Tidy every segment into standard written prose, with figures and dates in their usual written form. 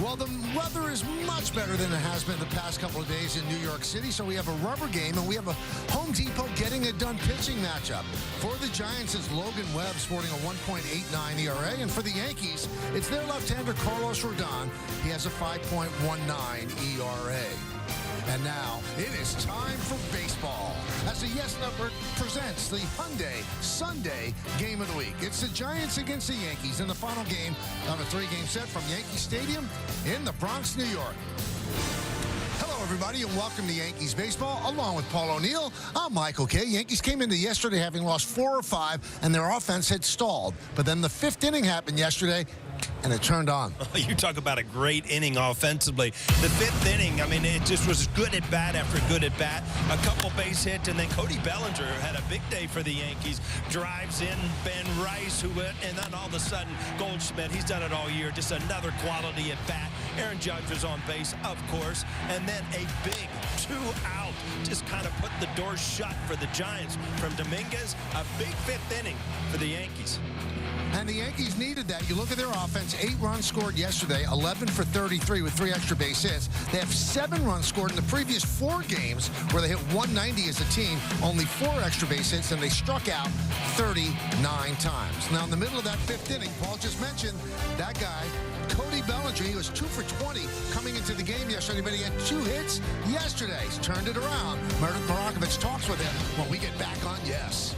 Well, the weather is much better than it has been the past couple of days in New York City, so we have a rubber game, and we have a Home Depot getting it done pitching matchup. For the Giants, it's Logan Webb sporting a 1.89 ERA, and for the Yankees, it's their left-hander Carlos Rodon. He has a 5.19 ERA. And now, it is time for baseball. As the Yes Network presents the Hyundai Sunday Game of the Week. It's the Giants against the Yankees in the final game of a three-game set from Yankee Stadium in the Bronx, New York. Hello, everybody, and welcome to Yankees Baseball. Along with Paul O'Neill, I'm Michael Kay. Yankees came into yesterday having lost 4 or 5, and their offense had stalled. But then the 5th inning happened yesterday, and it turned on. You talk about a great inning offensively. The 5th inning, I mean, it just was good at bat after good at bat. A couple base hits, and then Cody Bellinger had a big day for the Yankees. Drives in Ben Rice, who went, and then all of a sudden, Goldschmidt, he's done it all year. Just another quality at bat. Aaron Judge was on base, of course. And then a big 2-out. Just kind of put the door shut for the Giants from Dominguez. A big 5th inning for the Yankees. And the Yankees needed that. You look at their offense, 8 runs scored yesterday, 11 for 33 with 3 extra base hits. They have 7 runs scored in the previous 4 games where they hit 190 as a team, only 4 extra base hits, and they struck out 39 times. Now, in the middle of that 5th inning, Paul just mentioned that guy, Cody Bellinger. He was 2 for 20 coming into the game yesterday, but he had 2 hits yesterday. He's turned it around. Meredith Marakovich talks with him when we get back on Yes.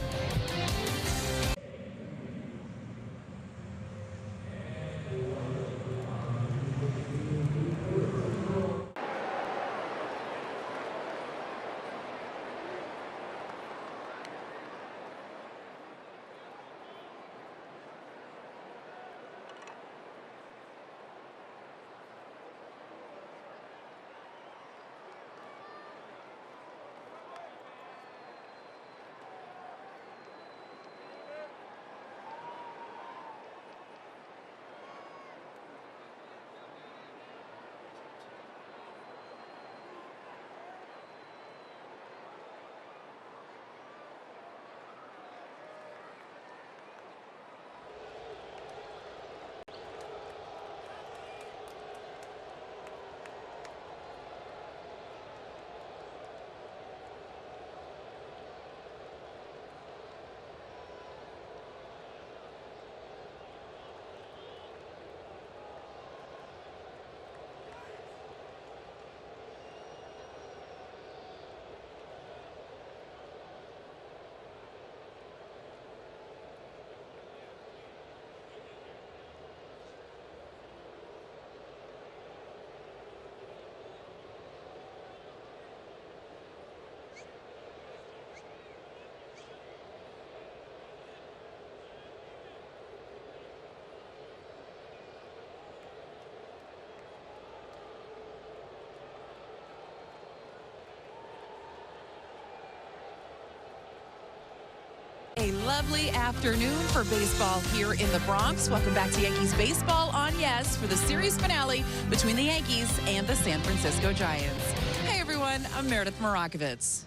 A lovely afternoon for baseball here in the Bronx. Welcome back to Yankees Baseball on Yes for the series finale between the Yankees and the San Francisco Giants. Hey everyone, I'm Meredith Marakovich.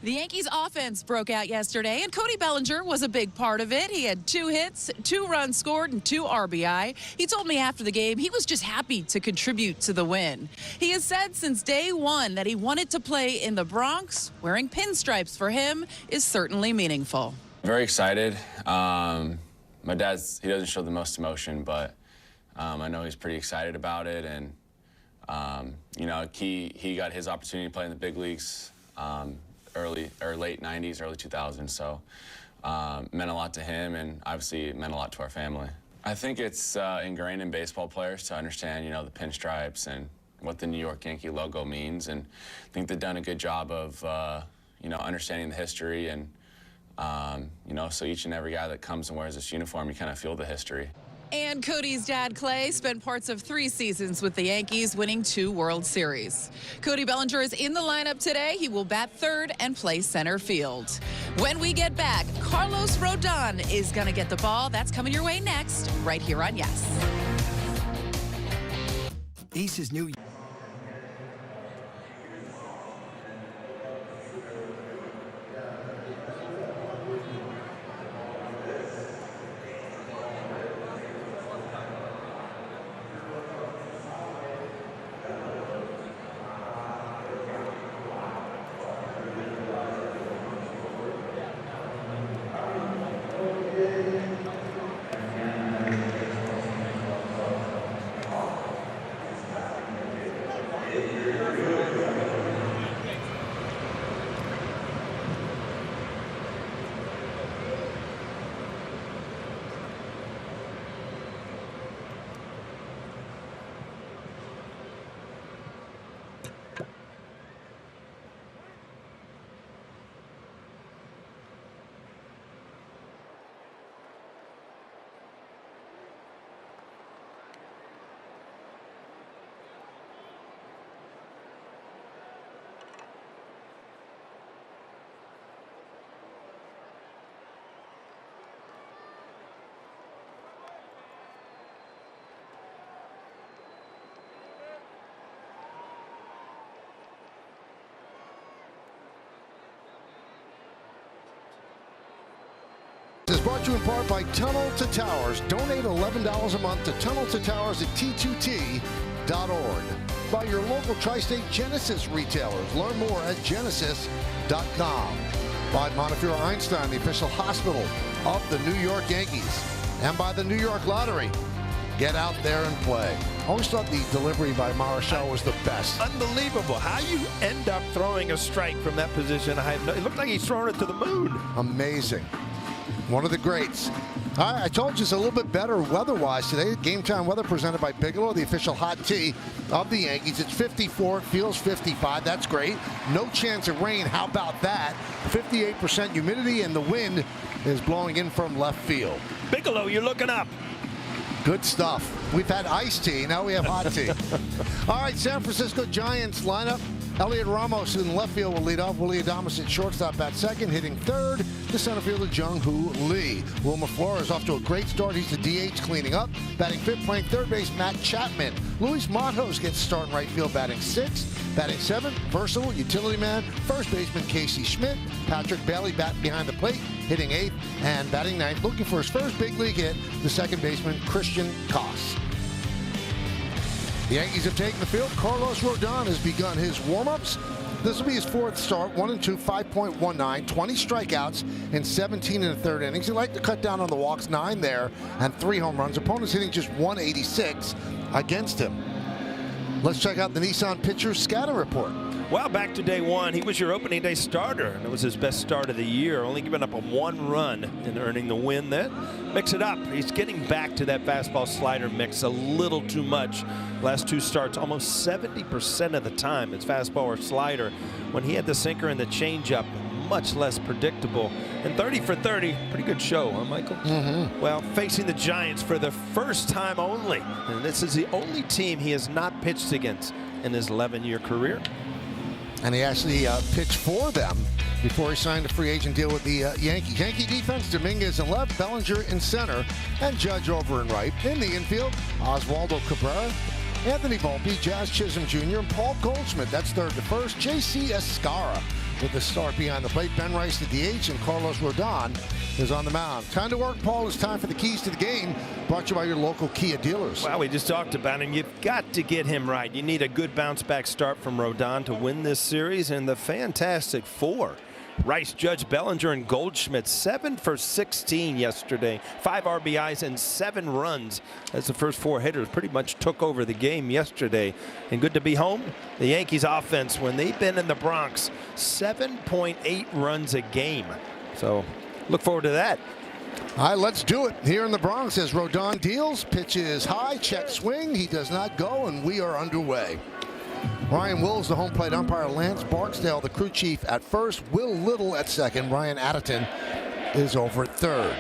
The Yankees offense broke out yesterday, and Cody Bellinger was a big part of it. He had 2 hits, 2 runs scored, and 2 RBI. He told me after the game he was just happy to contribute to the win. He has said since day one that he wanted to play in the Bronx. Wearing pinstripes for him is certainly meaningful. Very excited. My dad's, he doesn't show the most emotion, but I know he's pretty excited about it. And, you know, he got his opportunity to play in the big leagues late 90s, early 2000s. So meant a lot to him, and obviously it meant a lot to our family. I think it's ingrained in baseball players to understand, you know, the pinstripes and what the New York Yankee logo means. And I think they've done a good job of, you know, understanding the history. And you know, so each and every guy that comes and wears this uniform, you kind of feel the history. And Cody's dad, Clay, spent parts of 3 seasons with the Yankees, winning 2 World Series. Cody Bellinger is in the lineup today. He will bat third and play center field. When we get back, Carlos Rodon is going to get the ball. That's coming your way next, right here on Yes. Ace's new Brought to you in part by Tunnel to Towers. Donate $11 a month to Tunnel to Towers at T2T.org. By your local Tri-State Genesis retailers. Learn more at Genesis.com. By Montefiore Einstein, the official hospital of the New York Yankees. And by the New York Lottery. Get out there and play. Always thought the delivery by Marichal was the best. Unbelievable. How you end up throwing a strike from that position, it looked like he's throwing it to the moon. Amazing. One of the greats. All right, I told you it's a little bit better weather-wise today. Game time weather presented by Bigelow, the official hot tea of the Yankees. It's 54. It feels 55. That's great. No chance of rain. How about that? 58% humidity, and the wind is blowing in from left field. Bigelow, you're looking up. Good stuff. We've had iced tea. Now we have hot tea. All right, San Francisco Giants lineup. Elliot Ramos in left field will lead off. Willie Adames at shortstop at second. Hitting third, the center fielder Jung-Hoo Lee. Wilmer Flores off to a great start. He's the DH cleaning up. Batting fifth, playing third base, Matt Chapman. Luis Matos gets starting right field, batting sixth. Batting seventh, versatile utility man, first baseman Casey Schmidt. Patrick Bailey batting behind the plate, hitting eighth. And batting ninth, looking for his first big league hit, the second baseman Christian Koss. The Yankees have taken the field. Carlos Rodon has begun his warm-ups. This will be his fourth start. 1-2, 5.19, 20 strikeouts in 17 and a third innings. He'd like to cut down on the walks, 9 there, and 3 home runs. Opponents hitting just 186 against him. Let's check out the Nissan pitcher scouting report. Well, back to day one, he was your opening day starter, and it was his best start of the year, only giving up a 1 run and earning the win then. Mix it up. He's getting back to that fastball slider mix a little too much. Last 2 starts, almost 70% of the time, it's fastball or slider. When he had the sinker and the changeup, much less predictable. And 30 for 30, pretty good show, huh, Michael? Mm-hmm. Well, facing the Giants for the first time only, and this is the only team he has not pitched against in his 11-year career. And he actually pitched for them before he signed a free agent deal with the Yankees. Yankee defense, Dominguez in left, Bellinger in center, and Judge over in right. In the infield, Oswaldo Cabrera, Anthony Volpe, Jazz Chisholm Jr., and Paul Goldschmidt. That's third to first. J.C. Escara with the start behind the plate. Ben Rice, the DH, and Carlos Rodon is on the mound. Time to work, Paul. It's time for the keys to the game. Brought to you by your local Kia dealers. Well, we just talked about him. You've got to get him right. You need a good bounce-back start from Rodon to win this series, and the fantastic 4. Rice, Judge, Bellinger, and Goldschmidt, 7 for 16 yesterday. 5 RBIs and 7 runs as the first 4 hitters pretty much took over the game yesterday. And good to be home. The Yankees offense, when they've been in the Bronx, 7.8 runs a game. So look forward to that. All right, let's do it. Here in the Bronx as Rodon deals. Pitch is high, check swing. He does not go, and we are underway. Ryan Wills, the home plate umpire. Lance Barksdale, the crew chief at first. Will Little at second. Ryan Atherton is over at third.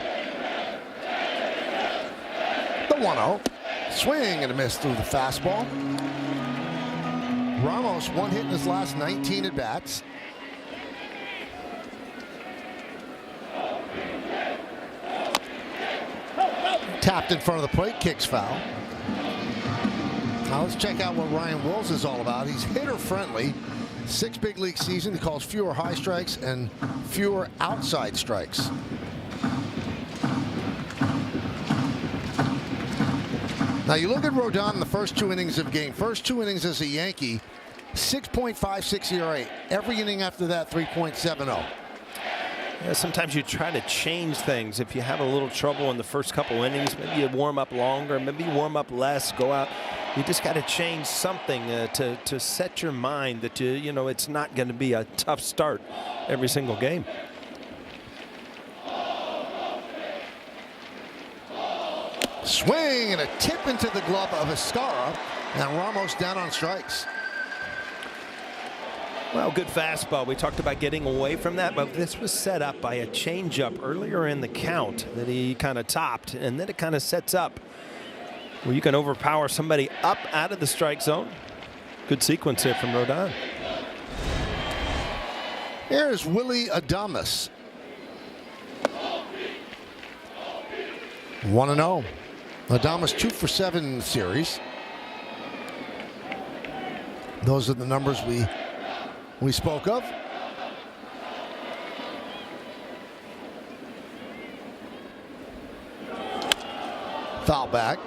The 1-0. Swing and a miss through the fastball. Ramos, 1 hit in his last 19 at-bats. Tapped in front of the plate, kicks foul. Now let's check out what Ryan Wills is all about. He's hitter-friendly. 6 big league season. He calls fewer high strikes and fewer outside strikes. Now you look at Rodon in the first 2 innings of the game. First 2 innings as a Yankee, 6.56 ERA. Every inning after that, 3.70. Yeah, sometimes you try to change things. If you have a little trouble in the first couple innings, maybe you warm up longer, maybe you warm up less, go out. You just got to change something to set your mind that you know it's not going to be a tough start every single game. Swing and a tip into the glove of Escara, and Ramos down on strikes. Well, good fastball. We talked about getting away from that, but this was set up by a changeup earlier in the count that he kind of topped, and then it kind of sets up where you can overpower somebody up out of the strike zone. Good sequence here from Rodon. Here's Willie Adames. 1-0. Adames 2 for 7 in the series. Those are the numbers we spoke of. Foul back.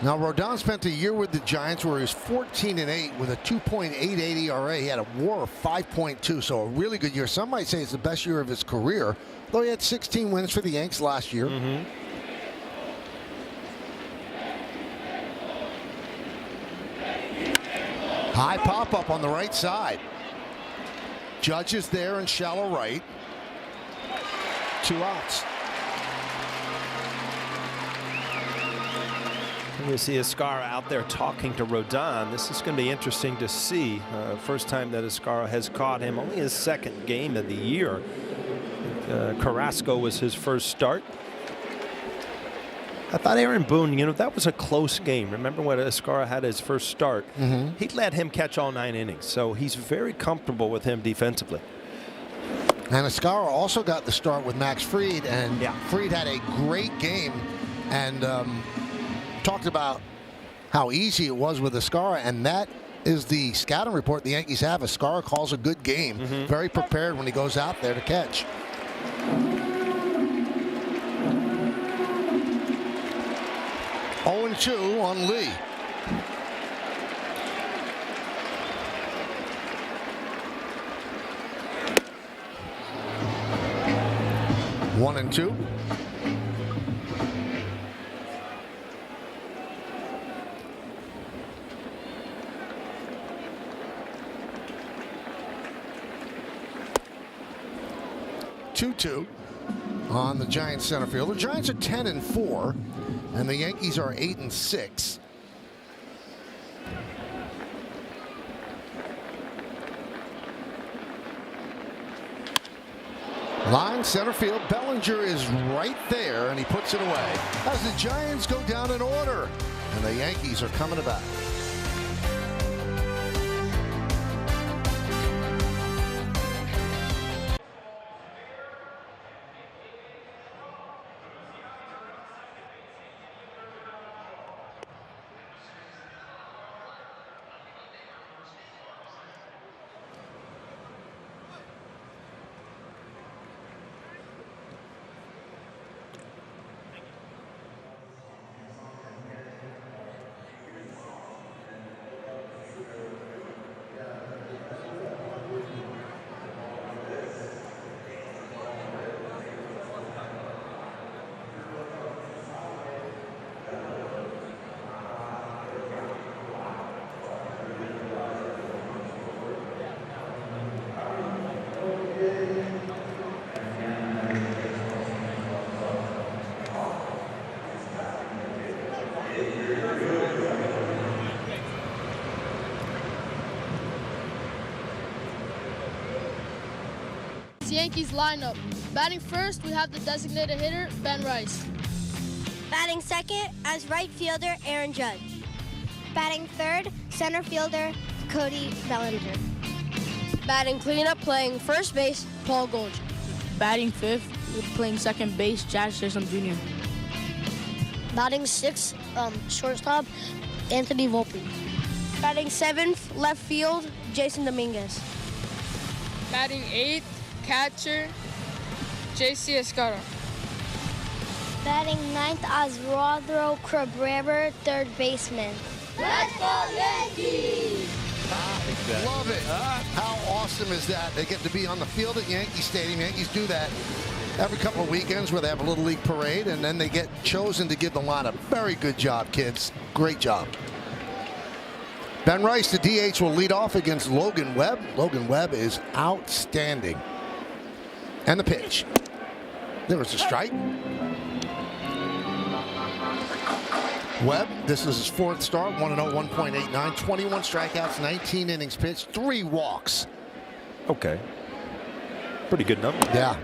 Now, Rodon spent a year with the Giants where he was 14-8 with a 2.88 ERA. He had a WAR of 5.2, so a really good year. Some might say it's the best year of his career, though he had 16 wins for the Yanks last year. High pop-up on the right side. Judge is there in shallow right. 2 outs. You see Escara out there talking to Rodon. This is going to be interesting to see. First time that Escara has caught him. Only his second game of the year. Carrasco was his first start. I thought Aaron Boone, you know, that was a close game. Remember when Escara had his first start? He let him catch all 9 innings. So he's very comfortable with him defensively. And Escara also got the start with Max Fried, and Fried had a great game and talked about how easy it was with Escara, and that is the scouting report the Yankees have. Escara calls a good game. Very prepared when he goes out there to catch. Oh, 2 on Lee. One and 2. Two on the Giants center field. The Giants are 10-4, and the Yankees are 8-6. Line center field. Bellinger is right there, and he puts it away as the Giants go down in order, and the Yankees are coming back. Yankees lineup. Batting first, we have the designated hitter, Ben Rice. Batting second, as right fielder, Aaron Judge. Batting third, center fielder, Cody Bellinger. Batting cleanup, playing first base, Paul Gold. Batting fifth, playing second base, Jazz Chisholm Jr. Batting sixth, shortstop, Anthony Volpe. Batting seventh, left field, Jason Dominguez. Batting eighth, catcher, J.C. Escara. Batting ninth, Oswaldo Cabrera, third baseman. Let's go Yankees! Love it. How awesome is that? They get to be on the field at Yankee Stadium. Yankees do that every couple of weekends where they have a Little League parade, and then they get chosen to give the lineup. Very good job, kids. Great job. Ben Rice, the DH, will lead off against Logan Webb. Logan Webb is outstanding. And the pitch. There was a strike. Webb, this is his fourth start, 1-0, 1.89, 21 strikeouts, 19 innings pitched, 3 walks. Okay. Pretty good number. Yeah.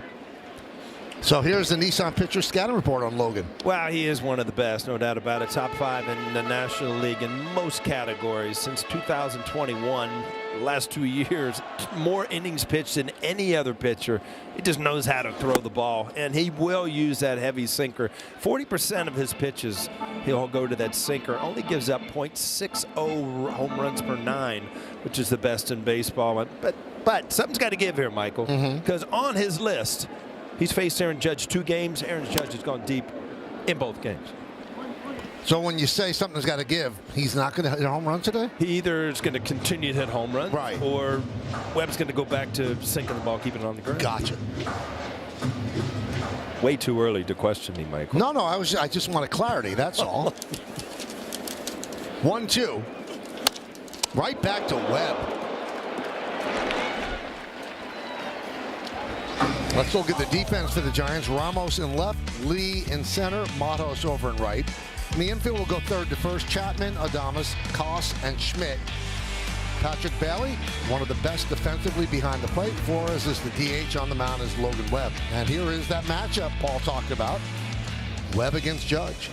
So here's the Nissan pitcher scouting report on Logan. Well, he is one of the best, no doubt about it. Top 5 in the National League in most categories since 2021. The last 2 years, more innings pitched than any other pitcher. He just knows how to throw the ball, and he will use that heavy sinker. 40% of his pitches, he'll go to that sinker. Only gives up .60 home runs per 9, which is the best in baseball. But something's got to give here, Michael, because on his list, he's faced Aaron Judge 2 games. Aaron Judge has gone deep in both games. So when you say something's got to give, he's not going to hit a home run today? He either is going to continue to hit home runs, Right, or Webb's going to go back to sinking the ball, keeping it on the ground. Gotcha. Way too early to question me, Michael. No, I just wanted clarity. That's all. 1-2. Right back to Webb. Let's look at the defense for the Giants. Ramos in left, Lee in center, Matos over in right. In the infield will go third to first. Chapman, Adames, Koss, and Schmidt. Patrick Bailey, one of the best defensively behind the plate. Flores is the DH. On the mound is Logan Webb. And here is that matchup Paul talked about. Webb against Judge.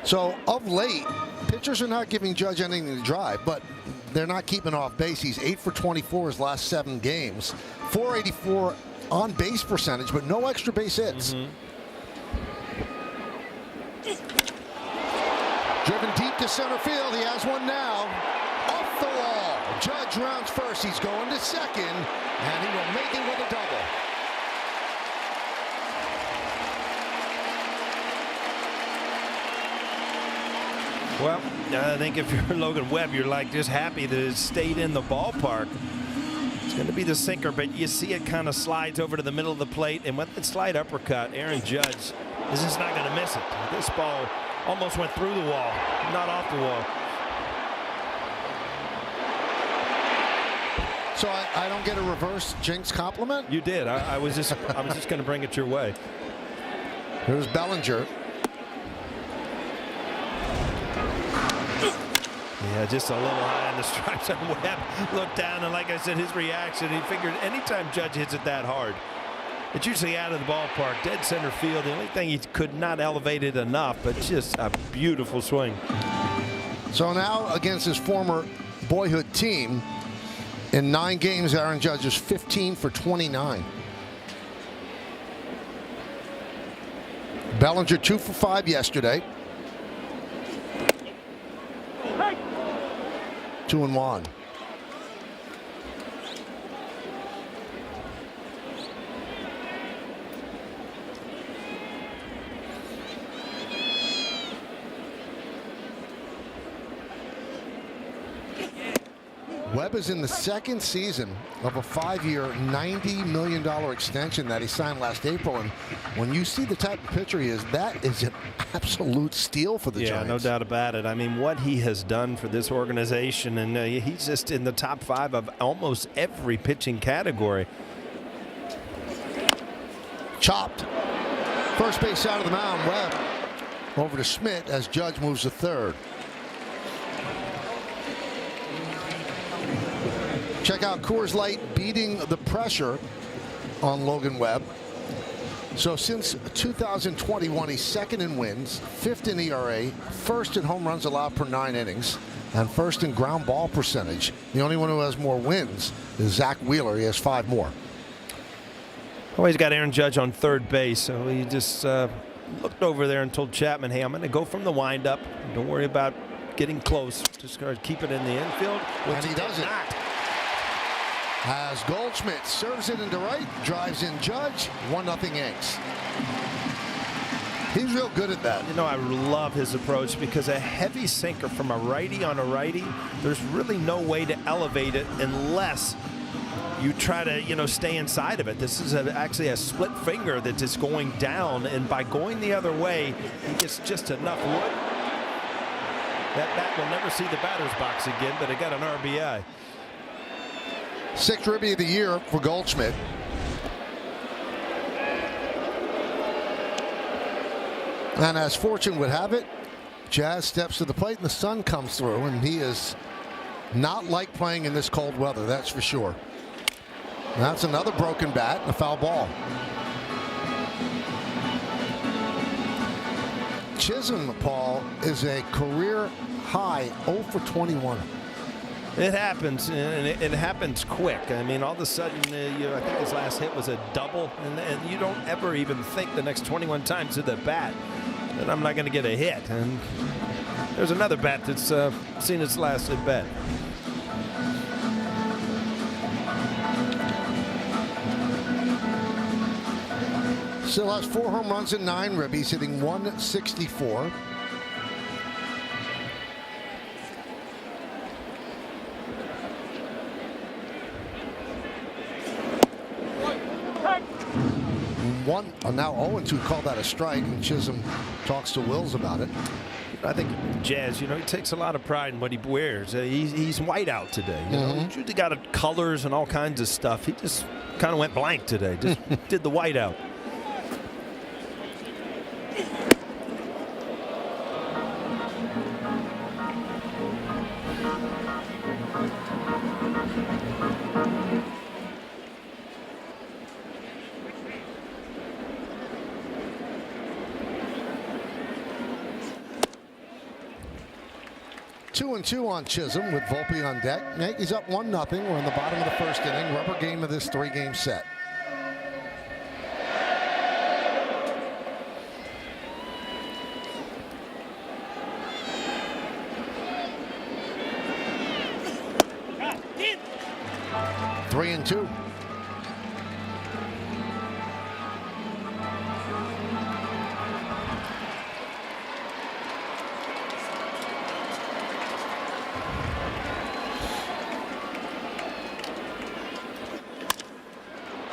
So, of late, pitchers are not giving Judge anything to drive, but they're not keeping off base. He's 8 for 24 his last 7 games. 484 on base percentage, but no extra base hits. Driven deep to center field. He has one now. Off the wall. Judge rounds first. He's going to second, and he will make it with a double. Well, I think if you're Logan Webb, you're like just happy that it stayed in the ballpark. It's going to be the sinker, but you see it kind of slides over to the middle of the plate, and with the slide uppercut, Aaron Judge is just not going to miss it. This ball almost went through the wall, not off the wall. So I don't get a reverse jinx compliment? You did. I was just going to bring it your way. Here's Bellinger. Yeah, just a little high on the stripes on Webb. Looked down, and like I said, his reaction, he figured anytime Judge hits it that hard, it's usually out of the ballpark, dead center field. The only thing, he could not elevate it enough, but just a beautiful swing. So now against his former boyhood team, in 9 games, Aaron Judge is 15 for 29. Bellinger 2 for 5 yesterday. 2-1. Webb is in the 2nd season of a 5-year, $90 million extension that he signed last April. And when you see the type of pitcher he is, that is an absolute steal for the Giants. Yeah, no doubt about it. I mean, what he has done for this organization, and he's just in the top 5 of almost every pitching category. Chopped. First base side of the mound, Webb over to Schmidt as Judge moves to third. Check out Coors Light beating the pressure on Logan Webb. So since 2021, he's 2nd in wins, 5th in ERA, 1st in home runs allowed per 9 innings, and 1st in ground ball percentage. The only one who has more wins is Zach Wheeler. He has 5 more. Well, he's got Aaron Judge on third base, so he just looked over there and told Chapman, hey, I'm going to go from the windup. Don't worry about getting close. Just keep it in the infield. And he does it. As Goldschmidt serves it into right, drives in Judge, 1-0 Yanks. He's real good at that. You know, I love his approach because a heavy sinker from a righty on a righty, there's really no way to elevate it unless you try to, stay inside of it. This is actually a split finger that is going down, and by going the other way, he gets just enough wood. That bat will never see the batter's box again, but it got an RBI. 6th rookie of the year for Goldschmidt. And as fortune would have it, Jazz steps to the plate and the sun comes through, and he is not like playing in this cold weather, that's for sure. That's another broken bat and a foul ball. Chisholm, Paul, is a career high 0 for 21. It happens, and it happens quick. I mean, all of a sudden, I think his last hit was a double, and you don't ever even think the next 21 times to the bat that I'm not going to get a hit. And there's another bat that's seen its last at bat. Still has 4 home runs and 9 ribbies, hitting .164. Now 0-2, called that a strike, and Chisholm talks to Wills about it. I think Jazz, he takes a lot of pride in what he wears. He's white out today. He's usually got colors and all kinds of stuff. He just kind of went blank today. Just did the white out. Two and two on Chisholm with Volpe on deck. Yankees up 1-0. We're in the bottom of the first inning. Rubber game of this 3-game set. Three and two.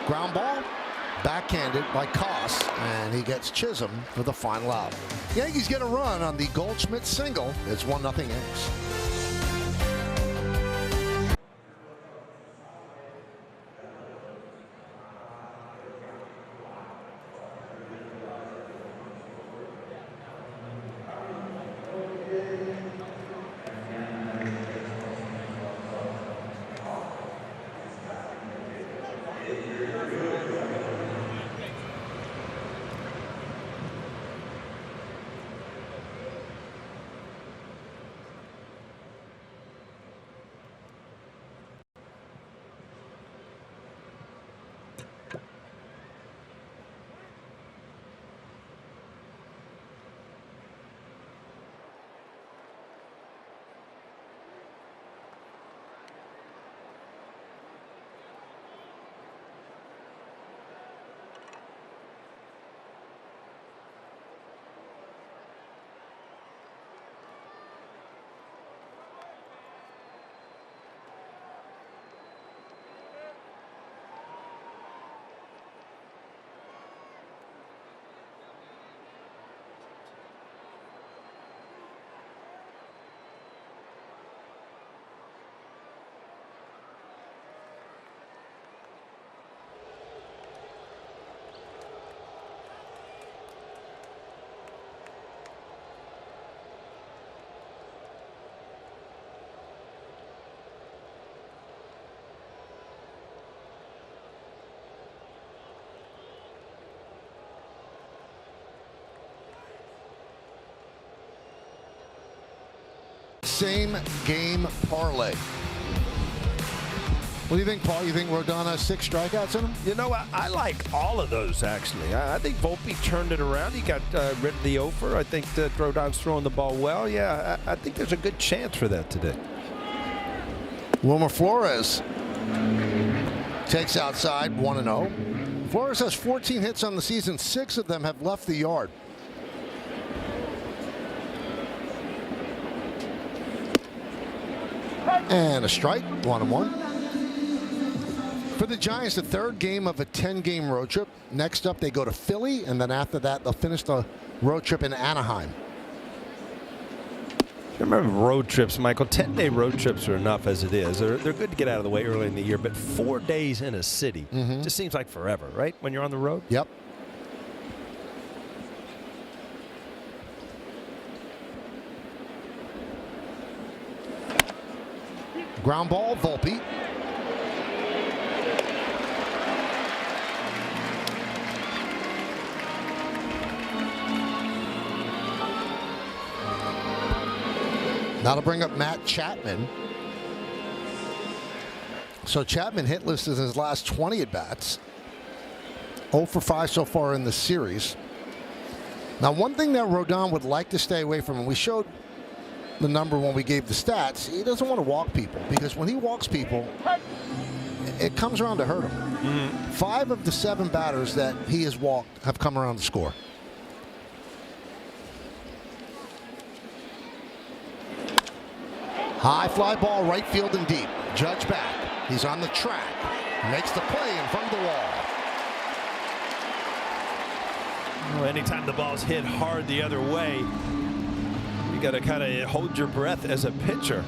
Ground ball, backhanded by Koss, and he gets Chisholm for the final out. Yankees get a run on the Goldschmidt single. It's 1-0 Yanks. Same game parlay. What do you think, Paul? You think Rodon has 6 strikeouts in him? I like all of those, actually. I think Volpe turned it around. He got rid of the offer. I think that Rodon's throwing the ball well. Yeah, I think there's a good chance for that today. Wilmer Flores takes outside 1-0. Flores has 14 hits on the season. 6 of them have left the yard. And a strike, 1-1. For the Giants, the 3rd game of a 10-game road trip. Next up, they go to Philly, and then after that, they'll finish the road trip in Anaheim. Remember road trips, Michael. 10-day road trips are enough as it is. They're good to get out of the way early in the year, but 4 days in a city just seems like forever, right? When you're on the road? Yep. Ground ball, Volpe. That'll bring up Matt Chapman. So Chapman hitless in his last 20 at-bats. 0 for 5 so far in the series. Now, one thing that Rodon would like to stay away from, and we showed the number when we gave the stats, he doesn't want to walk people, because when he walks people, it comes around to hurt him. 5 of the 7 batters that he has walked have come around to score. High fly ball, right field and deep. Judge back. He's on the track. Makes the play in front of the wall. Well, anytime the ball's hit hard the other way, you got to kind of hold your breath as a pitcher.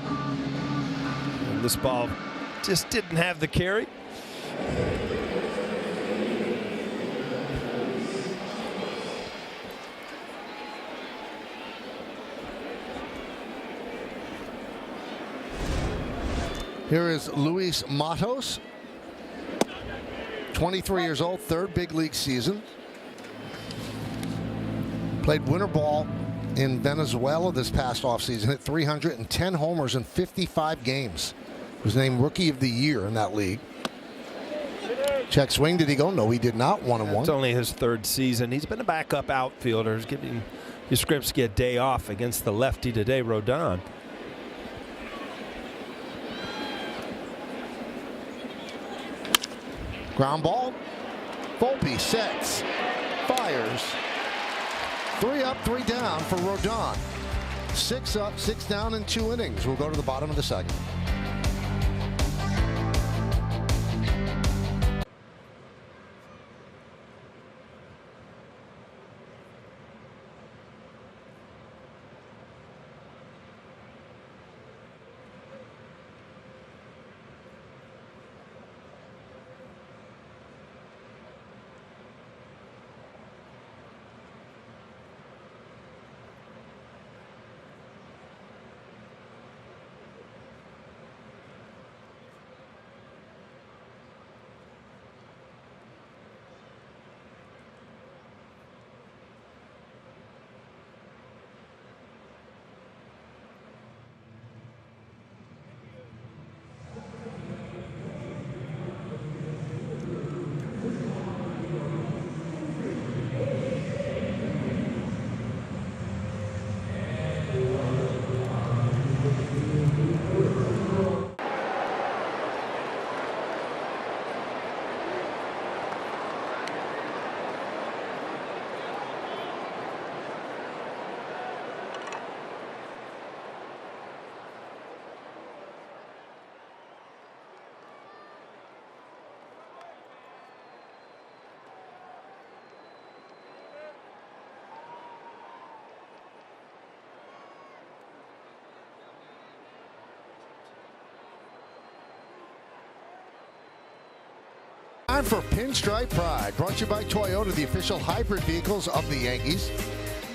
And this ball just didn't have the carry. Here is Luis Matos, 23 years old, 3rd big league season. Played winter ball in Venezuela this past offseason, hit 310 homers in 55 games. Was named Rookie of the Year in that league. Check swing, did he go? No, he did not. 1-1. It's only his 3rd season. He's been a backup outfielder. He's giving Yastrzemski a day off against the lefty today, Rodon. Ground ball. Volpe sets. Fires. 3 up, 3 down for Rodon. 6 up, 6 down in 2 innings. We'll go to the bottom of the 2nd. Time for Pinstripe Pride, brought to you by Toyota, the official hybrid vehicles of the Yankees.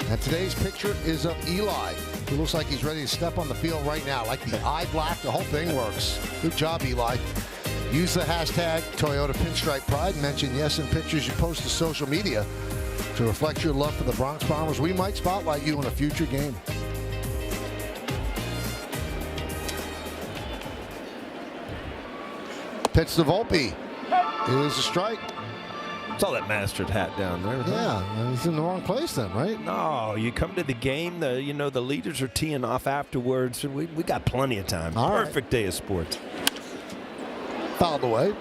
And today's picture is of Eli, who looks like he's ready to step on the field right now. Like the eye black, the whole thing works. Good job, Eli. Use the hashtag Toyota Pinstripe Pride. Mention yes in pictures you post to social media to reflect your love for the Bronx Bombers. We might spotlight you in a future game. Pitch to Volpe. It is a strike. Saw that mastered hat down there. Yeah, he's in the wrong place then, right? No, you come to the game, the leaders are teeing off afterwards. We got plenty of time. All right. Perfect day of sports. Fouled away.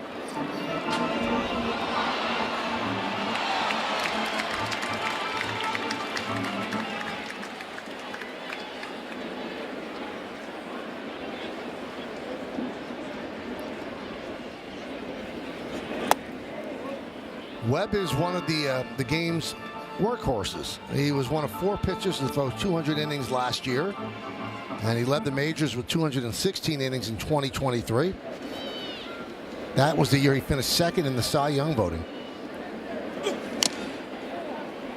Webb is one of the game's workhorses. He was one of 4 pitchers to throw 200 innings last year, and he led the majors with 216 innings in 2023. That was the year he finished 2nd in the Cy Young voting.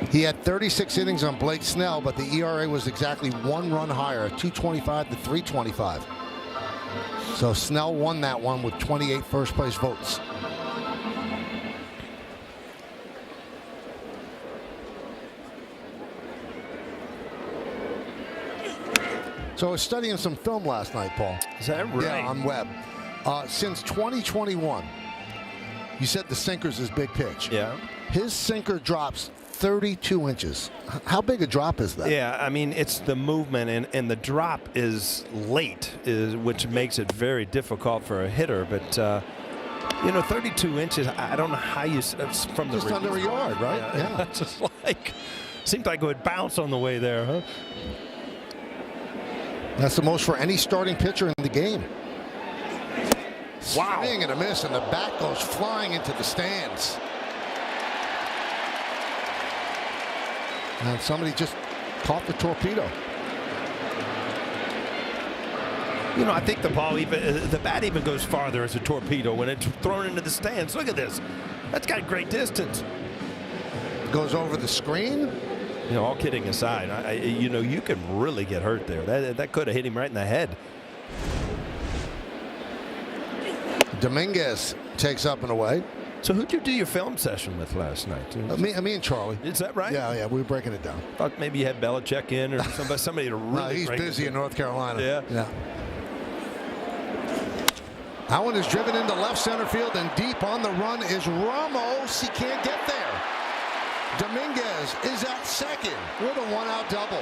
He had 36 innings on Blake Snell, but the ERA was exactly 1 run higher, 225 to 325. So Snell won that one with 28 first-place votes. So I was studying some film last night, Paul. Is that right? Yeah, on Webb. Since 2021, you said the sinker's his big pitch. Yeah. His sinker drops 32 inches. How big a drop is that? Yeah, I mean, it's the movement, and the drop is late, which makes it very difficult for a hitter. But You know, 32 inches, I don't know how you, from the Just under a yard, right? Yeah. Just like, seemed like it would bounce on the way there, huh? That's the most for any starting pitcher in the game. Wow. Swing and a miss, and the bat goes flying into the stands. And somebody just caught the torpedo. You know, I think the ball even, the bat even goes farther as a torpedo when it's thrown into the stands. Look at this. That's got great distance. Goes over the screen. You know, all kidding aside, you know, you can really get hurt there. That could have hit him right in the head. Dominguez takes up and away. So who'd you do your film session with last night? Me and Charlie. Is that right? Yeah, we were breaking it down. Thought maybe you had Belichick in or somebody to really. No, he's busy in North Carolina. Yeah. That one is driven into left center field, and deep on the run is Ramos. He can't get there. Dominguez is at second with a one-out double.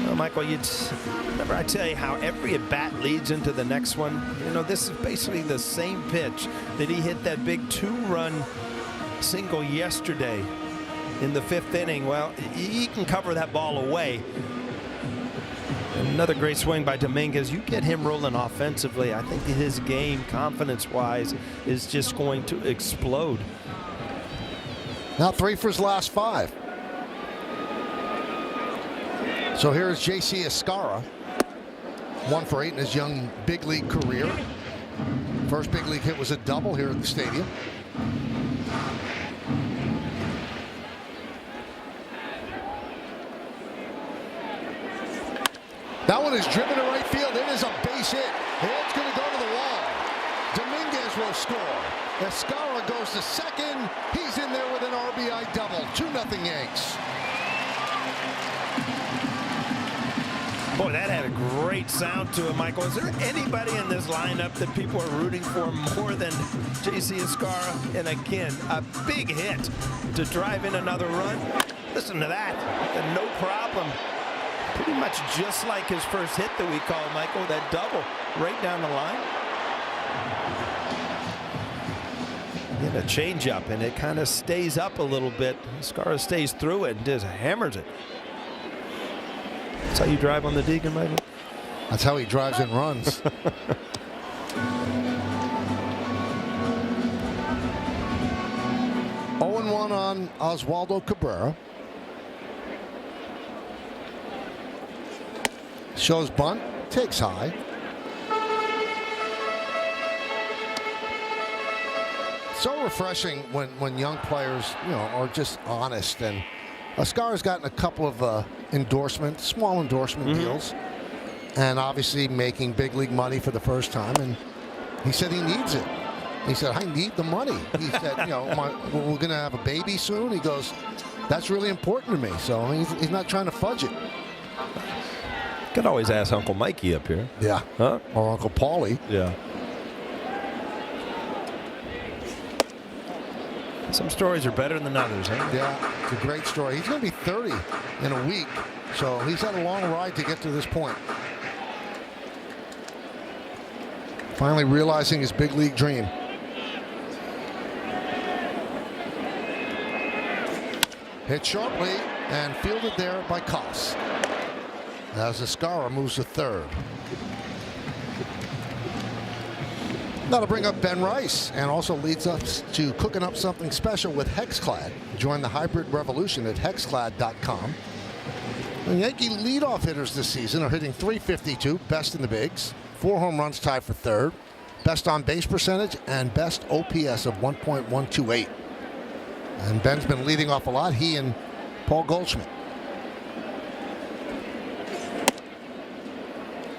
Well, Michael, remember I tell you how every at bat leads into the next one? You know, this is basically the same pitch that he hit that big 2-run single yesterday in the 5th inning. Well, he can cover that ball away. Another great swing by Dominguez. You get him rolling offensively, I think his game, confidence-wise, is just going to explode. Now 3 for his last 5. So here's J.C. Escarra, 1 for 8 in his young big league career. First big league hit was a double here at the stadium. That one is driven to right field. It is a base hit. It's going to go to the wall. Dominguez will score. Escarra goes to second. He's in there with an RBI double. 2-0 Yanks. Boy, that had a great sound to it, Michael. Is there anybody in this lineup that people are rooting for more than J.C. Escarra? And again, a big hit to drive in another run. Listen to that. And no problem. Pretty much just like his first hit that we called, Michael, that double right down the line. And a changeup, and it kind of stays up a little bit. Escarra stays through it and just hammers it. That's how you drive on the Deegan, Michael? That's how he drives and runs. 0-1 on Oswaldo Cabrera. Shows bunt, takes high. So refreshing when young players, you know, are just honest. And Escarra's gotten a couple of endorsements, small endorsement deals, and obviously making big league money for the first time. And he said he needs it. He said, I need the money. He said, you know, we're going to have a baby soon. He goes, that's really important to me. So he's not trying to fudge it. Could always ask Uncle Mikey up here. Yeah. Huh? Or Uncle Paulie. Yeah. Some stories are better than others, huh? Yeah, it's a great story. He's going to be 30 in a week, so he's had a long ride to get to this point. Finally realizing his big league dream. Hit sharply and fielded there by Koss. As Escarra moves to third. That'll bring up Ben Rice and also leads us to cooking up something special with Hexclad. Join the hybrid revolution at hexclad.com. The Yankee leadoff hitters this season are hitting .352, best in the bigs. 4 home runs tied for third. Best on base percentage and best OPS of 1.128. And Ben's been leading off a lot, he and Paul Goldschmidt.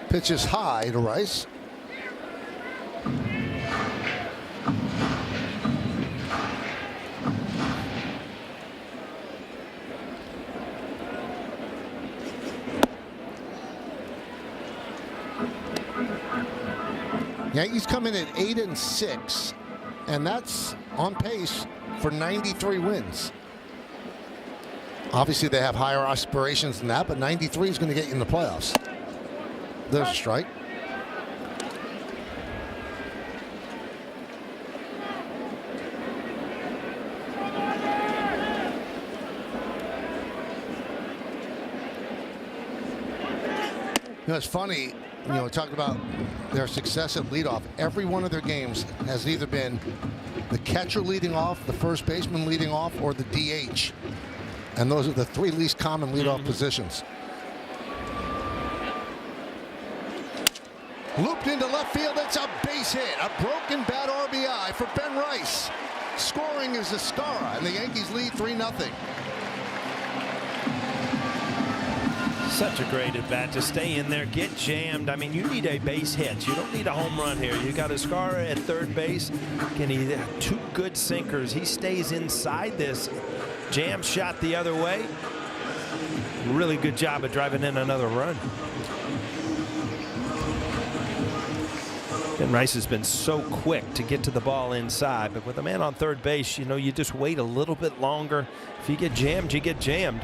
Pitches high to Rice. Yankees come in at 8-6, and that's on pace for 93 wins. Obviously, they have higher aspirations than that, but 93 is going to get you in the playoffs. There's a strike. You know, it's funny, you know, talking about their success at leadoff. Every one of their games has either been the catcher leading off, the first baseman leading off, or the DH. And those are the three least common leadoff positions. Looped into left field. It's a base hit. A broken bat RBI for Ben Rice. Scoring is Escara, and the Yankees lead 3-0. Such a great at bat to stay in there, get jammed. I mean, you need a base hit. You don't need a home run here. You got Escara at third base. Can he have two good sinkers? He stays inside this. Jam shot the other way. Really good job of driving in another run. Ben Rice has been so quick to get to the ball inside, but with a man on third base, you know, you just wait a little bit longer. If you get jammed, you get jammed.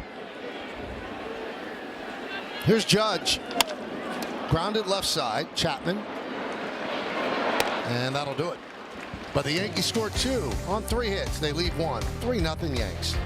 Here's Judge. Grounded left side. Chapman. And that'll do it. But the Yankees scored 2 on 3 hits. They lead 1. 3-0 Yanks.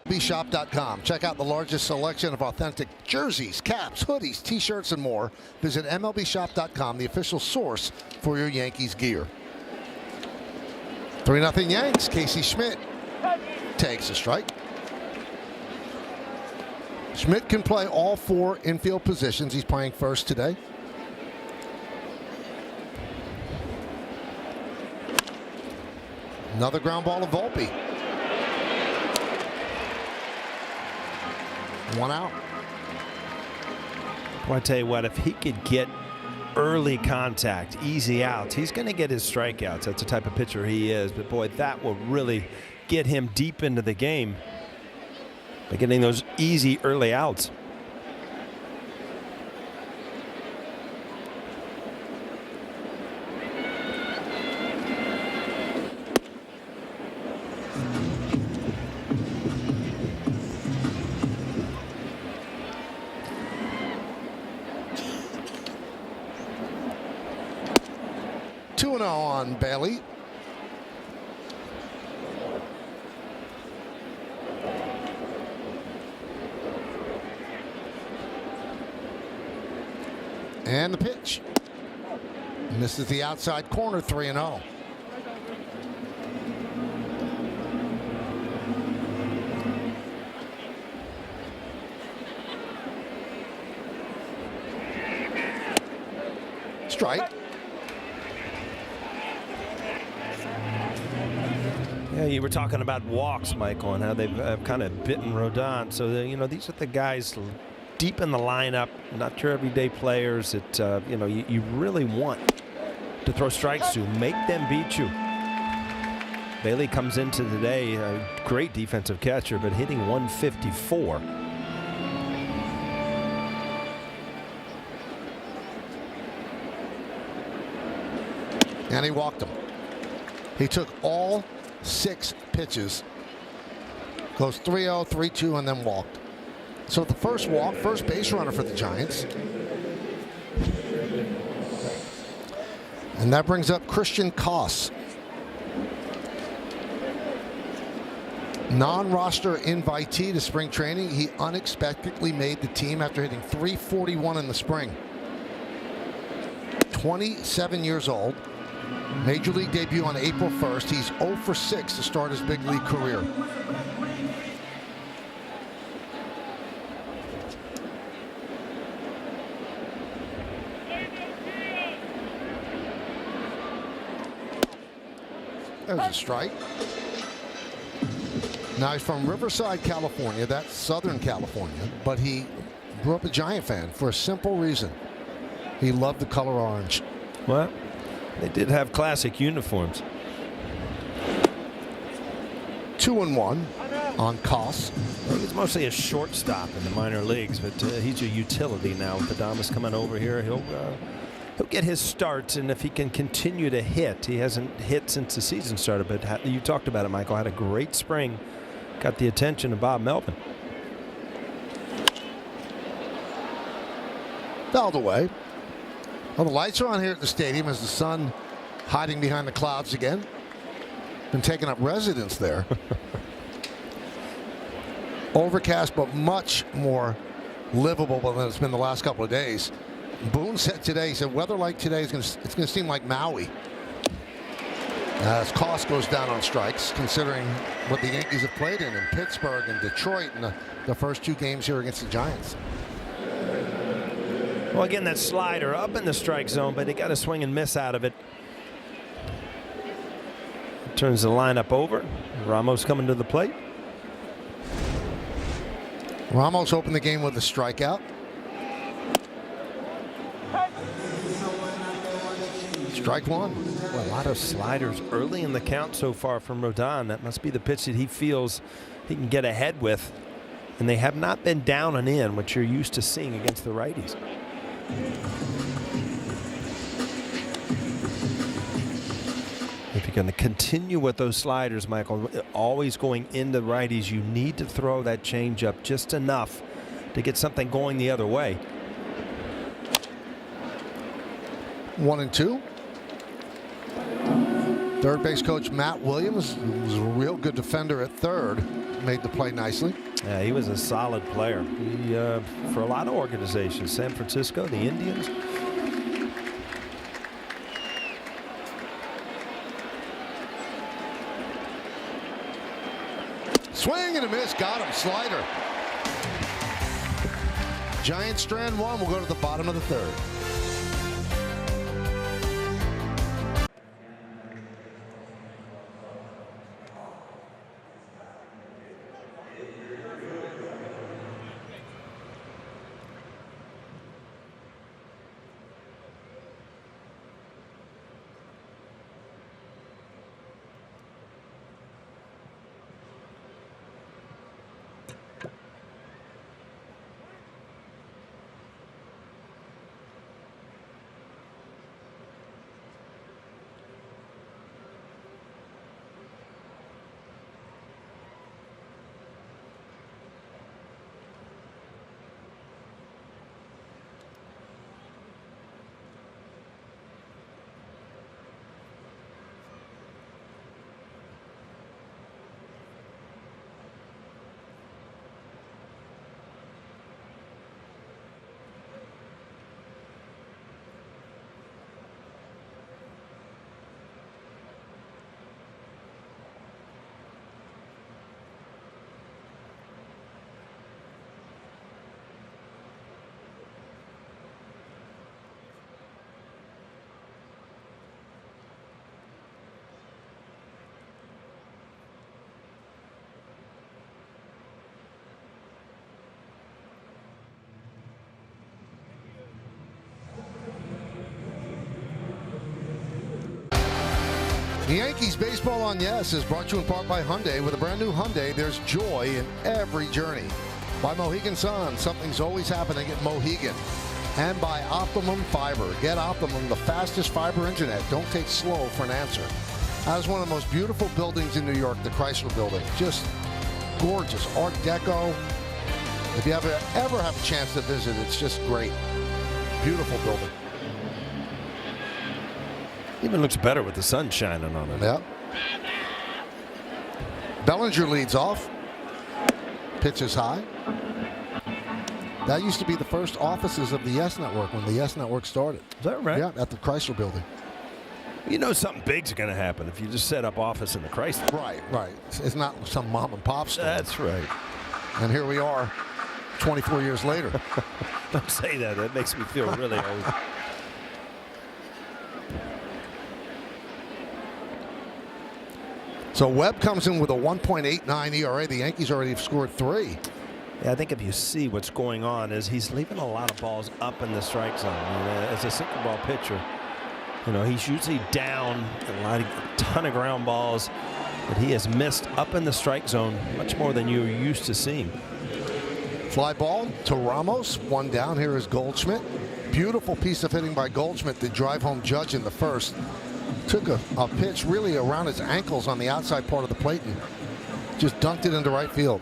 MLBshop.com. Check out the largest selection of authentic jerseys, caps, hoodies, t-shirts, and more. Visit MLBshop.com, the official source for your Yankees gear. 3-0 Yanks. Casey Schmidt takes a strike. Schmidt can play all 4 infield positions. He's playing first today. Another ground ball to Volpe. 1 out. Well, I tell you what, if he could get early contact, easy outs, he's going to get his strikeouts. That's the type of pitcher he is. But boy, that will really get him deep into the game by getting those easy early outs. On Bailey. And the pitch. Misses the outside corner, 3-0. Strike. Yeah, you were talking about walks, Michael, and how they've kind of bitten Rodon. So, you know, these are the guys deep in the lineup, not your everyday players that, you know, you really want to throw strikes to, make them beat you. Bailey comes into today a great defensive catcher, but hitting 154. And he walked him. He took all 6 pitches. Goes 3-0, 3-2, and then walked. So the first walk, first base runner for the Giants. And that brings up Christian Koss. Non-roster invitee to spring training. He unexpectedly made the team after hitting .341 in the spring. 27 years old. Major League debut on April 1st. He's 0 for 6 to start his big league career. There's a strike. Now he's from Riverside, California. That's Southern California. But he grew up a Giant fan for a simple reason. He loved the color orange. Well, they did have classic uniforms. 2-1 on Koss. He was mostly a shortstop in the minor leagues, but he's a utility now with Adames coming over here. He'll get his starts, and if he can continue to hit, he hasn't hit since the season started, but you talked about it, Michael, had a great spring, got the attention of Bob Melvin. Fouled away. Well, the lights are on here at the stadium as the sun hiding behind the clouds again. Been taking up residence there. Overcast, but much more livable than it's been the last couple of days. Boone said today, he said, weather like today is going to seem like Maui. As Koss goes down on strikes, considering what the Yankees have played in Pittsburgh and Detroit in the first 2 games here against the Giants. Well, again, that slider up in the strike zone, but he got a swing and miss out of it. Turns the lineup over. Ramos coming to the plate. Ramos opened the game with a strikeout. Strike 1. Well, a lot of sliders early in the count so far from Rodon. That must be the pitch that he feels he can get ahead with. And they have not been down and in, which you're used to seeing against the righties. If you're going to continue with those sliders, Michael, always going into righties, you need to throw that changeup just enough to get something going the other way. 1-2. Third base coach Matt Williams, who was a real good defender at third, made the play nicely. Yeah, he was a solid player. He, for a lot of organizations, San Francisco, the Indians. Swing and a miss, got him, slider. Giants strand 1, we'll go to the bottom of the 3rd. Yankees Baseball on Yes is brought to you in part by Hyundai. With a brand new Hyundai, there's joy in every journey. By Mohegan Sun, something's always happening at Mohegan. And by Optimum Fiber. Get Optimum, the fastest fiber internet. Don't take slow for an answer. That is one of the most beautiful buildings in New York, the Chrysler Building. Just gorgeous. Art Deco. If you ever have a chance to visit, it's just great. Beautiful building. Even looks better with the sun shining on it. Yeah. Bellinger leads off. Pitches high. That used to be the first offices of the Yes Network when the Yes Network started. Is that right? Yeah, at the Chrysler Building. You know something big's going to happen if you just set up office in the Chrysler. Right. It's not some mom and pop store. That's right. And here we are 24 years later. Don't say that. That makes me feel really old. So Webb comes in with a 1.89 ERA. The Yankees already have scored 3. Yeah, I think if you see what's going on is he's leaving a lot of balls up in the strike zone. As a single ball pitcher, he's usually down a ton of ground balls, but he has missed up in the strike zone much more than you're used to seeing. Fly ball to Ramos. 1 down. Here is Goldschmidt. Beautiful piece of hitting by Goldschmidt to drive home Judge in the first. Took a pitch really around his ankles on the outside part of the plate and just dunked it into right field.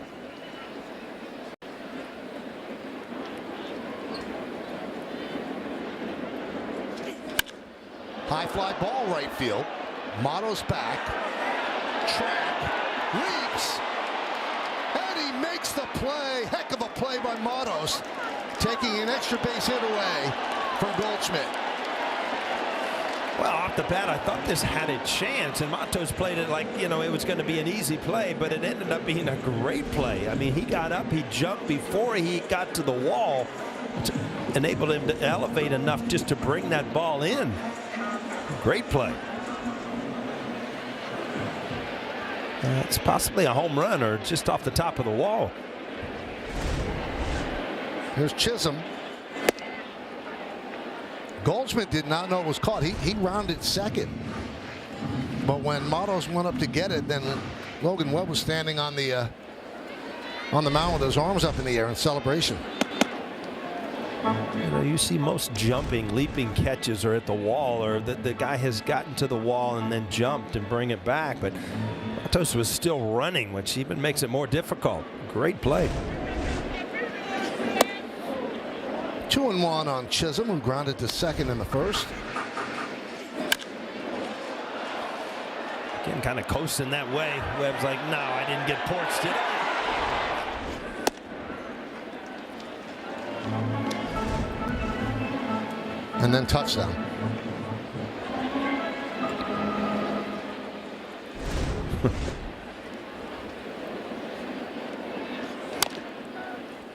High fly ball right field. Motto's back. Track. Leaps. And he makes the play. Heck of a play by Matos. Taking an extra base hit away from Goldschmidt. Well, off the bat, I thought this had a chance, and Matos played it like, it was going to be an easy play, but it ended up being a great play. I mean, he got up, he jumped before he got to the wall, enabled him to elevate enough just to bring that ball in. Great play. It's possibly a home run or just off the top of the wall. Here's Chisholm. Goldschmidt did not know it was caught. He rounded second. But when Matos went up to get it, then Logan Webb was standing on the mound with his arms up in the air in celebration. You see most jumping, leaping catches are at the wall, or the guy has gotten to the wall and then jumped and bring it back. But Matos was still running, which even makes it more difficult. Great play. 2-1 on Chisholm, who grounded to second in the first. Again, kind of coasting that way. Webb's like, no, I didn't get porched, did I? And then touchdown.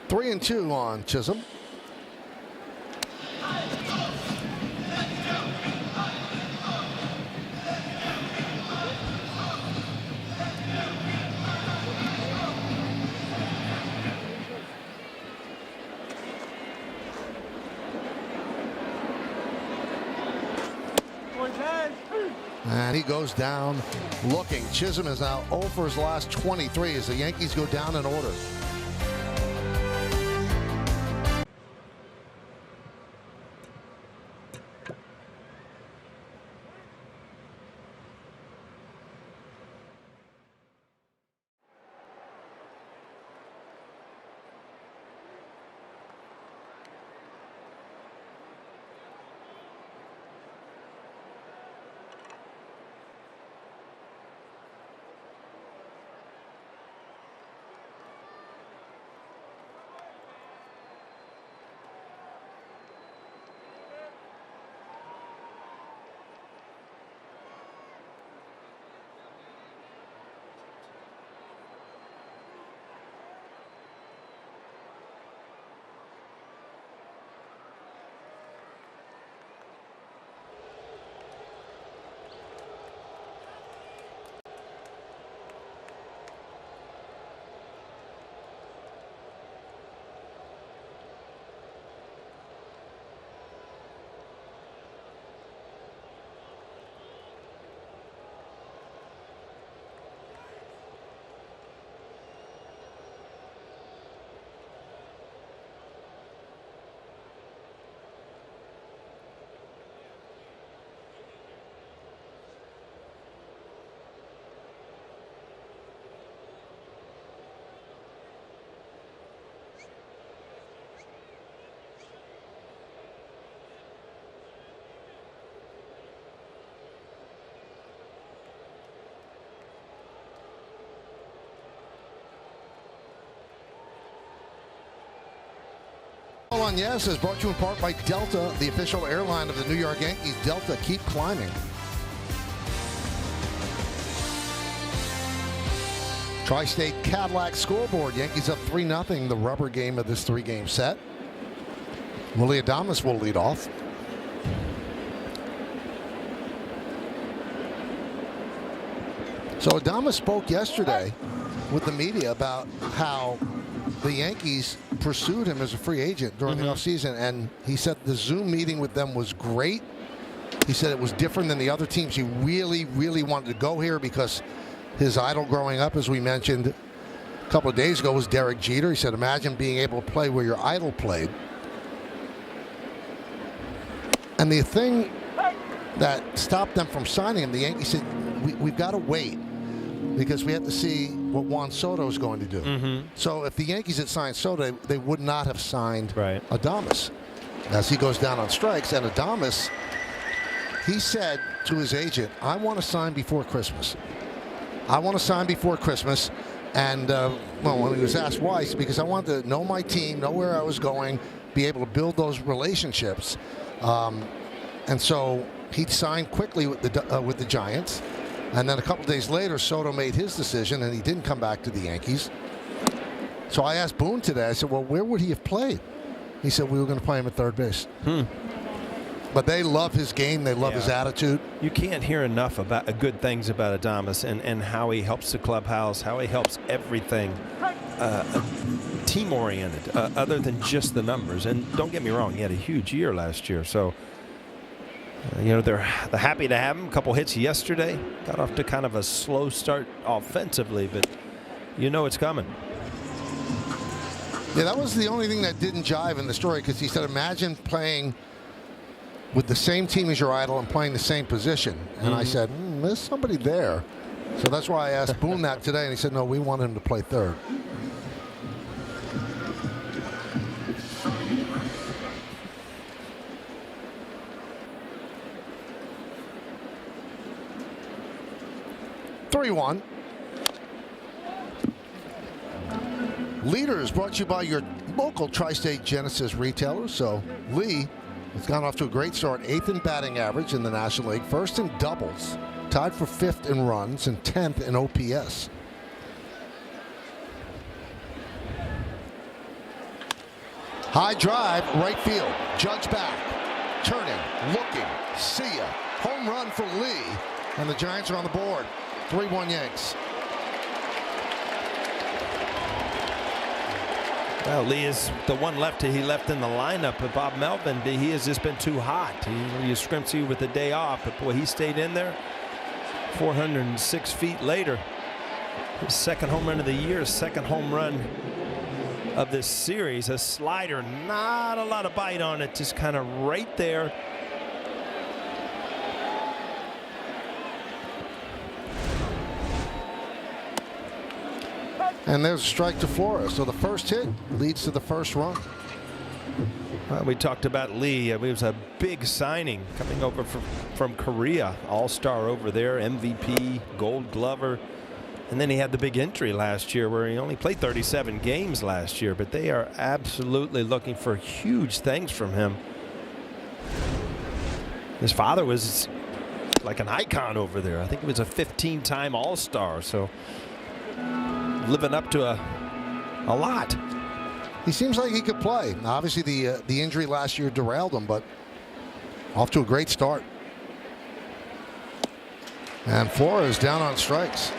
Three and 2 on Chisholm. And he goes down looking. Chisholm is now 0 for his last 23 as the Yankees go down in order. on Yes is brought to you in part by Delta, the official airline of the New York Yankees. Delta, keep climbing. Tri-State Cadillac scoreboard. Yankees up 3-0, the rubber game of this 3-game set. Willie Adames will lead off. So Adames spoke yesterday with the media about how the Yankees pursued him as a free agent during the offseason, and he said the Zoom meeting with them was great. He said it was different than the other teams. He really, really wanted to go here because his idol growing up, as we mentioned a couple of days ago, was Derek Jeter. He said, imagine being able to play where your idol played. And the thing that stopped them from signing him, the Yankees said, we've got to wait because we have to see what Juan Soto is going to do. So if the Yankees had signed Soto, they would not have signed Adames as he goes down on strikes. And Adames, he said to his agent, I want to sign before Christmas. I want to sign before Christmas. And, well, when he was asked why, he said, because I wanted to know my team, know where I was going, be able to build those relationships. And so he signed quickly with the Giants. And then a couple days later, Soto made his decision, and he didn't come back to the Yankees. So I asked Boone today, I said, well, where would he have played? He said, we were going to play him at third base. But they love his game. They love his attitude. You can't hear enough about good things about Adames and how he helps the clubhouse, how he helps everything team-oriented, other than just the numbers. And don't get me wrong, he had a huge year last year. So, you know, they're happy to have him. A couple hits yesterday. Got off to kind of a slow start offensively, but you know it's coming. Yeah, that was the only thing that didn't jive in the story, because he said, imagine playing with the same team as your idol and playing the same position. And I said, there's somebody there. So that's why I asked Boone that today, and he said, no, we want him to play third. (3-1). Leaders brought to you by your local Tri-State Genesis retailers. So Lee has gone off to a great start, 8th in batting average in the National League, 1st in doubles, tied for 5th in runs, and 10th in OPS. High drive, right field. Judge back, turning, looking, see ya. Home run for Lee, and the Giants are on the board. 3-1 Yanks. Well, Lee is the one lefty he left in the lineup, but Bob Melvin, he has just been too hot. He scrimped you with the day off, but boy, he stayed in there. 406 feet later, his second home run of the year, second home run of this series. A slider, not a lot of bite on it, just kind of right there. And there's a strike to Flores. So the first hit leads to the first run. Well, we talked about Lee. It was a big signing coming over from Korea. All-star over there, MVP, Gold Glover. And then he had the big injury last year where he only played 37 games last year. But they are absolutely looking for huge things from him. His father was like an icon over there. I think he was a 15-time All-Star. So living up to a lot. He seems like he could play. Now, obviously, the injury last year derailed him, but off to a great start. And Flores down on strikes.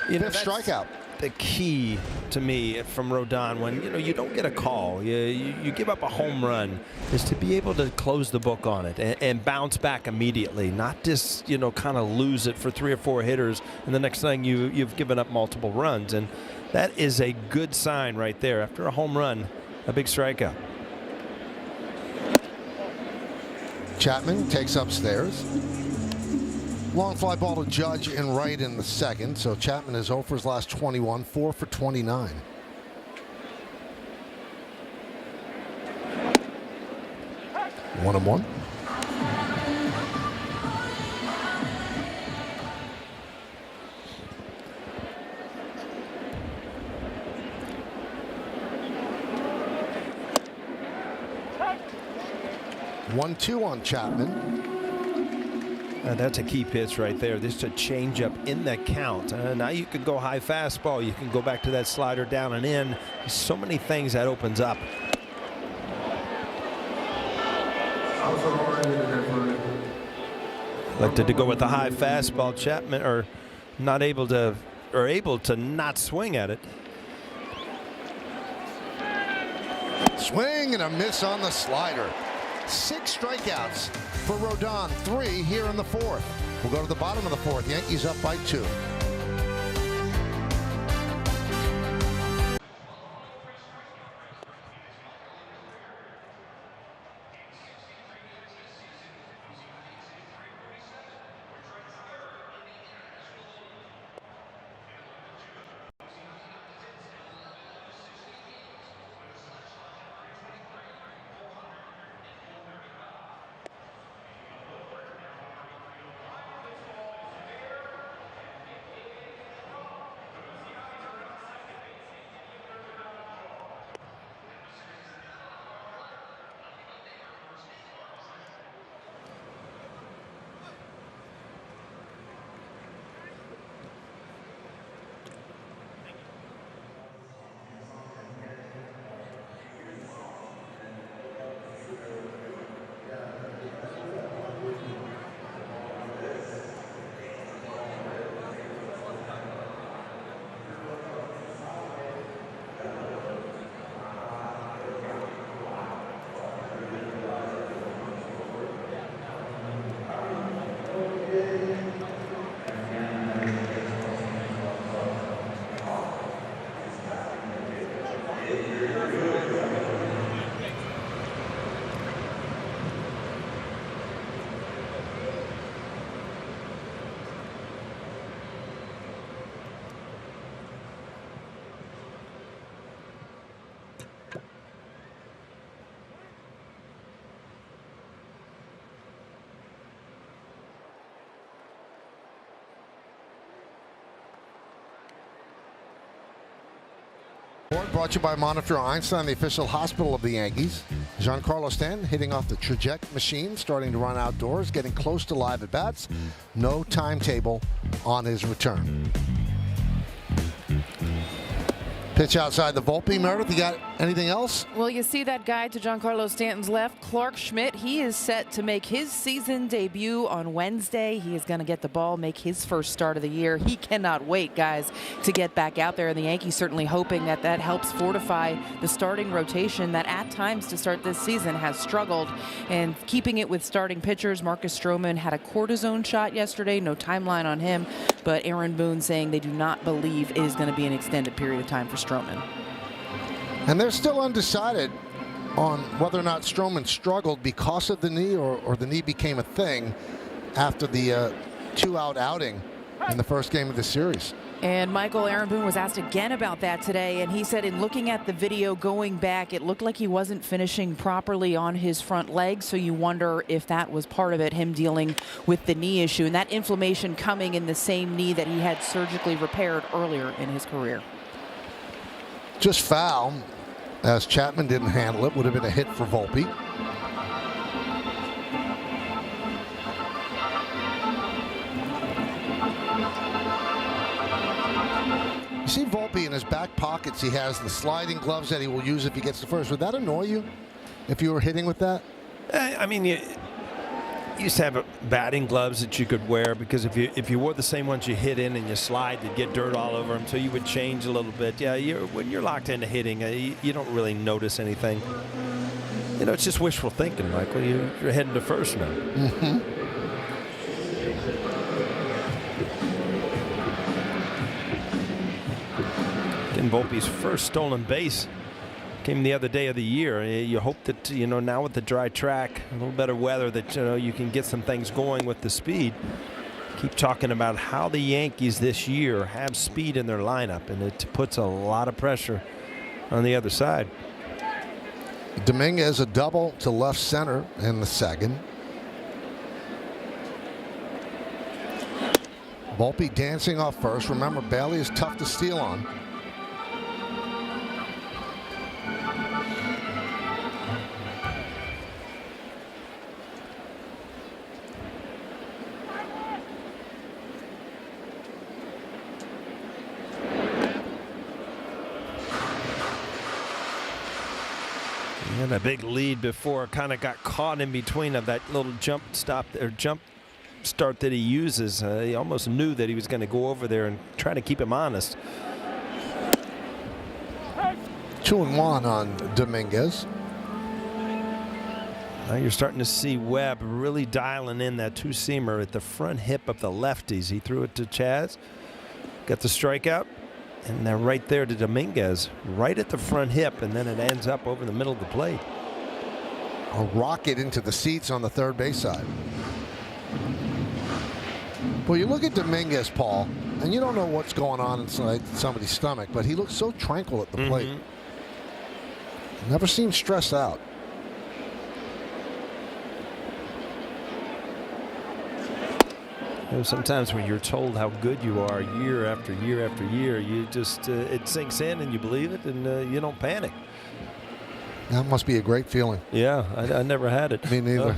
You know, Fifth strikeout. The key to me from Rodon, when you don't get a call, you give up a home run, is to be able to close the book on it and bounce back immediately, not just kind of lose it for 3 or 4 hitters, and the next thing you've given up multiple runs. And that is a good sign right there. After a home run, a big strikeout. Chapman takes upstairs. Long fly ball to Judge in right in the second. So Chapman is 0 for his last 21, 4 for 29. One and one. 1-2 on Chapman. That's a key pitch right there. This is a changeup in the count. Now you can go high fastball. You can go back to that slider down and in. So many things that opens up. Elected to go with the high fastball. Chapman able to not swing at it. Swing and a miss on the slider. 6 strikeouts for Rodon, 3 here in the 4th. We'll go to the bottom of the 4th. Yankees up by 2. Brought to you by Montefiore Einstein, the official hospital of the Yankees. Giancarlo Stanton hitting off the traject machine, starting to run outdoors, getting close to live at bats. No timetable on his return. Pitch outside the Volpe. Meredith, you got anything else? Well, you see that guy to Giancarlo Stanton's left, Clark Schmidt. He is set to make his season debut on Wednesday. He is going to get the ball, make his first start of the year. He cannot wait, guys, to get back out there. And the Yankees certainly hoping that that helps fortify the starting rotation that at times to start this season has struggled. And keeping it with starting pitchers, Marcus Stroman had a cortisone shot yesterday. No timeline on him. But Aaron Boone saying they do not believe it is going to be an extended period of time for Stroman. And they're still undecided on whether or not Stroman struggled because of the knee or the knee became a thing after the 2-out outing in the first game of the series. And Aaron Boone was asked again about that today, and he said in looking at the video going back, it looked like he wasn't finishing properly on his front leg, so you wonder if that was part of it, him dealing with the knee issue, and that inflammation coming in the same knee that he had surgically repaired earlier in his career. Just foul, as Chapman didn't handle it. Would have been a hit for Volpe. You see Volpe in his back pockets. He has the sliding gloves that he will use if he gets to first. Would that annoy you if you were hitting with that? I mean, you used to have batting gloves that you could wear because if you wore the same ones you hit in and you slide, you'd get dirt all over them, so you would change a little bit. Yeah, when you're locked into hitting, you don't really notice anything. You know, it's just wishful thinking, Michael. You're heading to first now. Mm-hmm. Getting Volpe's first stolen base came the other day of the year. You hope that, you know, now with the dry track, a little better weather, that, you know, you can get some things going with the speed. Keep talking about how the Yankees this year have speed in their lineup, and it puts a lot of pressure on the other side. Dominguez a double to left center in the second. Volpe dancing off first. Remember, Bailey is tough to steal on. He had a big lead before, kind of got caught in between of that little jump stop or jump start that he uses. He almost knew that he was going to go over there and try to keep him honest. 2-1 on Dominguez. Now you're starting to see Webb really dialing in that two-seamer at the front hip of the lefties. He threw it to Chaz, got the strikeout, and then right there to Dominguez, right at the front hip, and then it ends up over the middle of the plate. A rocket into the seats on the third base side. Well, you look at Dominguez, Paul, and you don't know what's going on inside somebody's stomach, but he looks so tranquil at the plate. Never seems stressed out. You know, sometimes when you're told how good you are year after year after year, you just it sinks in and you believe it, and you don't panic. That must be a great feeling. Yeah, I never had it. Me neither.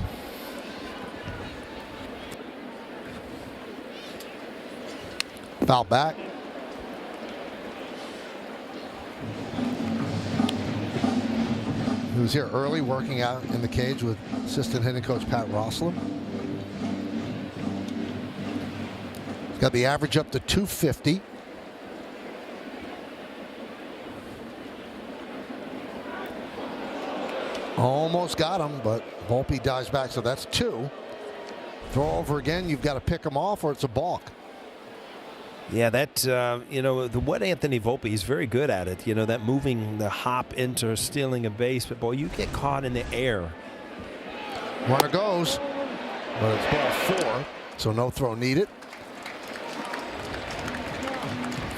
Foul back. He was here early working out in the cage with assistant hitting coach Pat Rossler. Got the average up to 250. Almost got him, but Volpe dives back, so that's 2. Throw over again, you've got to pick him off or it's a balk. Yeah, that, you know, what Anthony Volpe, he's very good at it. You know, that moving the hop into stealing a base. But, boy, you get caught in the air. Runner goes, but it's ball 4, so no throw needed.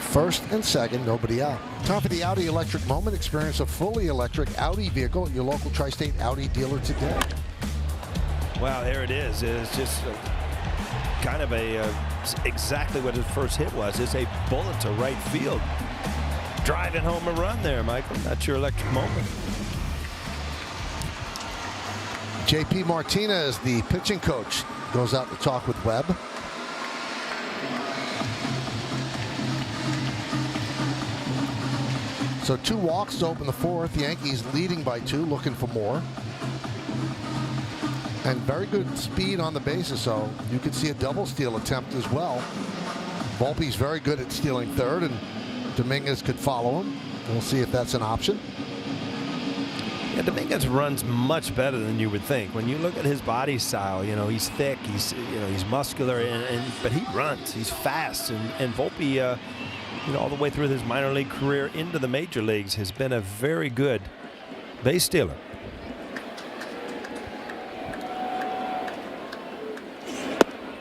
First and second, nobody out. Time for the Audi electric moment. Experience a fully electric Audi vehicle at your local Tri-State Audi dealer today. Wow, there it is. It's just kind of exactly what his first hit was. It's a bullet to right field. Driving home a run there, Michael. That's your electric moment. JP Martinez, the pitching coach, goes out to talk with Webb. So 2 walks to open the 4th. The Yankees leading by 2, looking for more. And very good speed on the bases, so you could see a double steal attempt as well. Volpe's very good at stealing third, and Dominguez could follow him. We'll see if that's an option. Yeah, Dominguez runs much better than you would think. When you look at his body style, you know, he's thick, he's muscular, but he runs. He's fast, and Volpe, you know, all the way through his minor league career into the major leagues, has been a very good base stealer.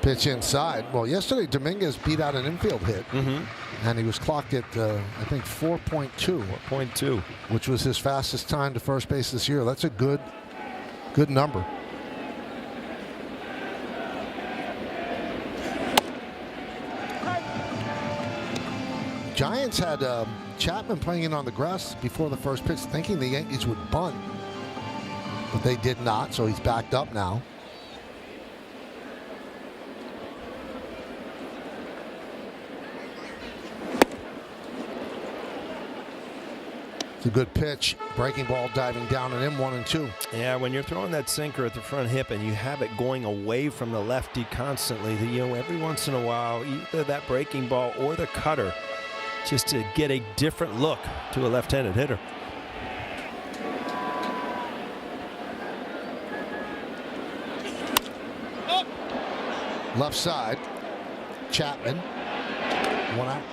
Pitch inside. Well, yesterday Dominguez beat out an infield hit, and he was clocked at I think 4.2. 4.2, which was his fastest time to first base this year. That's a good number. Giants had Chapman playing in on the grass before the first pitch, thinking the Yankees would bunt, but they did not, so he's backed up now. It's a good pitch. Breaking ball diving down and in 1-2. Yeah, when you're throwing that sinker at the front hip and you have it going away from the lefty constantly, you know, every once in a while, either that breaking ball or the cutter, just to get a different look to a left-handed hitter. Left side. Chapman. 1 out.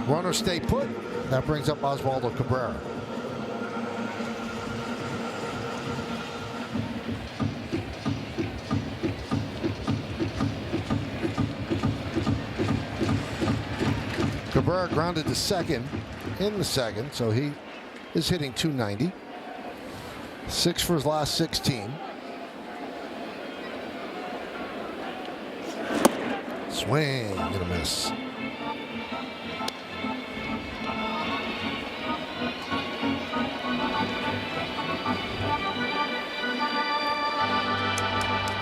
Runner stay put. That brings up Oswaldo Cabrera. Cabrera grounded to second in the second, so he is hitting .290. 6 for his last 16. Swing and a miss.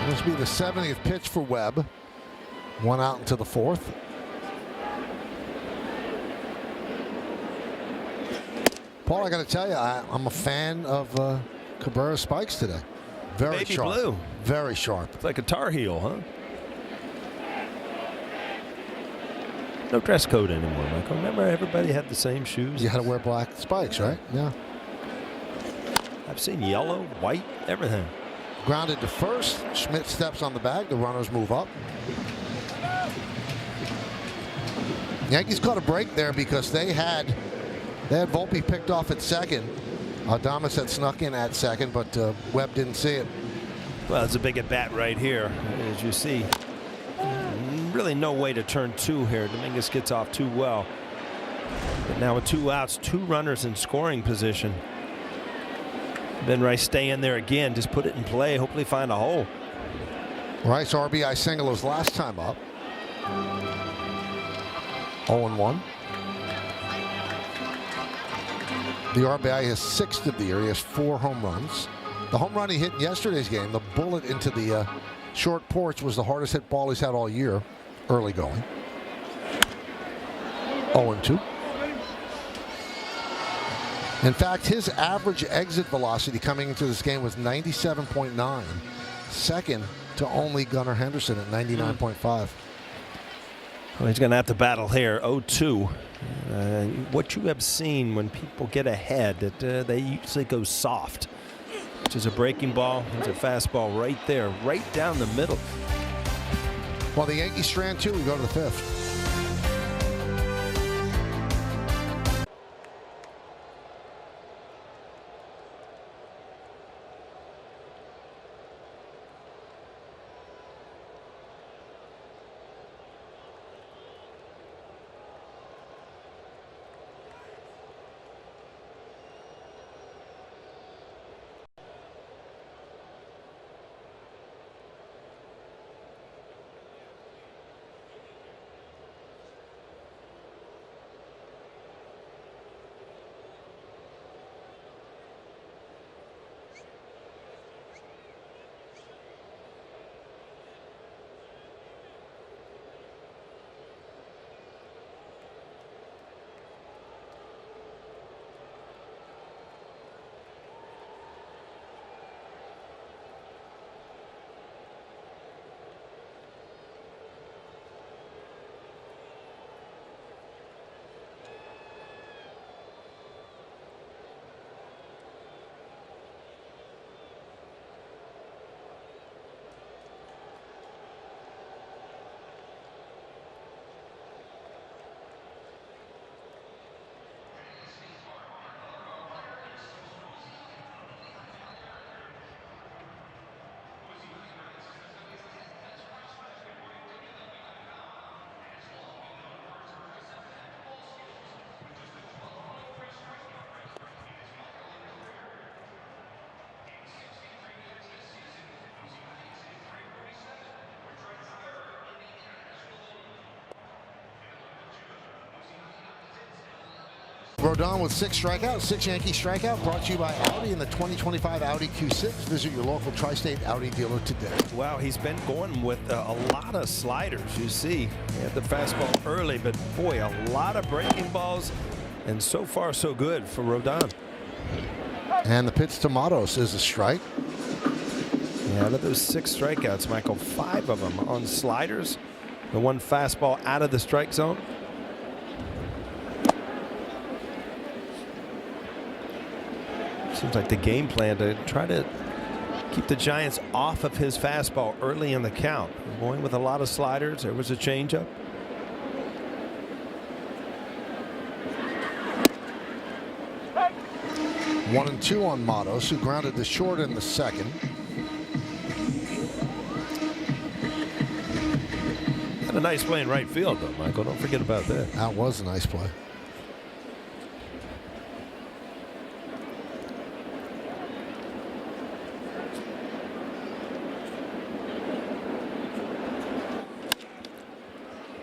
This will be the 70th pitch for Webb. 1 out into the 4th. Paul, I got to tell you, I'm a fan of Cabrera's spikes today. Very Baby sharp. blue. Very sharp. It's like a Tar Heel, huh? No dress code anymore, Michael. Remember, everybody had the same shoes? You had to wear black spikes, right? Yeah. I've seen yellow, white, everything. Grounded to first. Schmidt steps on the bag. The runners move up. Yankees caught a break there because they had Volpe picked off at second. Adames had snuck in at second, but Webb didn't see it. Well, it's a big at bat right here, as you see. Really no way to turn two here. Dominguez gets off too well. But now with 2 outs, 2 runners in scoring position. Ben Rice stay in there again. Just put it in play. Hopefully find a hole. Rice RBI single his last time up. 0-1. The RBI is 6th of the year. He has 4 home runs. The home run he hit in yesterday's game, the bullet into the short porch, was the hardest hit ball he's had all year, early going. 0-2. In fact, his average exit velocity coming into this game was 97.9, second to only Gunnar Henderson at 99.5. Well, he's going to have to battle here. 0-2. What you have seen when people get ahead, that they usually go soft, which is a breaking ball. There's a fastball right there, right down the middle. Well, the Yankees strand 2. We go to the 5th. Rodon with 6 strikeouts, 6 Yankee strikeout, brought to you by Audi and the 2025 Audi Q6. Visit your local Tri-State Audi dealer today. Wow, he's been going with a lot of sliders. You see, he had the fastball early, but boy, a lot of breaking balls, and so far so good for Rodon. And the pitch to Matos is a strike. Yeah, out of those 6 strikeouts, Michael, 5 of them on sliders. The 1 fastball out of the strike zone. Seems like the game plan to try to keep the Giants off of his fastball early in the count. Going with a lot of sliders. There was a changeup. One and 2 on Matos, who grounded to short in the second. Had a nice play in right field, though, Michael. Don't forget about that. That was a nice play.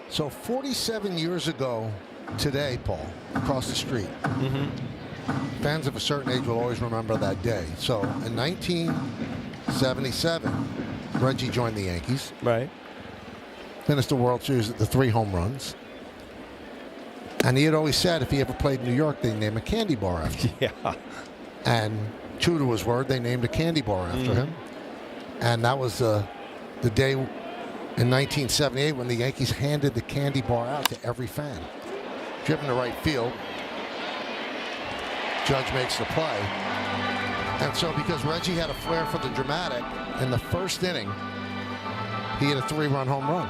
So 47 years ago today, Paul, across the street, fans of a certain age will always remember that day. So in 1977, Reggie joined the Yankees. Right. Finished the World Series at the 3 home runs. And he had always said if he ever played in New York, they name a candy bar after him. Yeah. And true to his word, they named a candy bar after him. And that was the day in 1978 when the Yankees handed the candy bar out to every fan. Driven to right field. Judge makes the play. And so because Reggie had a flair for the dramatic, in the first inning, he hit a 3-run home run.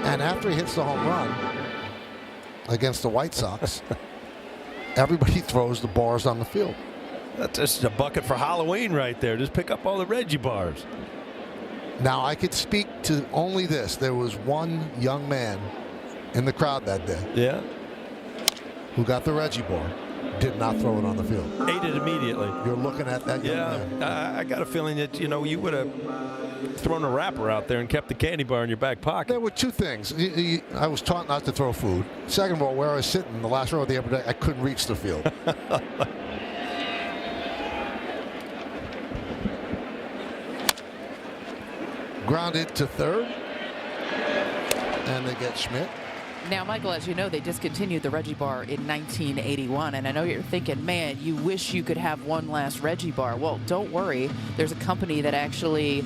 And after he hits the home run against the White Sox, everybody throws the bars on the field. That's just a bucket for Halloween right there. Just pick up all the Reggie bars. Now, I could speak to only this. There was one young man in the crowd that day. Yeah. Who got the Reggie bar, did not throw it on the field. Ate it immediately. You're looking at that young man. I got a feeling that, you would have thrown a wrapper out there and kept the candy bar in your back pocket. There were two things. I was taught not to throw food. Second of all, where I was sitting in the last row of the upper deck, I couldn't reach the field. Grounded to third. And they get Schmidt. Now, Michael, as you know, they discontinued the Reggie bar in 1981, and I know you're thinking, man, you wish you could have one last Reggie bar. Well, don't worry. There's a company that actually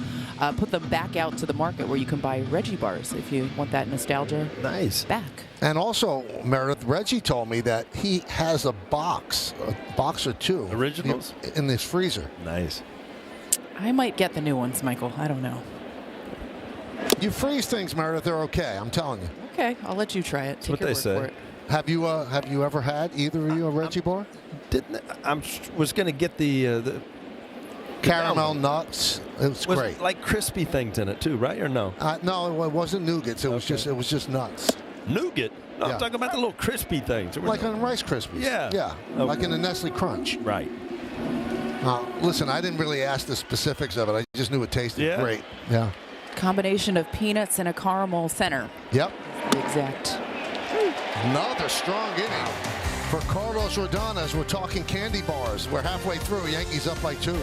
put them back out to the market where you can buy Reggie bars if you want that nostalgia back. And also, Meredith, Reggie told me that he has a box or two. Originals? In this freezer. Nice. I might get the new ones, Michael. I don't know. You freeze things, Meredith, they're okay. I'm telling you. Okay, I'll let you try it. Take your word for it. Have you ever had either of you a Reggie bar? Was going to get the caramel nuts. It was great. Like crispy things in it too, right? Or no? No, it wasn't nougats. It was just nuts. Nougat? No, I'm talking about the little crispy things. Like on Rice Krispies. Yeah. Yeah. Okay. Like in the Nestle Crunch. Right. Listen, I didn't really ask the specifics of it. I just knew it tasted great. Yeah. Combination of peanuts and a caramel center. Yep. The exact. Another strong inning for Carlos Rodon as we're talking candy bars. We're halfway through. Yankees up by 2.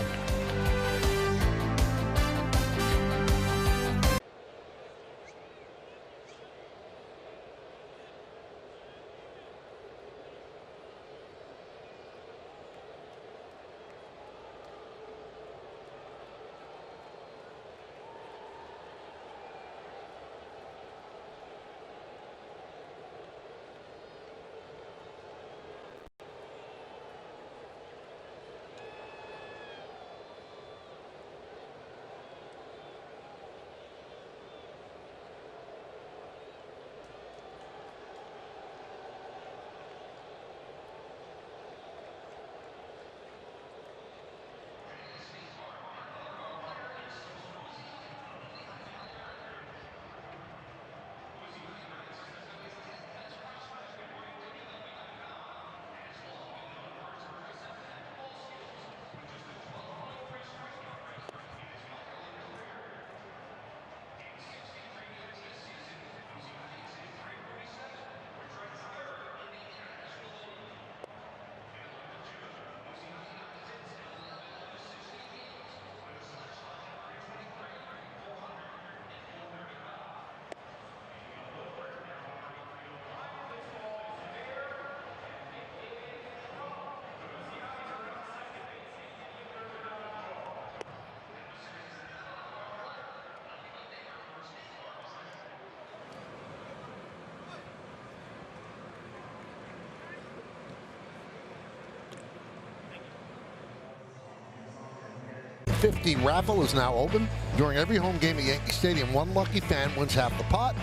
$50 raffle is now open. During every home game at Yankee Stadium, one lucky fan wins half the pot,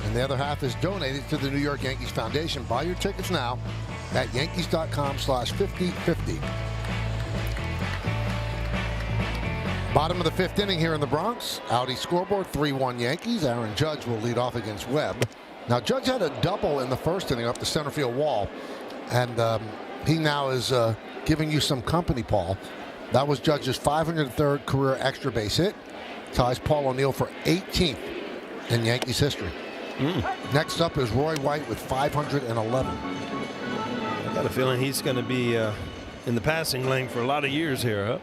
and the other half is donated to the New York Yankees Foundation. Buy your tickets now at Yankees.com/5050. Bottom of the 5th inning here in the Bronx. Audi scoreboard, 3-1 Yankees. Aaron Judge will lead off against Webb. Now, Judge had a double in the first inning up the center field wall, and he now is giving you some company, Paul. That was Judge's 503rd career extra base hit. Ties Paul O'Neill for 18th in Yankees history. Next up is Roy White with 511. I got a feeling he's going to be in the passing lane for a lot of years here, huh?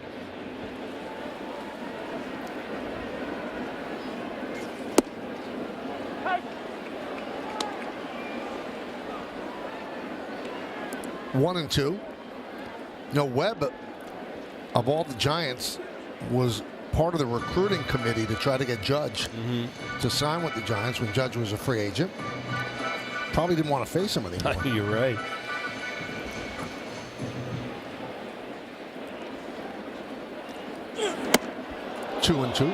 1-2. You know, Webb, of all the Giants, was part of the recruiting committee to try to get Judge to sign with the Giants when Judge was a free agent. Probably didn't want to face him anymore. You're right. Two and two.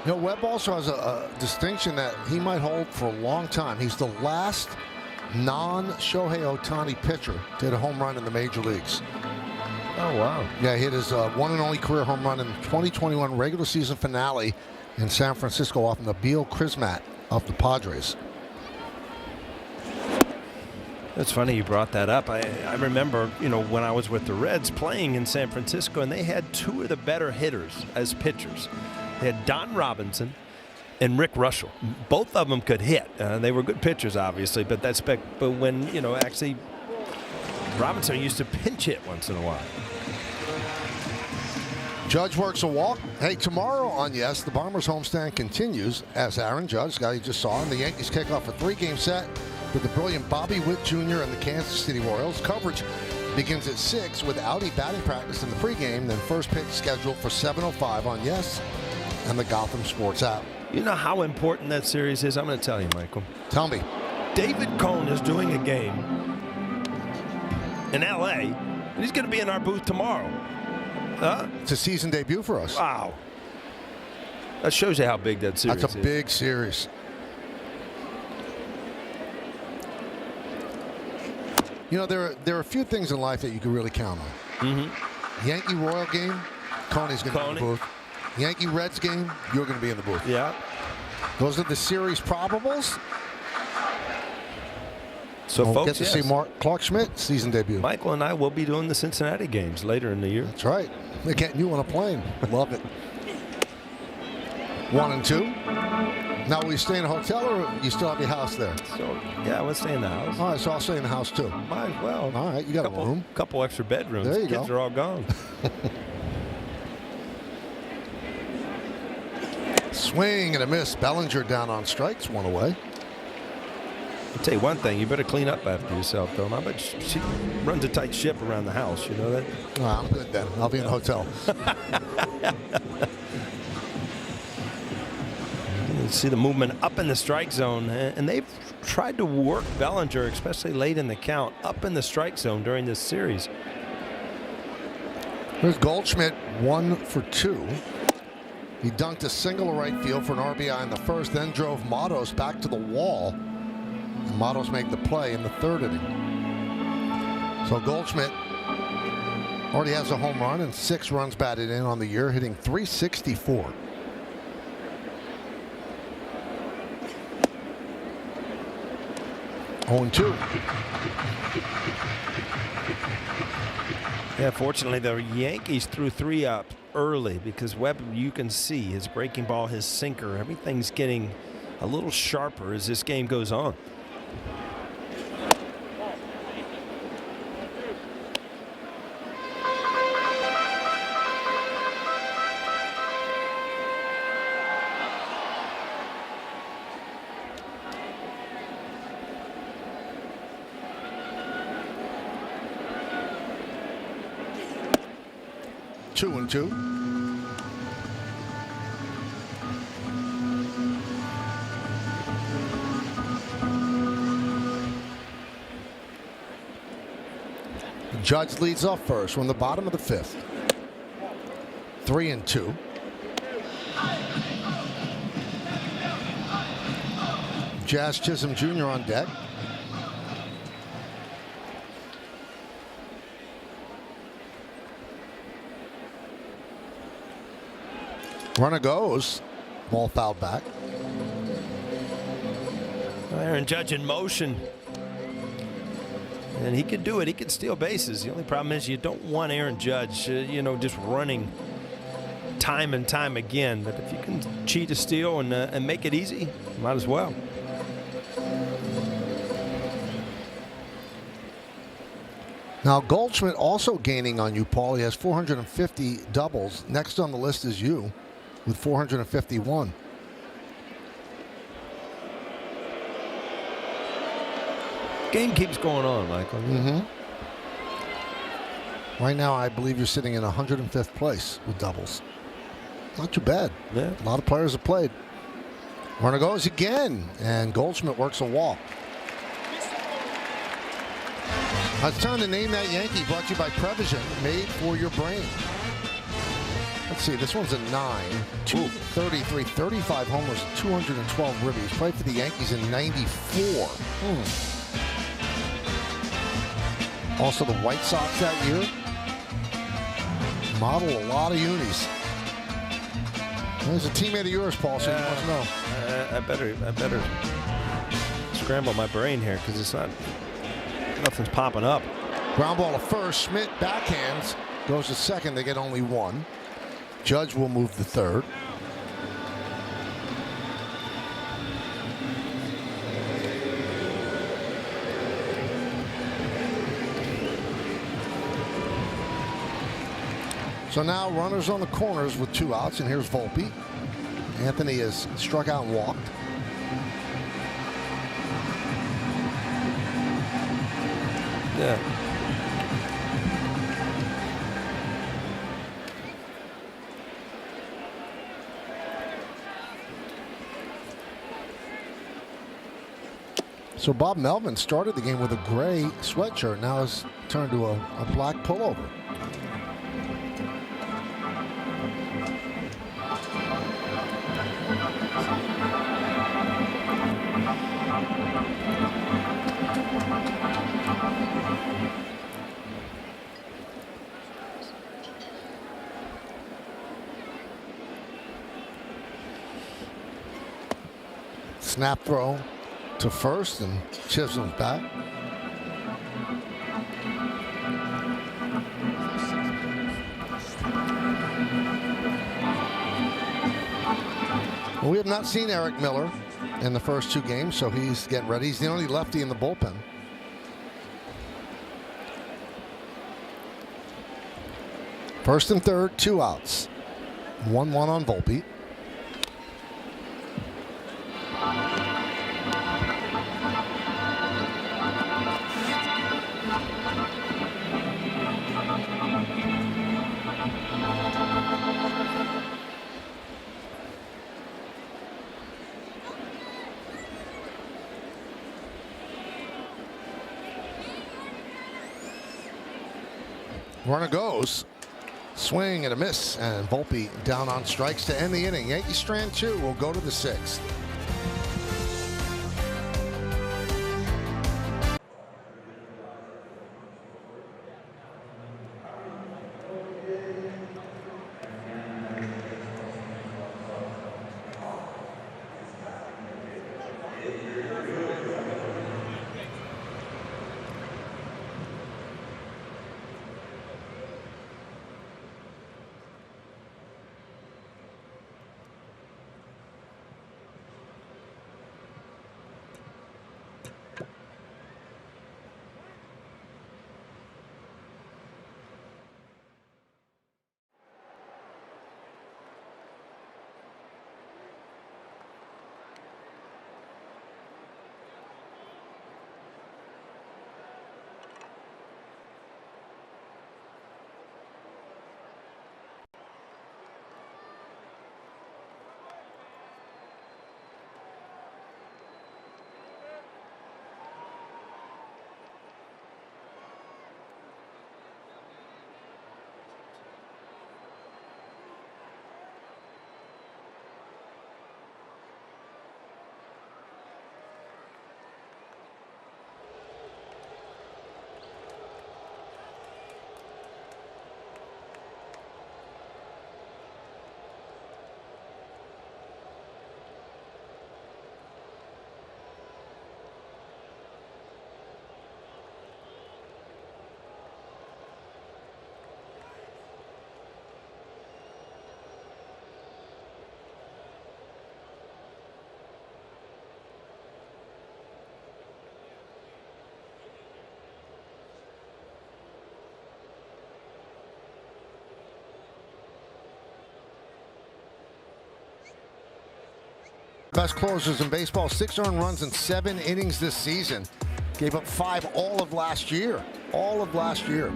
You know, Webb also has a distinction that he might hold for a long time. He's the last non-Shohei Ohtani pitcher to hit a home run in the major leagues. Oh, wow. Yeah, he hit his one and only career home run in the 2021 regular season finale in San Francisco off Nabil Krismat of the Padres. It's funny you brought that up. I remember, you know, when I was with the Reds playing in San Francisco, and they had two of the better hitters as pitchers. They had Don Robinson and Rick Russell. Both of them could hit. They were good pitchers, obviously, but but when, you know, actually Robinson used to pinch hit once in a while. Judge works a walk. Hey, tomorrow on Yes, the Bombers homestand continues as Aaron Judge, guy you just saw, and the Yankees kick off a 3-game set with the brilliant Bobby Witt Jr. and the Kansas City Royals. Coverage begins at 6 with Audi batting practice in the pregame, then first pitch scheduled for 7:05 on Yes and the Gotham Sports app. You know how important that series is? I'm going to tell you, Michael. Tell me. David Cohn is doing a game in L.A., and he's going to be in our booth tomorrow. It's a season debut for us. Wow. That shows you how big that series is. That's a big series. You know, there are a few things in life that you can really count on. Yankee Royal game, Coney's going to be in the booth. Yankee Reds game, you're going to be in the booth. Yeah. Those are the series probables. So, we'll folks, get to see Clark Schmidt season debut. Michael and I will be doing the Cincinnati games later in the year. That's right. They're getting you on a plane. Love it. 1-2. Now, will you stay in a hotel or you still have your house there? So, yeah, we'll stay in the house. All right, so I'll stay in the house too. Might as well. All right, you got a room. Couple extra bedrooms. There you Kids go. are all gone. Swing and a miss. Bellinger down on strikes, one away. I'll tell you one thing, you better clean up after yourself, though. I bet she runs a tight ship around the house, you know that? Oh, I'm good then. I'll be in the hotel. You see the movement up in the strike zone, and they've tried to work Bellinger, especially late in the count, up in the strike zone during this series. Here's Goldschmidt, 1 for 2. He dunked a single to right field for an RBI in the first, then drove Matos back to the wall. And Matos made the play in the third inning. So Goldschmidt already has a home run and 6 runs batted in on the year, hitting .364. Oh, 2. Yeah, fortunately, the Yankees threw 3 up early because Webb, you can see his breaking ball, his sinker, everything's getting a little sharper as this game goes on. Two and 2. Judge leads off first from the bottom of the 5th. 3 and 2. Jazz Chisholm Jr. on deck. Runner goes. Ball fouled back. Aaron Judge in motion. And he could do it. He could steal bases. The only problem is you don't want Aaron Judge, you know, just running time and time again. But if you can cheat a steal and make it easy, might as well. Now, Goldschmidt also gaining on you, Paul. He has 450 doubles. Next on the list is you with 451. Game keeps going on, Michael. Mm-hmm. Right now, I believe you're sitting in 105th place with doubles. Not too bad. Yeah. A lot of players have played. Runner goes again, and Goldschmidt works a walk. It's time to name that Yankee, brought to you by Prevision, made for your brain. Let's see, this one's a 9, 233, 35 homers, 212 ribbies. Played for the Yankees in 94. Also the White Sox that year. Model a lot of unis. There's a teammate of yours, Paul, so you must know. I better scramble my brain here because it's not. Nothing's popping up. Ground ball to first. Schmidt backhands. Goes to second. They get only one. Judge will move to third. So now runners on the corners with 2 outs, and here's Volpe. Anthony has struck out and walked. Yeah. So Bob Melvin started the game with a gray sweatshirt. Now has turned to a black pullover. Snap throw to first, and Chisholm's back. Well, we have not seen Eric Miller in the first 2 games, so he's getting ready. He's the only lefty in the bullpen. First and third, 2 outs. 1-1 on Volpe. Runner goes. Swing and a miss, and Volpe down on strikes to end the inning. Yankee strand 2 will go to the 6th. best closers in baseball. 6 earned runs in 7 innings this season. Gave up 5 all of last year. All of last year.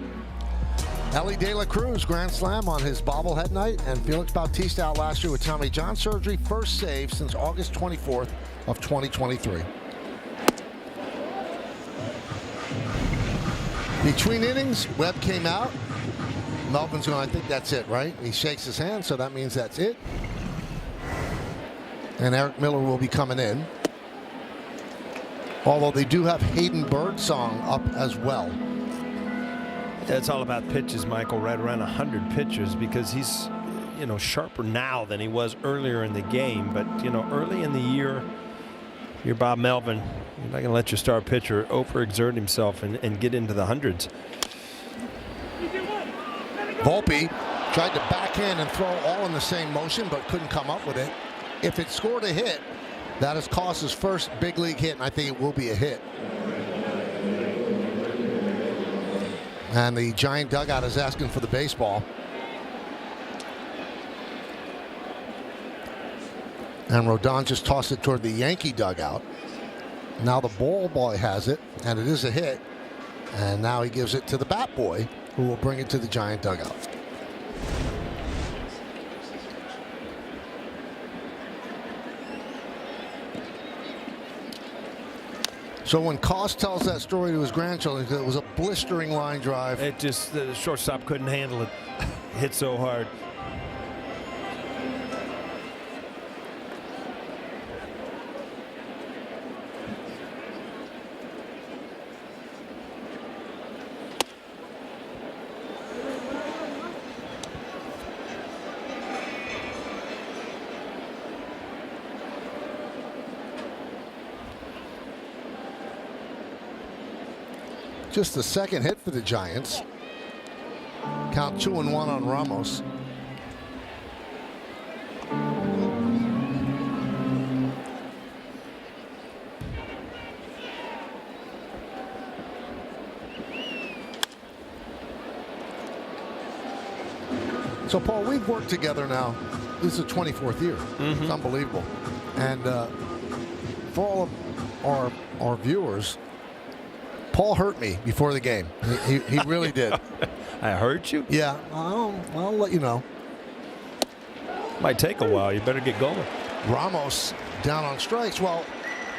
Ellie De La Cruz, grand slam on his bobblehead night. And Felix Bautista out last year with Tommy John surgery. First save since August 24th of 2023. Between innings, Webb came out. Melvin's going, I think that's it, right? He shakes his hand, so that means that's it. And Eric Miller will be coming in. Although they do have Hayden Birdsong up as well. It's all about pitches, Michael, right around 100 pitches, because he's, sharper now than he was earlier in the game. But, early in the year, you're Bob Melvin. You're not going to let your star pitcher overexert himself and get into the hundreds. Volpe tried to backhand and throw all in the same motion, but couldn't come up with it. If it scored a hit, that has cost his first big league hit, and I think it will be a hit. And the Giant dugout is asking for the baseball. And Rodon just tossed it toward the Yankee dugout. Now the ball boy has it, and it is a hit. And now he gives it to the bat boy, who will bring it to the Giant dugout. So when Koss tells that story to his grandchildren, it was a blistering line drive. It just, the shortstop couldn't handle it. Hit so hard. Just the second hit for the Giants. Count 2-1 on Ramos. So, Paul, we've worked together now. This is the 24th year. It's unbelievable. And for all of our viewers, Paul hurt me before the game. He really did. I hurt you? Yeah, I'll let you know. Might take a while. You better get going. Ramos down on strikes. Well,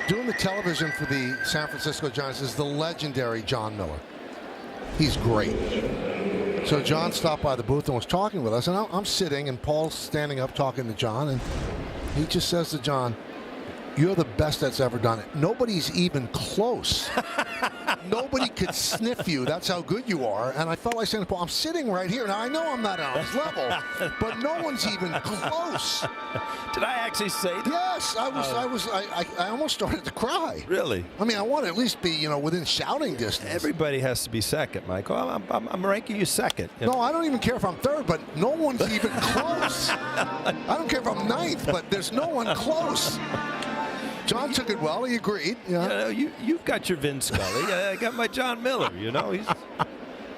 doing the television for the San Francisco Giants is the legendary John Miller. He's great. So John stopped by the booth and was talking with us, and I'm sitting, and Paul's standing up talking to John, and he just says to John, "You're the best that's ever done it. Nobody's even close." Nobody could sniff you. That's how good you are. And I felt like saying, Paul, I'm sitting right here. Now, I know I'm not on his level, but no one's even close. Did I actually say that? Yes, I almost started to cry. Really? I mean, I want to at least be, within shouting distance. Everybody has to be second, Michael. I'm ranking you second. No, I don't even care if I'm third, but no one's even close. I don't care if I'm ninth, but there's no one close. John took it well. He agreed. Yeah. You've got your Vin Scully. I got my John Miller.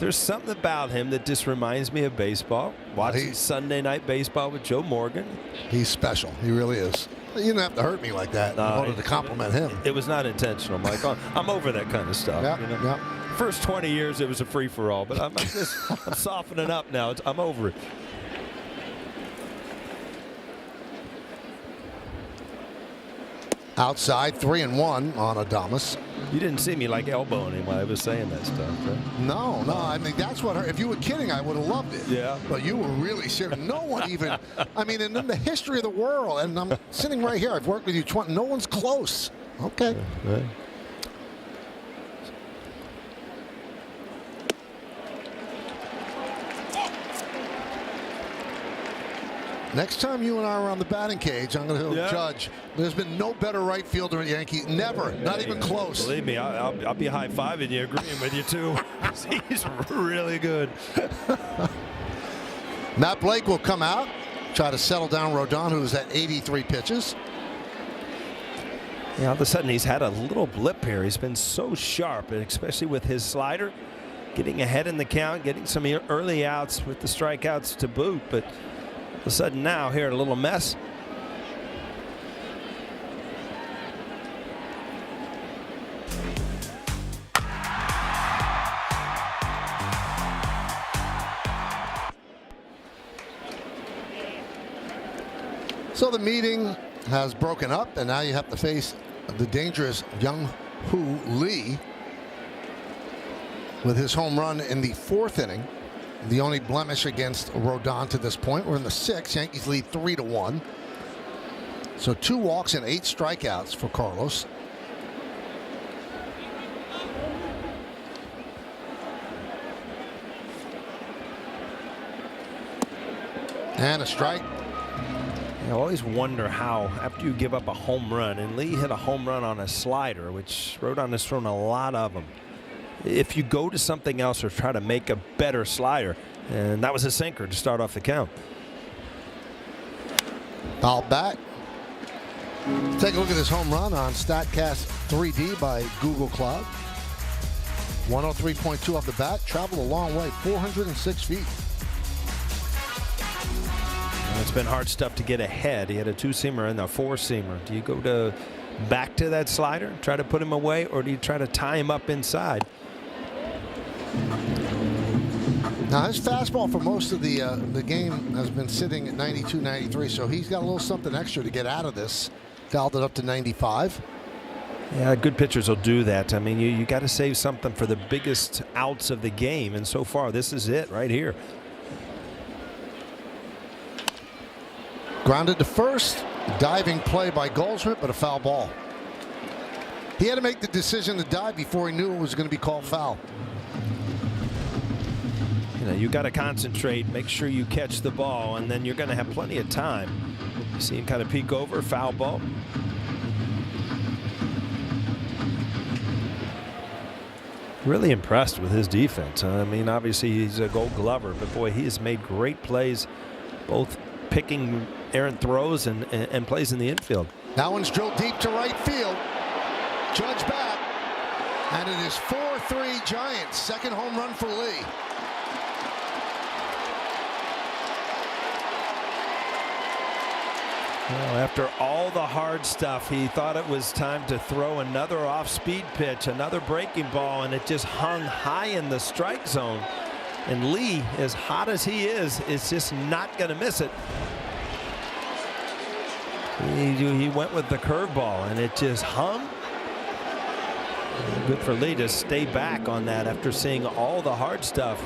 There's something about him that just reminds me of baseball. Watching Sunday Night Baseball with Joe Morgan. He's special. He really is. You didn't have to hurt me like that. I wanted to compliment him. It was not intentional, Michael. I'm over that kind of stuff. Yeah. First 20 years, it was a free-for-all, but I'm softening up now. I'm over it. Outside, 3-1 on Adames. You didn't see me like elbowing him while I was saying that stuff, right? No. I mean, that's what hurt. If you were kidding, I would have loved it. Yeah. But you were really serious. No one even, I mean, in the history of the world, and I'm sitting right here. I've worked with you 20. No one's close. Okay. Right. Next time you and I are on the batting cage, I'm going to judge. There's been no better right fielder in Yankees. Never. Not even close. Believe me, I'll be high-fiving you, agreeing with you, too. He's really good. Matt Blake will come out, try to settle down Rodon, who's at 83 pitches. Yeah, all of a sudden, he's had a little blip here. He's been so sharp, and especially with his slider, getting ahead in the count, getting some early outs with the strikeouts to boot, but all of a sudden now here a little mess. So the meeting has broken up, and now you have to face the dangerous Young-Hoo Lee with his home run in the 4th inning. The only blemish against Rodon to this point. We're in the 6th. Yankees lead 3-1. So 2 walks and 8 strikeouts for Carlos. And a strike. I always wonder how, after you give up a home run, and Lee hit a home run on a slider, which Rodon has thrown a lot of them. If you go to something else or try to make a better slider, and that was a sinker to start off the count. Foul back. Take a look at this home run on StatCast 3D by Google Cloud. 103.2 off the bat. Traveled a long way, 406 feet. It's been hard stuff to get ahead. He had a 2-seamer and a 4-seamer. Do you go back to that slider, try to put him away, or do you try to tie him up inside? Now his fastball for most of the game has been sitting at 92, 93, so he's got a little something extra to get out of this. Dialed it up to 95. Yeah, good pitchers will do that. I mean, you got to save something for the biggest outs of the game, and so far this is it right here. Grounded to first. Diving play by Goldschmidt, but a foul ball. He had to make the decision to dive before he knew it was going to be called foul. You got to concentrate, make sure you catch the ball, and then you're going to have plenty of time. You see him kind of peek over, foul ball. Really impressed with his defense. I mean, obviously he's a Gold Glover, but boy, he has made great plays, both picking errant throws and plays in the infield. That one's drilled deep to right field. Judge back, and it is 4-3 Giants. Second home run for Lee. Well, after all the hard stuff, he thought it was time to throw another off-speed pitch, another breaking ball, and it just hung high in the strike zone. And Lee, as hot as he is just not going to miss it. He went with the curveball, and it just hung. Good for Lee to stay back on that after seeing all the hard stuff.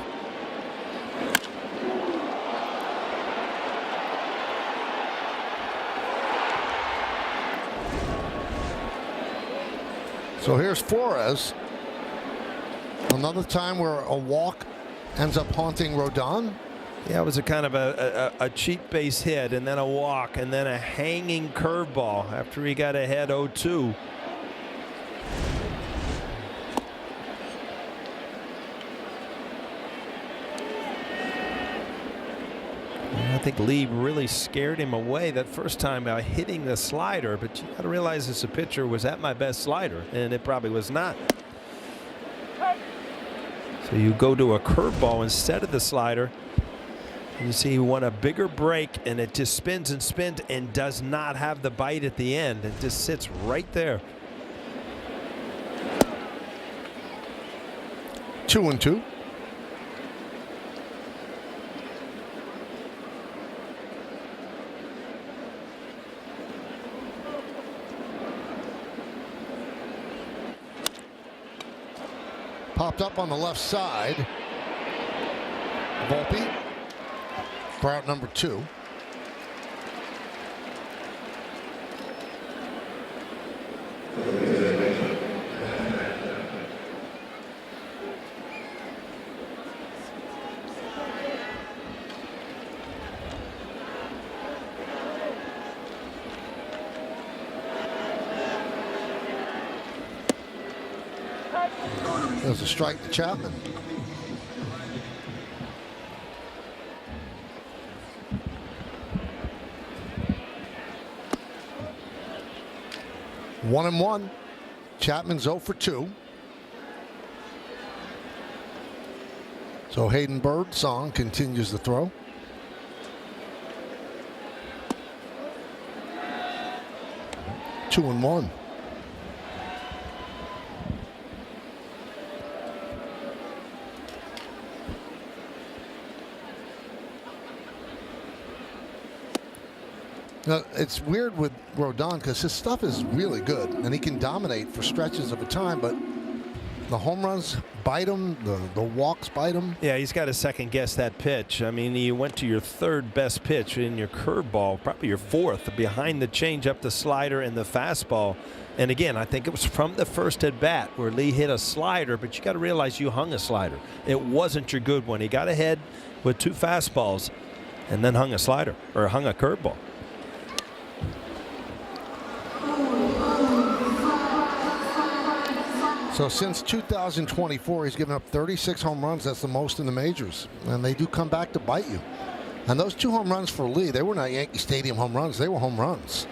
So here's Flores. Another time where a walk ends up haunting Rodon. Yeah, it was a kind of a cheap base hit, and then a walk, and then a hanging curveball after he got ahead 0-2. I think Lee really scared him away that first time by hitting the slider, but you got to realize as a pitcher, was that my best slider? And it probably was not. So you go to a curveball instead of the slider. And you see he won a bigger break, and it just spins and spins and does not have the bite at the end. It just sits right there. 2-2. Popped up on the left side. Volpe for out number 2. There's a strike to Chapman. One and one. Chapman's 0 for 2. So Hayden Birdsong continues the throw. Two and one. It's weird with Rodon because his stuff is really good, and he can dominate for stretches of a time, but the home runs bite him, the walks bite him. Yeah, he's got to second guess that pitch. I mean, you went to your third best pitch in your curveball, probably your fourth, behind the changeup, the slider, and the fastball. And again, I think it was from the first at bat where Lee hit a slider, but you got to realize you hung a slider. It wasn't your good one. He got ahead with 2 fastballs and then hung a slider or hung a curveball. So since 2024, he's given up 36 home runs. That's the most in the majors. And they do come back to bite you. And those 2 home runs for Lee, they were not Yankee Stadium home runs. They were home runs.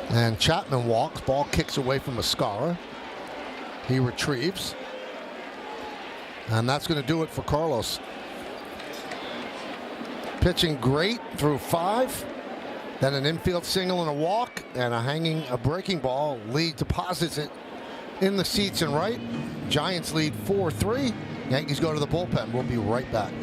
And Chapman walks. Ball kicks away from Mascara. He retrieves. And that's going to do it for Carlos. Pitching great through 5. Then an infield single and a walk, and a breaking ball. Lee deposits it in the seats and right. Giants lead 4-3. Yankees go to the bullpen. We'll be right back.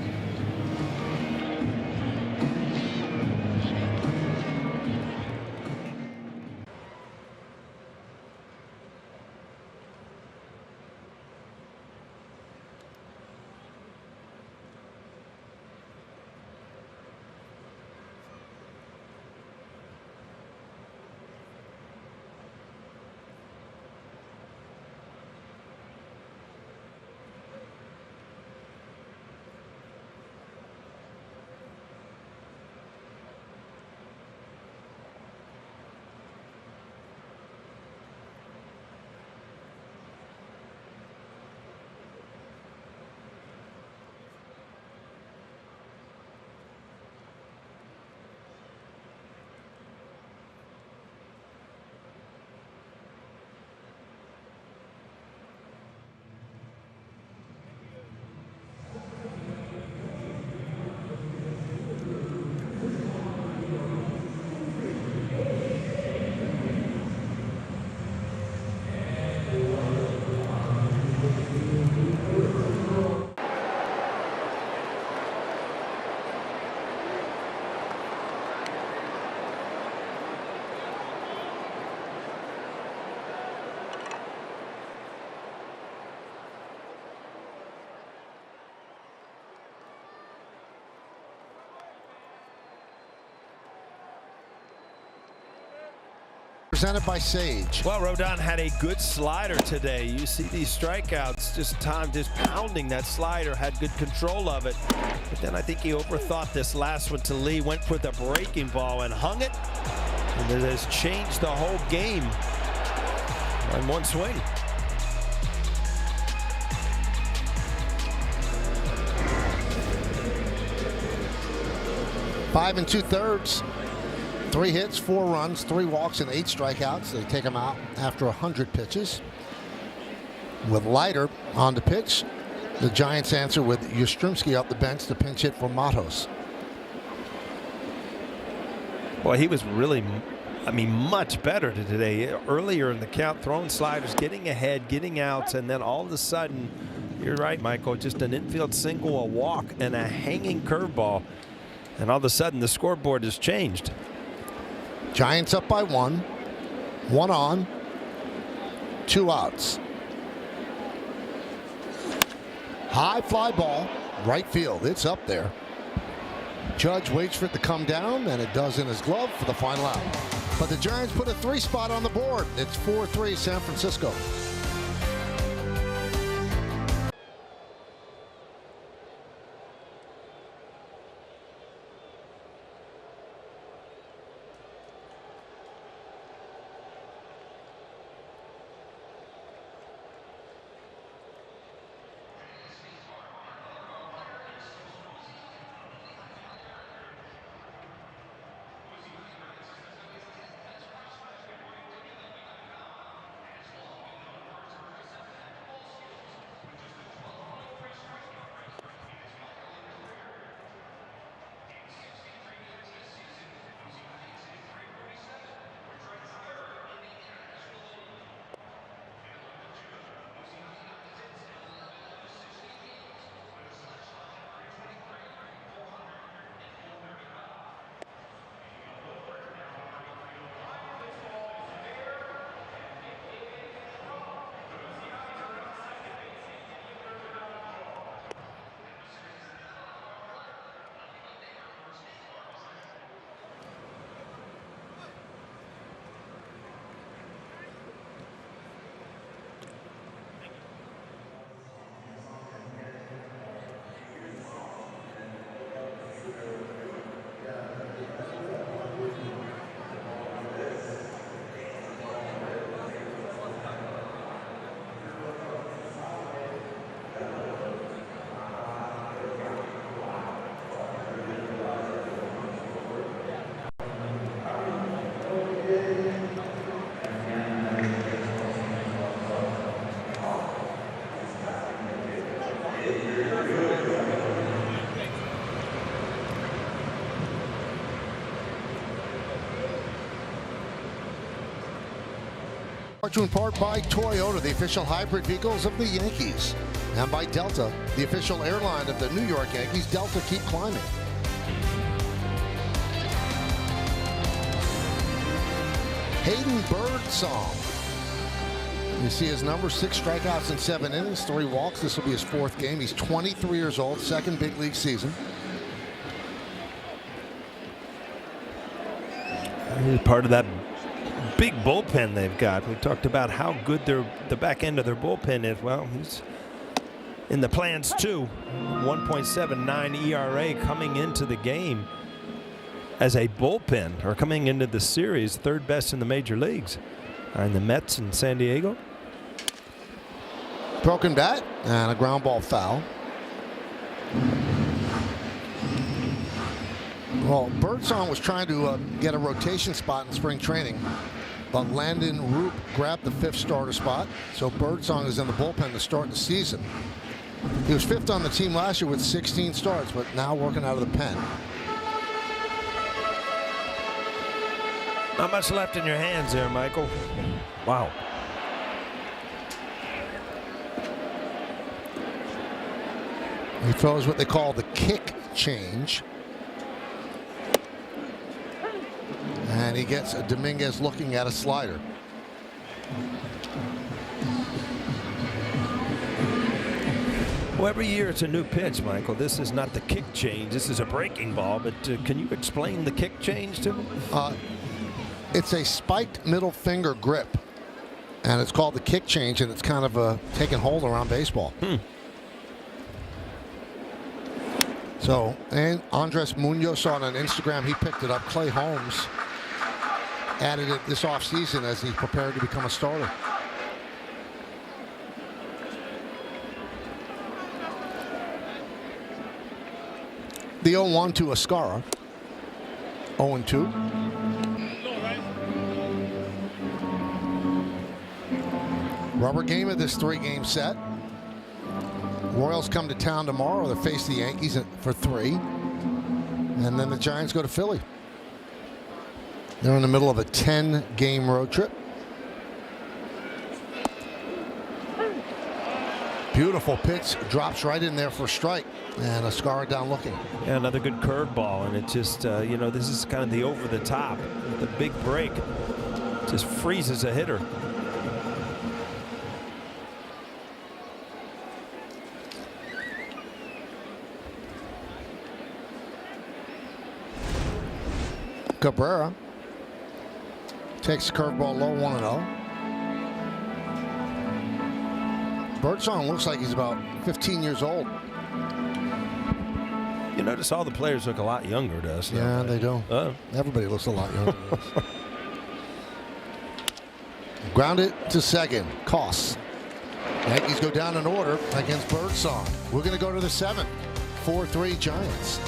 Presented by Sage. Well, Rodon had a good slider today. You see these strikeouts, just pounding that slider, had good control of it. But then I think he overthought this last one to Lee, went for the breaking ball and hung it. And it has changed the whole game in one swing. Five and 2/3. 3 hits, 4 runs, 3 walks, and 8 strikeouts. They take him out after 100 pitches. With Leiter on the pitch, the Giants answer with Yastrzemski up the bench to pinch hit for Matos. Boy, he was really, much better today. Earlier in the count, throwing sliders, getting ahead, getting outs, and then all of a sudden, you're right, Michael, just an infield single, a walk, and a hanging curveball. And all of a sudden, the scoreboard has changed. Giants up by 1. 1 on. 2 outs. High fly ball. Right field. It's up there. Judge waits for it to come down, and it does in his glove for the final out. But the Giants put a 3 spot on the board. It's 4-3 San Francisco. brought to you in part by Toyota, the official hybrid vehicles of the Yankees. And by Delta, the official airline of the New York Yankees. Delta, keep climbing. Hayden Birdsong. You see his number, 6 strikeouts in 7 innings, 3 walks. This will be his 4th game. He's 23 years old, 2nd big league season. He's part of that big bullpen they've got. We talked about how good the back end of their bullpen is. Well, he's in the plans too. 1.79 ERA coming into the game as a bullpen, or coming into the series, 3rd best in the major leagues. And the Mets in San Diego. Broken bat and a ground ball foul. Well, Birdsong was trying to get a rotation spot in spring training, but Landon Roop grabbed the 5th starter spot, so Birdsong is in the bullpen to start the season. He was 5th on the team last year with 16 starts, but now working out of the pen. Not much left in your hands there, Michael. Wow. He throws what they call the kick change. And he gets Dominguez looking at a slider. Well, every year it's a new pitch, Michael. This is not the kick change. This is a breaking ball. But can you explain the kick change to me? It's a spiked middle finger grip. And it's called the kick change, and it's kind of taking hold around baseball. So, and Andres Munoz saw it on Instagram. He picked it up. Clay Holmes added it this offseason as he prepared to become a starter. The 0-1 to Ascara. 0-2. Rubber game of this 3-game set. Royals come to town tomorrow. They face the Yankees for 3. And then the Giants go to Philly. They're in the middle of a 10-game road trip. Beautiful pitch. Drops right in there for a strike. And Ascara down looking. Yeah, another good curveball. And it just, you know, this is kind of the over the top. The big break just freezes a hitter. Cabrera takes the curveball low, 1-0. Birdsong looks like he's about 15 years old. You notice all the players look a lot younger to us. Yeah, they do. Everybody looks a lot younger to us. Grounded to second. Costs. Yankees go down in order against Birdsong. We're going to go to the 7th. 4-3 Giants.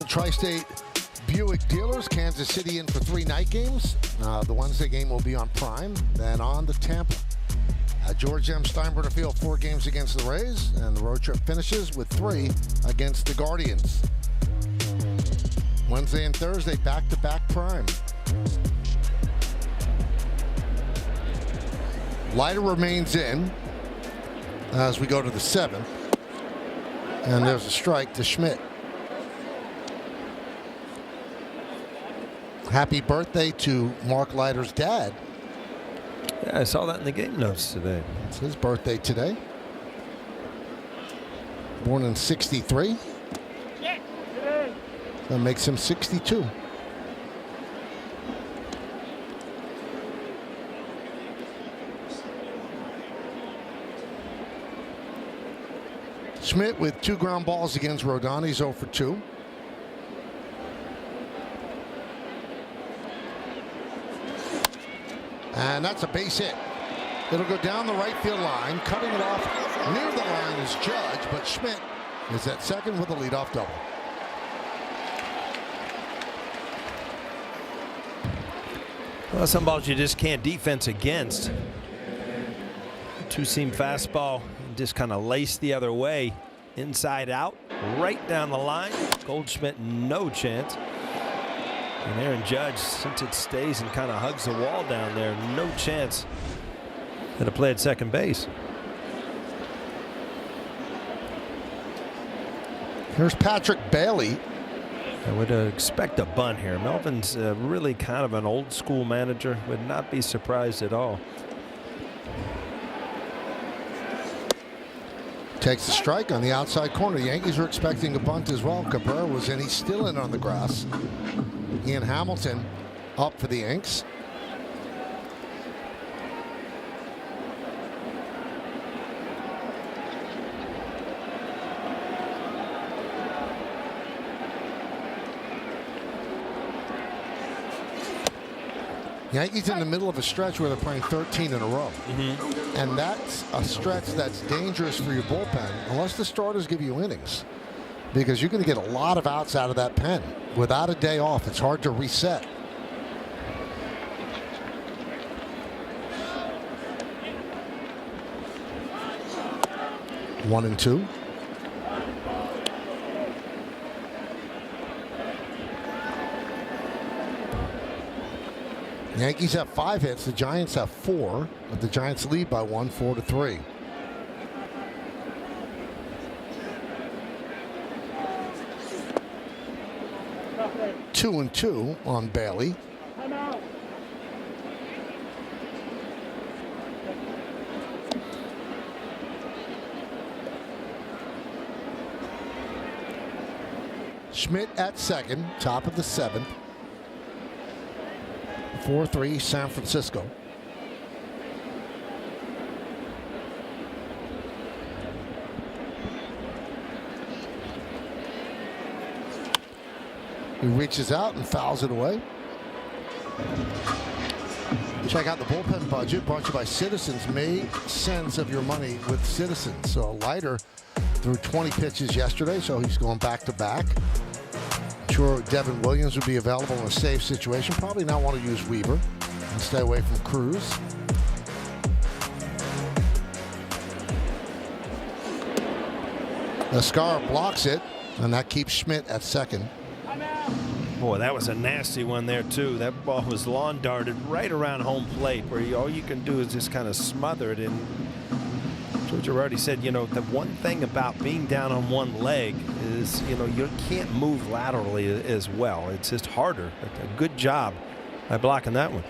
Tri-State Buick dealers. Kansas City in for 3 night games. The Wednesday game will be on Prime. Then on to Tampa. George M. Steinbrenner Field, 4 games against the Rays. And the road trip finishes with 3 against the Guardians. Wednesday and Thursday, back-to-back Prime. Leiter remains in as we go to the 7th. And there's a strike to Schmidt. Happy birthday to Mark Leiter's dad. Yeah, I saw that in the game notes today. It's his birthday today. Born in 63. That makes him 62. Schmidt with 2 ground balls against Rodon. He's 0 for 2. And that's a base hit. It'll go down the right field line. Cutting it off near the line is Judge, but Schmidt is at second with a leadoff double. Well, some balls you just can't defense against. 2-seam fastball, just kind of laced the other way, inside out, right down the line. Goldschmidt, no chance. And Aaron Judge, since it stays and kind of hugs the wall down there, no chance at a play at second base. Here's Patrick Bailey. I would expect a bunt here. Melvin's really kind of an old school manager. Would not be surprised at all. Takes the strike on the outside corner. The Yankees were expecting a bunt as well. Cabrera was in. He's still in on the grass. Ian Hamilton up for the Yanks. Yankees in the middle of a stretch where they're playing 13 in a row. And that's a stretch that's dangerous for your bullpen unless the starters give you innings, because you're going to get a lot of outs out of that pen. Without a day off, it's hard to reset. One and two. Yankees have 5 hits. The Giants have 4, but the Giants lead by 1, 4-3. Two and 2 on Bailey. Schmidt at second, top of the 7th. 4-3 San Francisco. He reaches out and fouls it away. Check out the bullpen budget brought to you by Citizens. Make sense of your money with Citizens. So Leiter threw 20 pitches yesterday, so he's going back to back. Sure, Devin Williams would be available in a safe situation. Probably not want to use Weaver and stay away from Cruz. Escara blocks it, and that keeps Schmidt at second. Boy, that was a nasty one there, too. That ball was lawn darted right around home plate, where all you can do is just kind of smother it. And George Girardi said, you know, the one thing about being down on one leg is, you know, you can't move laterally as well. It's just harder. A good job by blocking that one.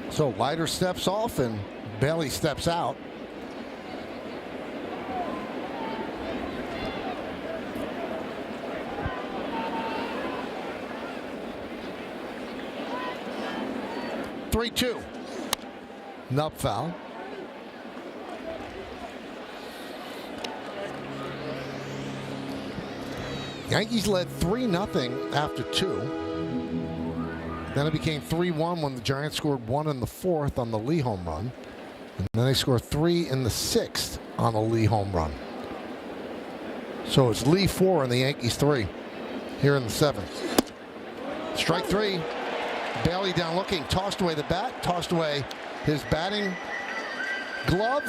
So Leiter steps off and Bailey steps out. Three-two. Nup foul. Yankees led 3-0 after 2. Then it became 3-1 when the Giants scored 1 in the 4th on the Lee home run. And then they scored 3 in the 6th on a Lee home run. So it's Lee 4 and the Yankees 3 here in the 7th. Strike 3. Bailey down looking, tossed away the bat, tossed away his batting glove.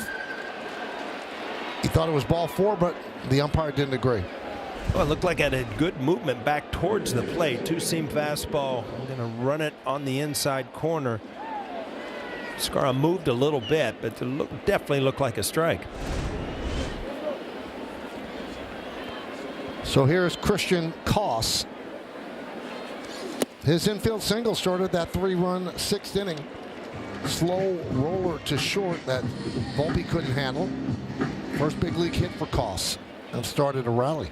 He thought it was ball 4, but the umpire didn't agree. Well, it looked like it had good movement back towards the plate. Two-seam fastball. Going to run it on the inside corner. Scara moved a little bit, but it definitely looked like a strike. So here's Christian Koss. His infield single started that 3-run 6th inning. Slow roller to short that Volpe couldn't handle. First big league hit for Koss and started a rally.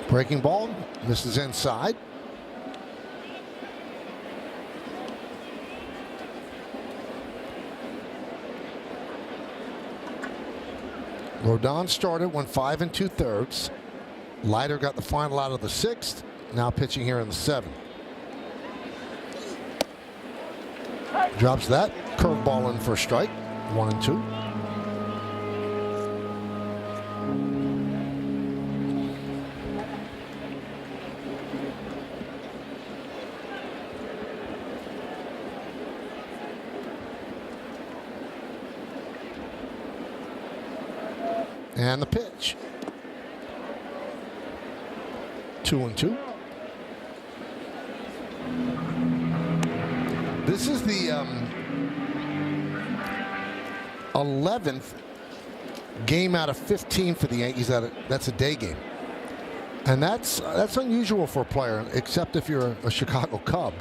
Breaking ball, misses inside. Rodon started, went 5 2/3. Leiter got the final out of the 6th. Now pitching here in the 7th. Drops that curveball in for a strike. 1-2. And the pitch. 2-2. This is the 11th game out of 15 for the Yankees. That's a day game, and that's unusual for a player, except if you're a Chicago Cub.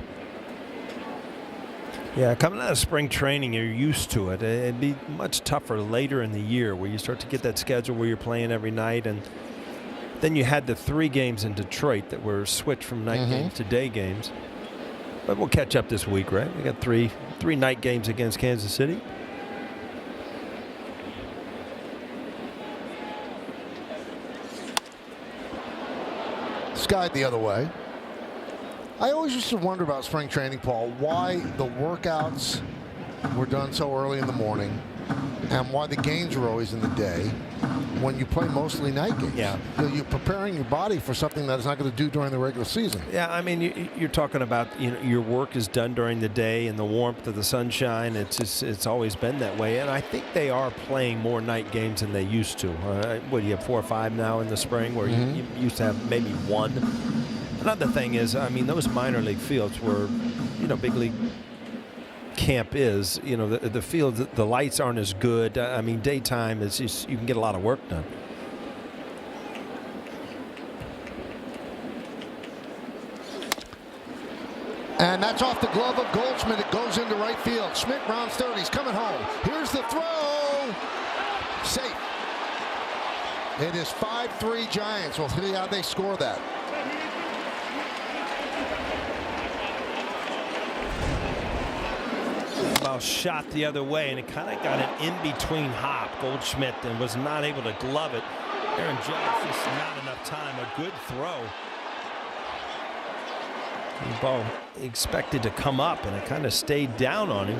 Yeah, coming out of spring training, you're used to it. It'd be much tougher later in the year where you start to get that schedule where you're playing every night. And then you had the 3 games in Detroit that were switched from night games to day games. But we'll catch up this week, right? We got three night games against Kansas City. Skied the other way. I always used to wonder about spring training, Paul, why the workouts were done so early in the morning and why the games were always in the day when you play mostly night games. Yeah. You're preparing your body for something that it's not going to do during the regular season. Yeah, I mean, you're talking about, your work is done during the day and the warmth of the sunshine. It's always been that way. And I think they are playing more night games than they used to. What do you have, 4 or 5 now in the spring, where you used to have maybe 1? Another thing is, I mean, those minor league fields where, big league camp is, the field, the lights aren't as good. I mean, daytime is just, you can get a lot of work done. And that's off the glove of Goldschmidt. It goes into right field. Schmidt rounds third. He's coming home. Here's the throw. Safe. It is 5-3 Giants. We'll see how they score that. Ball shot the other way, and it kind of got an in-between hop. Goldschmidt and was not able to glove it. Aaron Judge, just not enough time. A good throw. The ball expected to come up, and it kind of stayed down on him.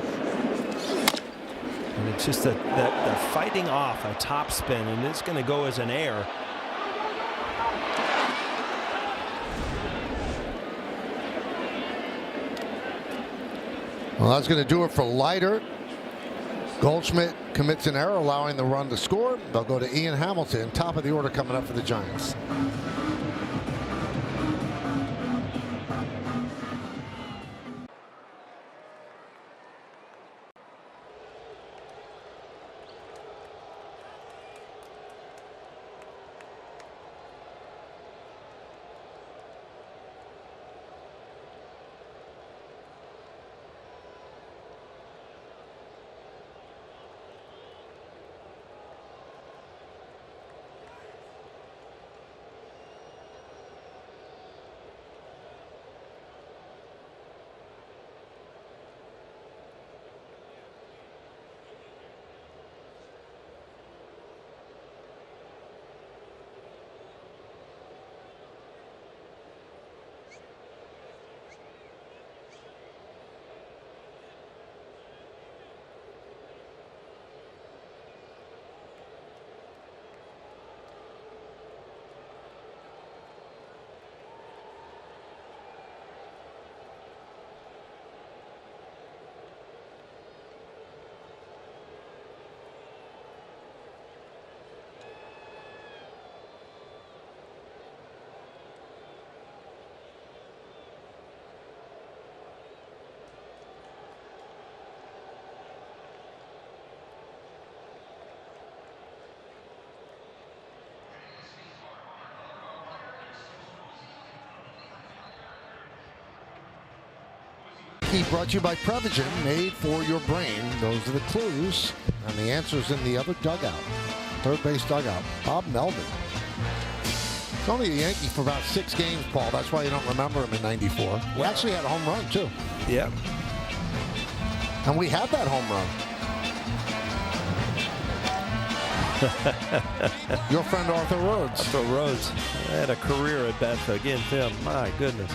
And it's just that they're fighting off a top spin, and it's going to go as an error. Well, that's going to do it for Leiter. Goldschmidt commits an error, allowing the run to score. They'll go to Ian Hamilton, top of the order coming up for the Giants. Hockey brought to you by Prevagen, made for your brain. Those are the clues. And the answer's in the other dugout. Third base dugout. Bob Melvin. He's only a Yankee for about 6 games, Paul. That's why you don't remember him in '94. He actually had a home run, too. Yeah. And we had that home run. Your friend Arthur Rhodes. Arthur Rhodes had a career at bat against him. My goodness.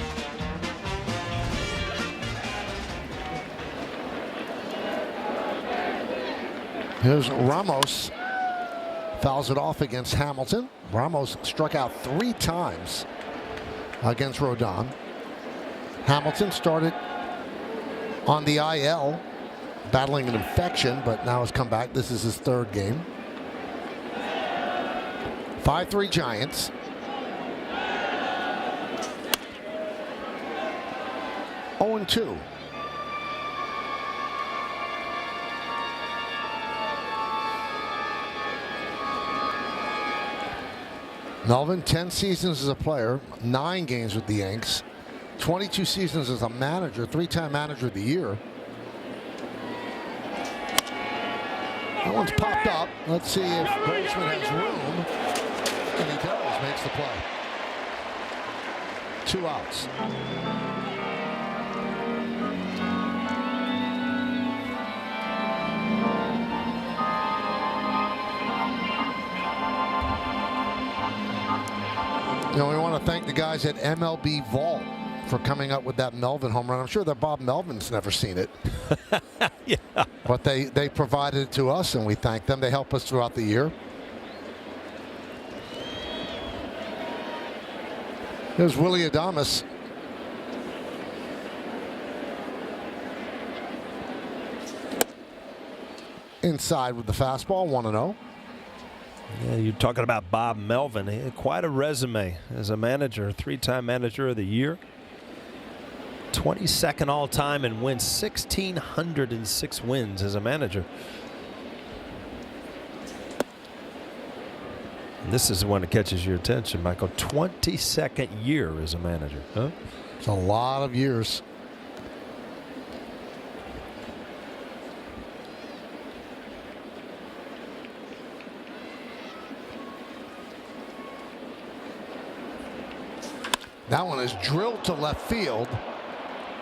Here's Ramos. Fouls it off against Hamilton. Ramos struck out 3 times against Rodon. Hamilton started on the IL, battling an infection, but now has come back. This is his 3rd game. 5-3 Giants. Oh, 2. Melvin, 10 seasons as a player, 9 games with the Yanks, 22 seasons as a manager, 3-time manager of the year. That one's popped up. Let's see if Boltzmann has room. And he does, makes the play. 2 outs. You know, we want to thank the guys at MLB Vault for coming up with that Melvin home run. I'm sure that Bob Melvin's never seen it. Yeah. But they provided it to us, and we thank them. They help us throughout the year. There's Willie Adames. Inside with the fastball, 1-0. Yeah, you're talking about Bob Melvin. He had quite a resume as a manager, 3-time manager of the year. 22nd all-time and wins 1,606 wins as a manager. And this is the one that catches your attention, Michael. 22nd year as a manager. Huh? It's a lot of years. That one is drilled to left field.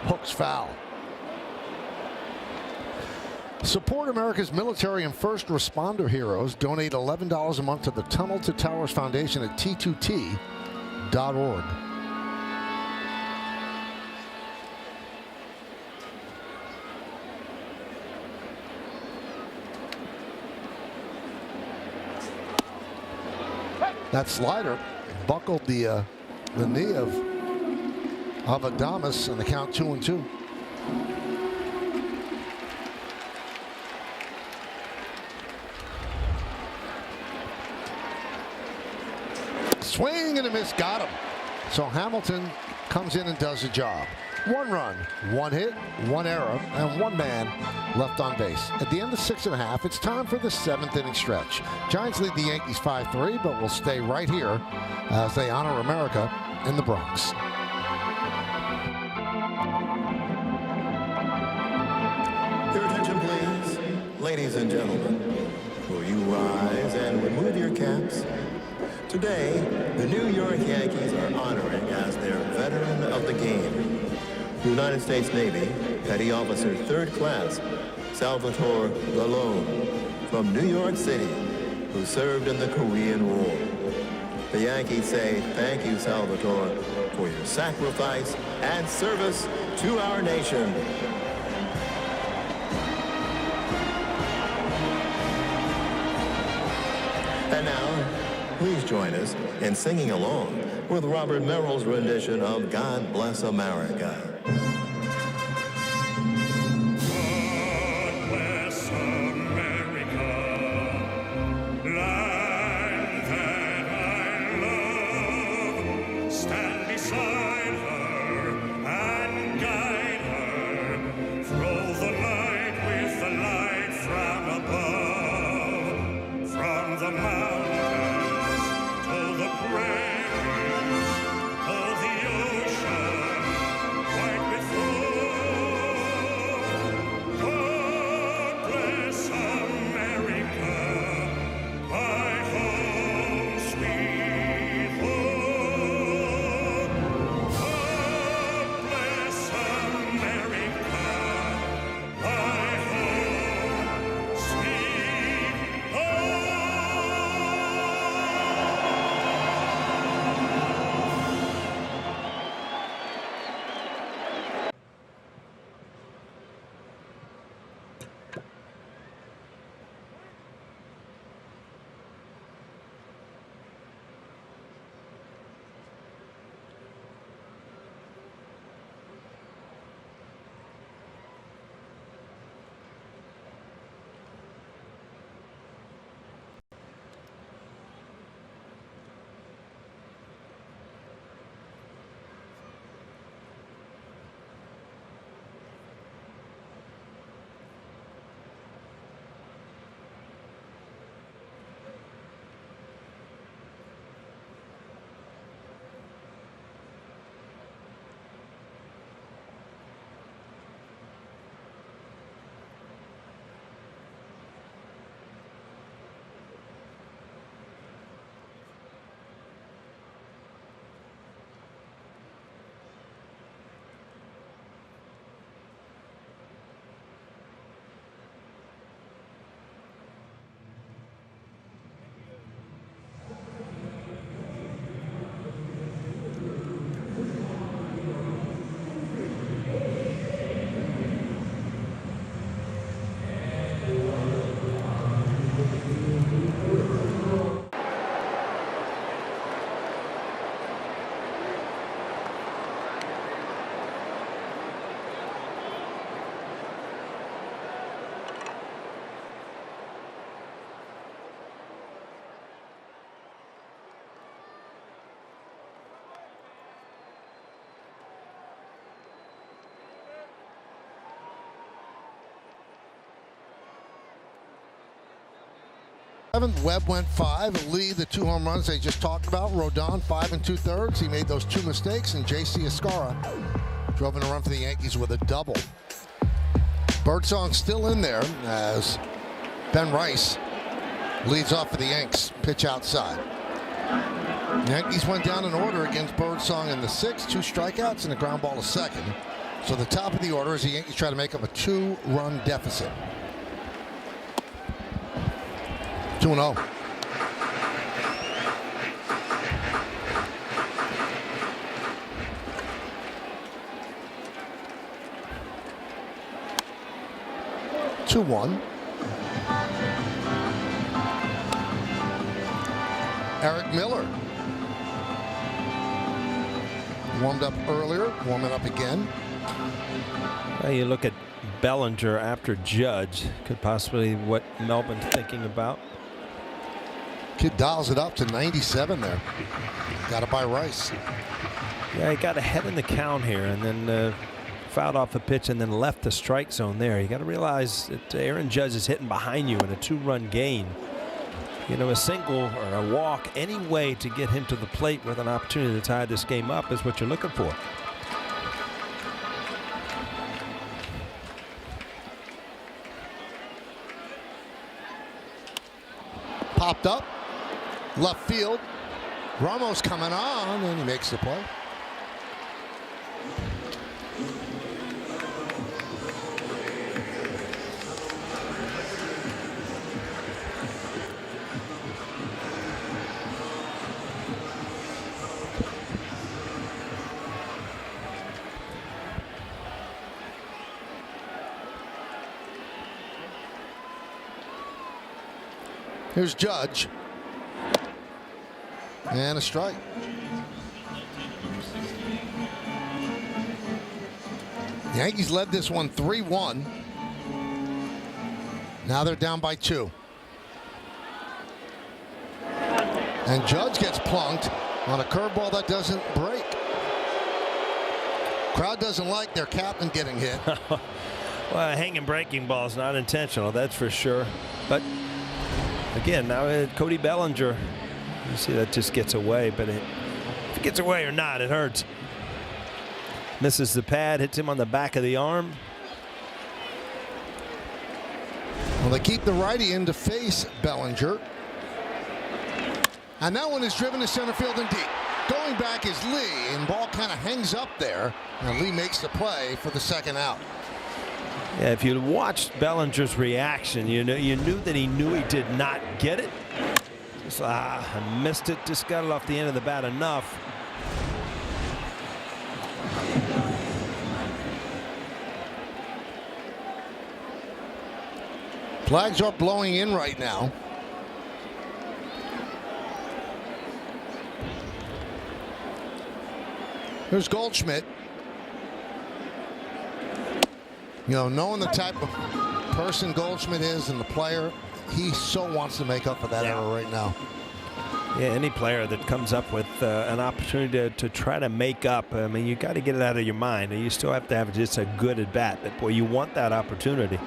Hooks foul. Support America's military and first responder heroes. Donate $11 a month to the Tunnel to Towers Foundation at T2T.org. That slider buckled the knee of Adames, and the count 2-2. Swing and a miss, got him. So Hamilton comes in and does the job. 1 run, 1 hit, 1 error, and 1 man left on base. At the end of 6 1/2, it's time for the 7th inning stretch. Giants lead the Yankees 5-3, but will stay right here as they honor America in the Bronx. Your attention, please. Ladies and gentlemen, will you rise and remove your caps? Today, the New York Yankees are honoring as their veteran of the game, United States Navy Petty Officer 3rd Class Salvatore Lalone from New York City, who served in the Korean War. The Yankees say thank you, Salvatore, for your sacrifice and service to our nation. And now, please join us in singing along with Robert Merrill's rendition of God Bless America. The mountains, to the ocean, Webb went 5. Lee, the 2 home runs they just talked about. Rodon, 5 2/3. He made those 2 mistakes, and J.C. Escara drove in a run for the Yankees with a double. Birdsong still in there as Ben Rice leads off for the Yanks. Pitch outside. Yankees went down in order against Birdsong in the 6th. 2 strikeouts and a ground ball to second. So the top of the order as the Yankees try to make up a 2-run deficit. 2-0. Eric Miller warmed up earlier, warming up again. Well, you look at Bellinger after Judge, could possibly what Melvin's thinking about. Kid dials it up to 97 there. Got it by Rice. Yeah, he got ahead in the count here and then fouled off the pitch and then left the strike zone there. You got to realize that Aaron Judge is hitting behind you in a 2-run gain. You know, a single or a walk, any way to get him to the plate with an opportunity to tie this game up is what you're looking for. Popped up, left field. Ramos coming on, and he makes the play. Here's Judge. And a strike. The Yankees led this one 3-1. Now they're down by 2. And Judge gets plunked on a curveball that doesn't break. Crowd doesn't like their captain getting hit. Well, a hanging breaking ball is not intentional, that's for sure. But again, now Cody Bellinger, you see that just gets away, but if it gets away or not, it hurts. Misses the pad, hits him on the back of the arm. Well, they keep the righty in to face Bellinger. And that one is driven to center field and deep. Going back is Lee, and ball kind of hangs up there. And Lee makes the play for the second out. Yeah, if you watched Bellinger's reaction, you knew that he knew he did not get it. Just I missed it. Just got it off the end of the bat enough. Flags are blowing in right now. Here's Goldschmidt. You know, knowing the type of person Goldschmidt is and the player, he so wants to make up for that error right now. Yeah, any player that comes up with an opportunity to try to make up, I mean, you got to get it out of your mind. You still have to have just a good at bat, but boy, you want that opportunity.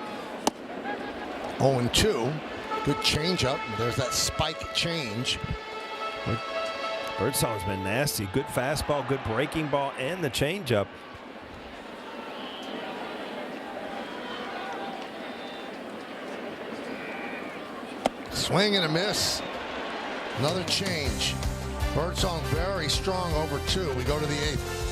0-2. Good changeup. There's that spike change. Birdsong's been nasty. Good fastball, good breaking ball, and the changeup. Swing and a miss. Another change. Birdsong very strong over 2. We go to the 8th.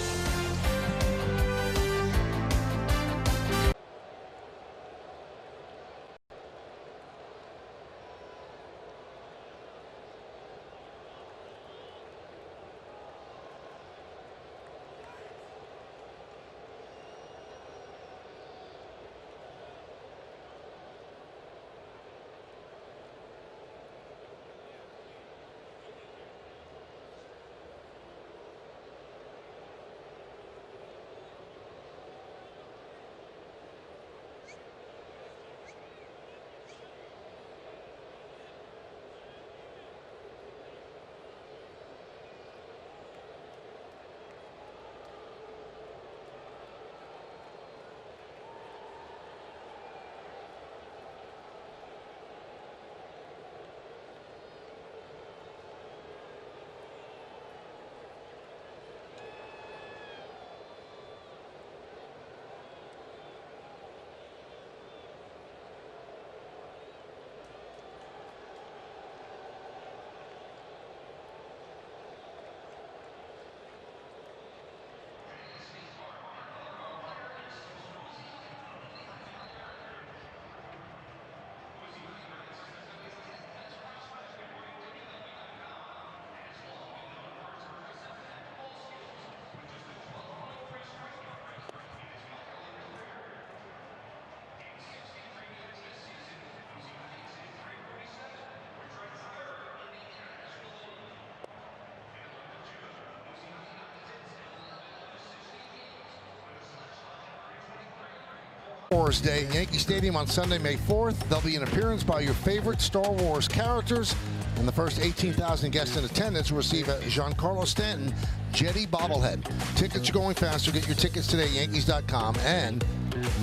Wars Day in Yankee Stadium on Sunday, May 4th. There'll be an appearance by your favorite Star Wars characters, and the first 18,000 guests in attendance will receive a Giancarlo Stanton Jetty bobblehead. Tickets are going fast, so get your tickets today at Yankees.com, and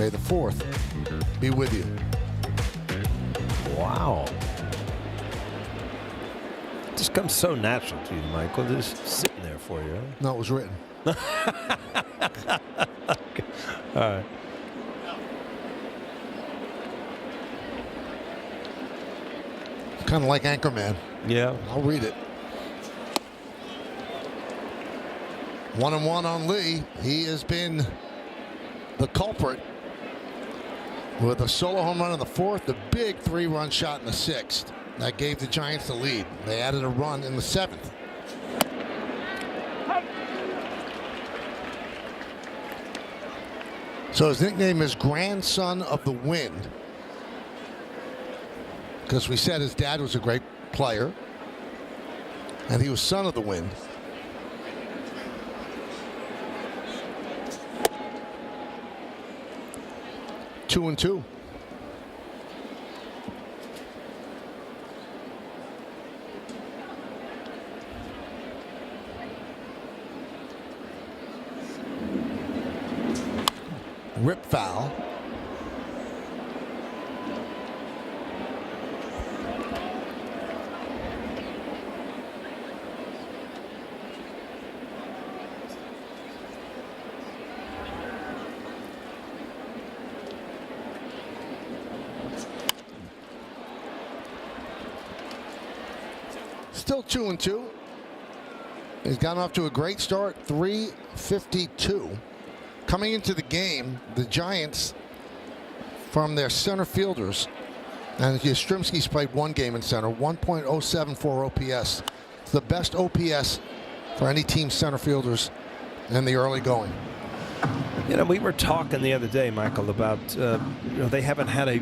May the 4th be with you. Wow. It just comes so natural to you, Michael. Just sitting there for you. Huh? No, it was written. Okay. All right. Kind of like Anchorman. Yeah. I'll read it. 1-1 on Lee. He has been the culprit with a solo home run in the 4th, the big 3-run shot in the 6th. That gave the Giants the lead. They added a run in the 7th. So his nickname is Grandson of the Wind, because we said his dad was a great player and he was son of the wind. Two and two. Rip foul. Still 2-2. He's gotten off to a great start, 352. Coming into the game, the Giants, from their center fielders, and Yastrzemski's played one game in center, 1.074 OPS. It's the best OPS for any team center fielders in the early going. You know, we were talking the other day, Michael, about they haven't had a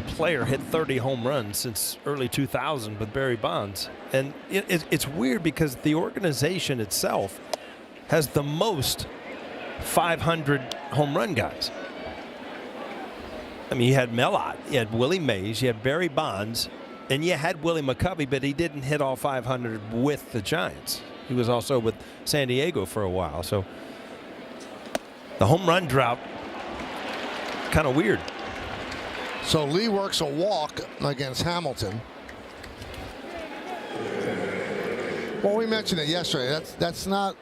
player hit 30 home runs since early 2000 with Barry Bonds. And it's weird because the organization itself has the most 500 home run guys. I mean, you had Mellott, you had Willie Mays, you had Barry Bonds, and you had Willie McCovey, but he didn't hit all 500 with the Giants. He was also with San Diego for a while. So the home run drought, kind of weird. So Lee works a walk against Hamilton. Well, we mentioned it yesterday. That's not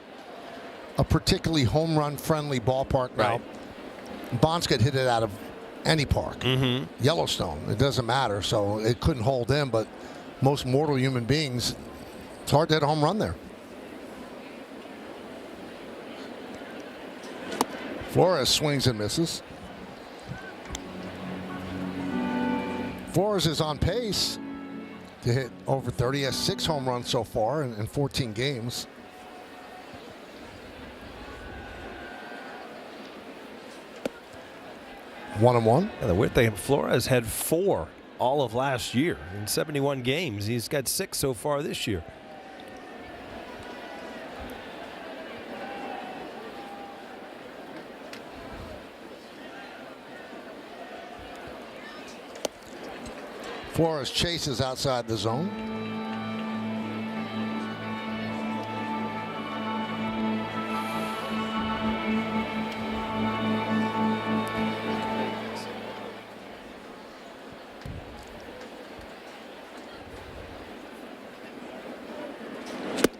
a particularly home run friendly ballpark now. Right. Bonds could hit it out of any park. Yellowstone, it doesn't matter. So it couldn't hold him, but most mortal human beings, it's hard to hit a home run there. Flores swings and misses. Flores is on pace to hit over 30. He has 6 home runs so far in 14 games. One and one. And the weird thing, Flores had 4 all of last year in 71 games. He's got 6 so far this year. Flores chases outside the zone.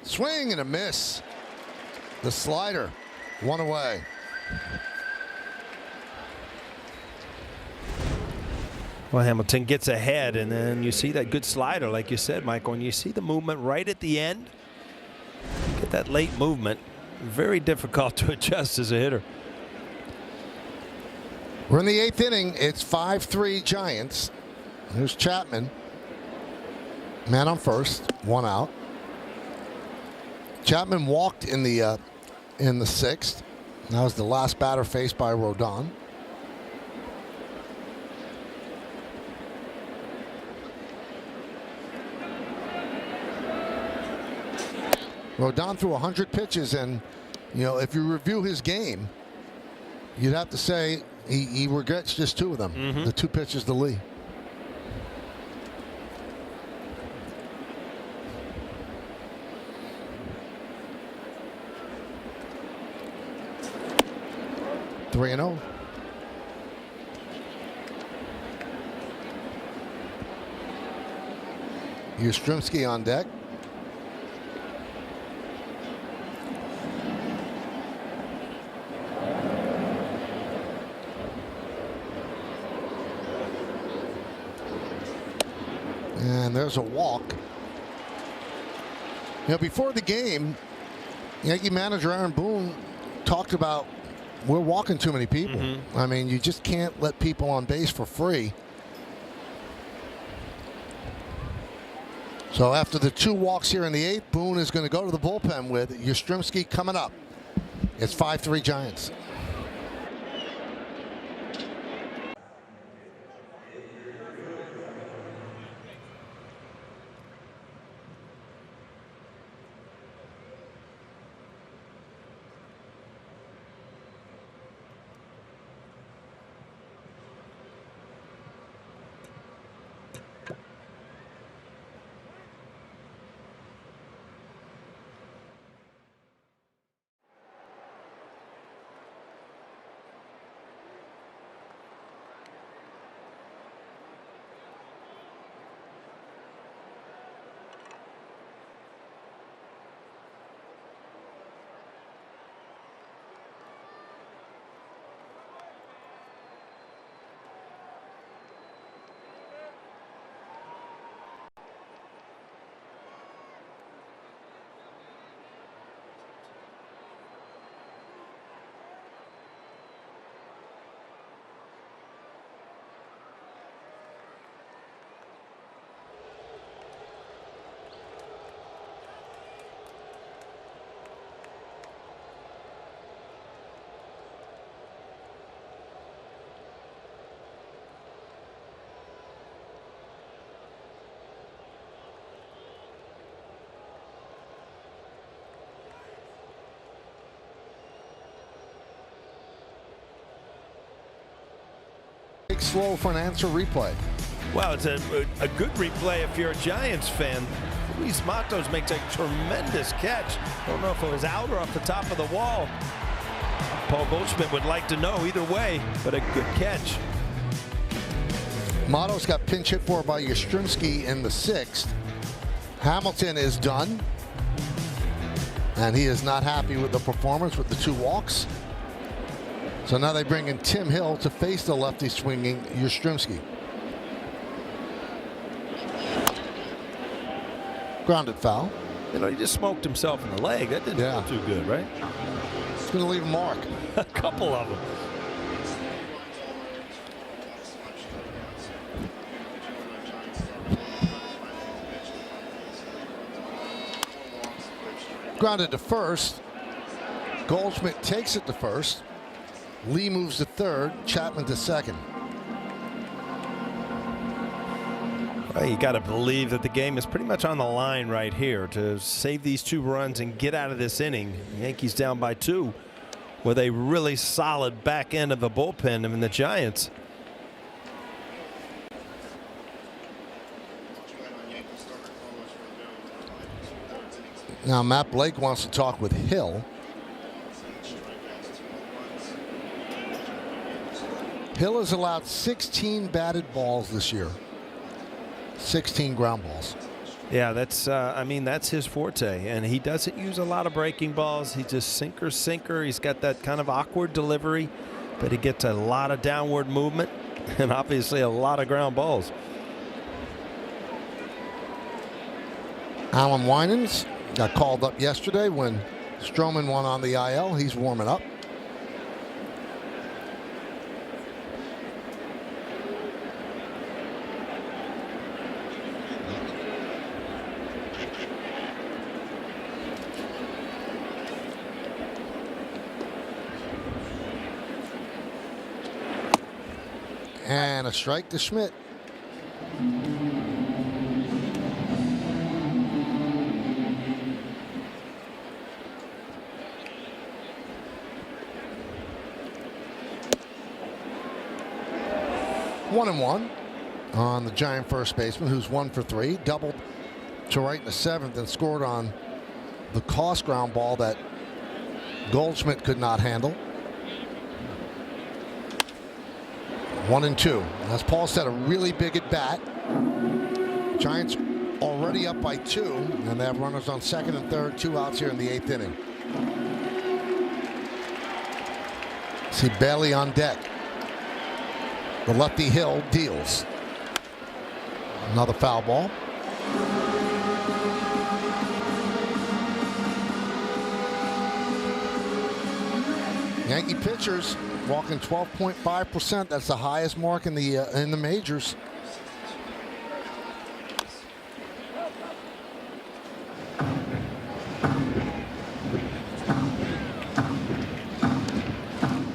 Swing and a miss. The slider, one away. Well, Hamilton gets ahead, and then you see that good slider, like you said, Michael, and you see the movement right at the end. Get that late movement. Very difficult to adjust as a hitter. We're in the 8th inning. It's 5-3 Giants. Here's Chapman. Man on first, 1 out. Chapman walked in the 6th. That was the last batter faced by Rodon. Rodon threw 100 pitches, and if you review his game, you'd have to say He regrets just 2 of them. The 2 pitches to Lee. Three and 0. Yastrzemski on deck. And there's a walk. Before the game, Yankee manager Aaron Boone talked about we're walking too many people. I mean, you just can't let people on base for free. So after the 2 walks here in the 8th, Boone is going to go to the bullpen with Yastrzemski coming up. It's 5-3 Giants. Slow for an answer replay. Well, it's a good replay if you're a Giants fan. Luis Matos makes a tremendous catch. Don't know if it was out or off the top of the wall. Paul Goldschmidt would like to know either way, but a good catch. Matos got pinch hit for by Yastrzemski in the 6th. Hamilton is done, and he is not happy with the performance with the 2 walks. So now they bring in Tim Hill to face the lefty swinging Yastrzemski. Grounded foul. You know, he just smoked himself in the leg. That didn't feel too good, right? It's going to leave a mark. A couple of them. Grounded to first. Goldschmidt takes it to first. Lee moves to third. Chapman to second. Well, you got to believe that the game is pretty much on the line right here to save these 2 runs and get out of this inning. The Yankees down by 2 with a really solid back end of the bullpen in the Giants. Now Matt Blake wants to talk with Hill. Hill has allowed 16 batted balls this year. 16 ground balls. Yeah, that's I mean, that's his forte, and he doesn't use a lot of breaking balls. He just sinker. He's got that kind of awkward delivery, but he gets a lot of downward movement and obviously a lot of ground balls. Alan Winans got called up yesterday when Stroman went on the IL. He's warming up. And a strike to Schmidt. 1-1 on the Giant first baseman, who's 1 for 3. Doubled to right in the 7th and scored on the cost ground ball that Goldschmidt could not handle. 1-2. As Paul said, a really big at bat. Giants already up by 2, and they have runners on 2nd and 3rd, 2 outs here in the 8th inning. See Bailey on deck. The lefty Hill deals. Another foul ball. Yankee pitchers walking 12.5%. That's the highest mark in the majors.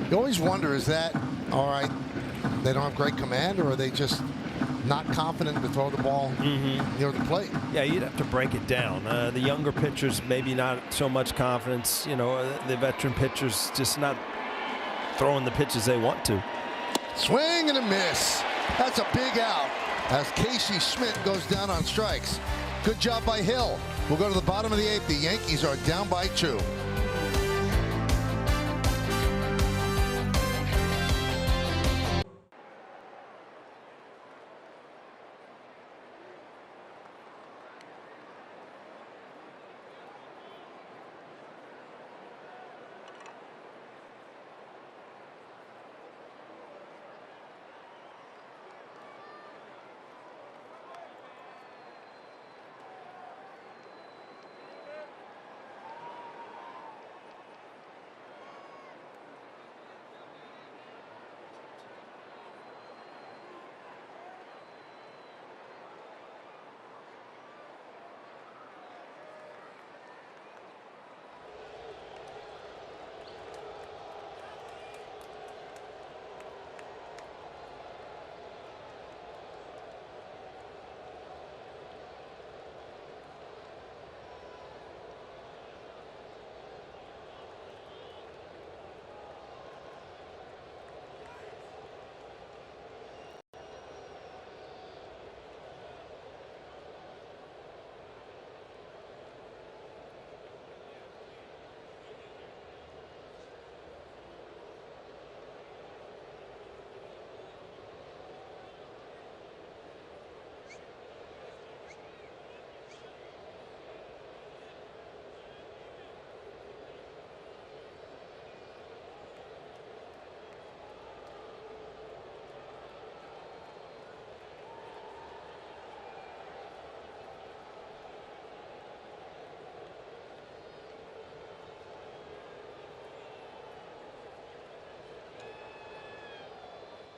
You always wonder, is that all right? They don't have great command, or are they just not confident to throw the ball near the plate? Yeah, you'd have to break it down. The younger pitchers, maybe not so much confidence. You know, the veteran pitchers just not throwing the pitches they want to. Swing and a miss. That's a big out as Casey Schmidt goes down on strikes. Good job by Hill. We'll go to the bottom of the 8th. The Yankees are down by 2.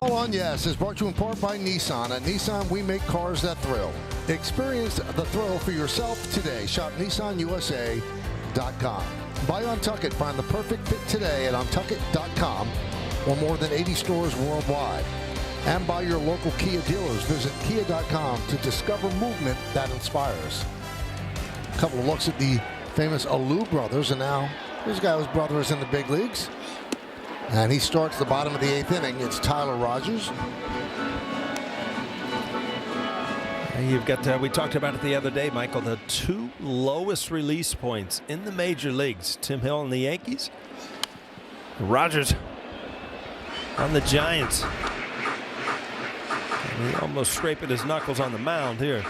On Yes is brought to you in part by Nissan. At Nissan, we make cars that thrill. Experience the thrill for yourself today. Shop NissanUSA.com. Buy Untuck It. Find the perfect fit today at Untuckit.com or more than 80 stores worldwide. And by your local Kia dealers. Visit Kia.com to discover movement that inspires. A couple of looks at the famous Alou brothers, and now here's a guy whose brother is in the big leagues. And he starts the bottom of the 8th inning. It's Tyler Rogers. You've got, we talked about it the other day, Michael, the 2 lowest release points in the major leagues. Tim Hill and the Yankees. Rogers on the Giants. And he almost scraping his knuckles on the mound here.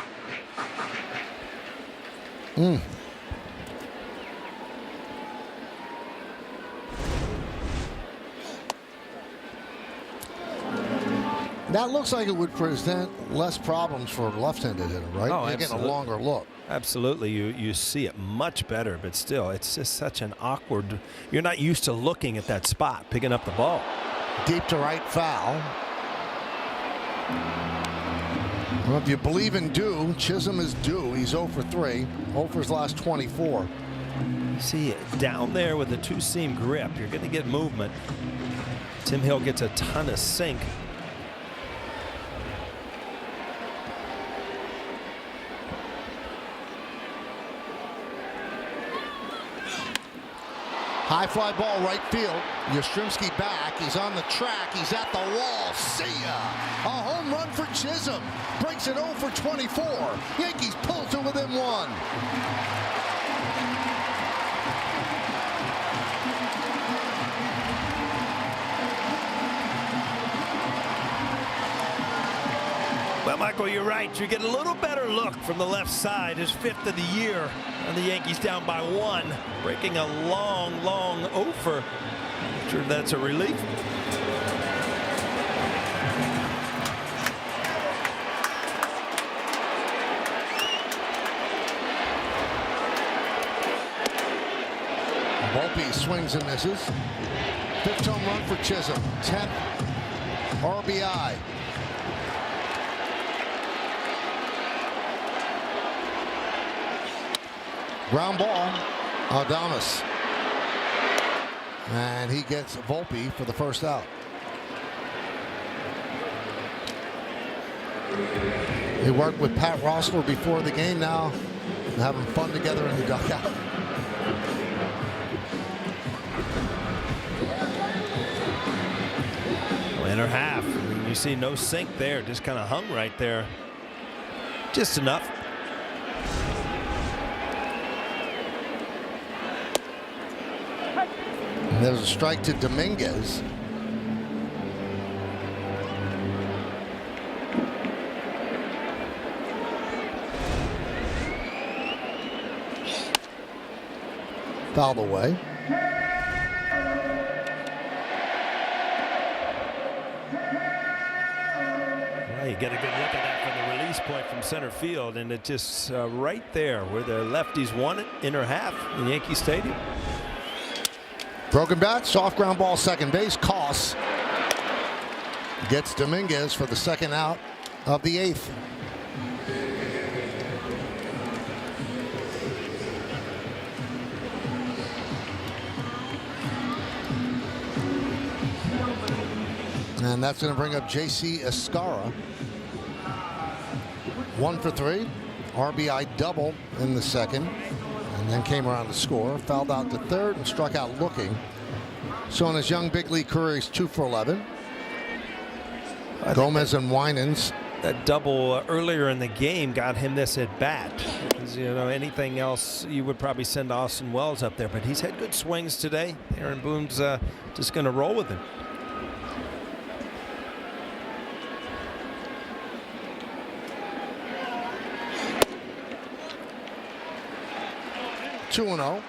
That looks like it would present less problems for a left-handed hitter, right? Oh, you're getting a longer look. Absolutely. You see it much better, but still, it's just such an awkward. You're not used to looking at that spot, picking up the ball. Deep to right, foul. Well, if you believe in due, Chisholm is due. He's 0 for 3. 0 for his last 24. See, down there with the 2-seam grip, you're going to get movement. Tim Hill gets a ton of sink. High fly ball right field. Yastrzemski back. He's on the track. He's at the wall. See ya. A home run for Chisholm. Breaks it 0 for 24. Yankees pull to within 1. Well, Michael, you're right. You get a little better look from the left side. His 5th of the year. And the Yankees down by 1. Breaking a long, long over. I'm sure that's a relief. Volpe swings and misses. 5th home run for Chisholm. 10th RBI. Ground ball, Adames. And he gets Volpe for the first out. He worked with Pat Rossler before the game now. They're having fun together in the dugout. Inner half. You see no sink there. Just kind of hung right there. Just enough. There's a strike to Dominguez. Fouled away. Well, you get a good look at that from the release point from center field, and it just right there where the lefties won it, inner half in Yankee Stadium. Broken bat, soft ground ball, second base. Koss gets Dominguez for the second out of the 8th. And that's going to bring up J.C. Escara. 1 for 3. RBI double in the second. And then came around to score. Fouled out to third and struck out looking. So in his young big league career, he's 2 for 11. Gomez and Winans. That double earlier in the game got him this at bat. Because, you know, anything else you would probably send Austin Wells up there, but he's had good swings today. Aaron Boone's just going to roll with him. Two and 0.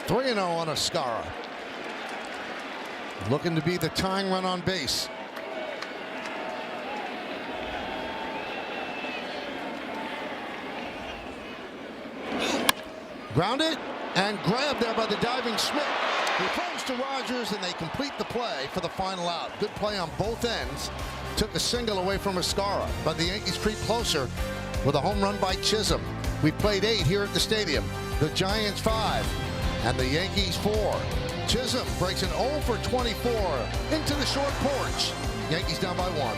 Three and 0 on Escara. Looking to be the tying run on base. Grounded and grabbed there by the diving Schmidt. He throws to Rogers and they complete the play for the final out. Good play on both ends. Took a single away from Escara, but the Yankees creep closer with a home run by Chisholm. We played 8 here at the stadium. The Giants 5 and the Yankees 4. Chisholm breaks an 0 for 24 into the short porch. Yankees down by 1.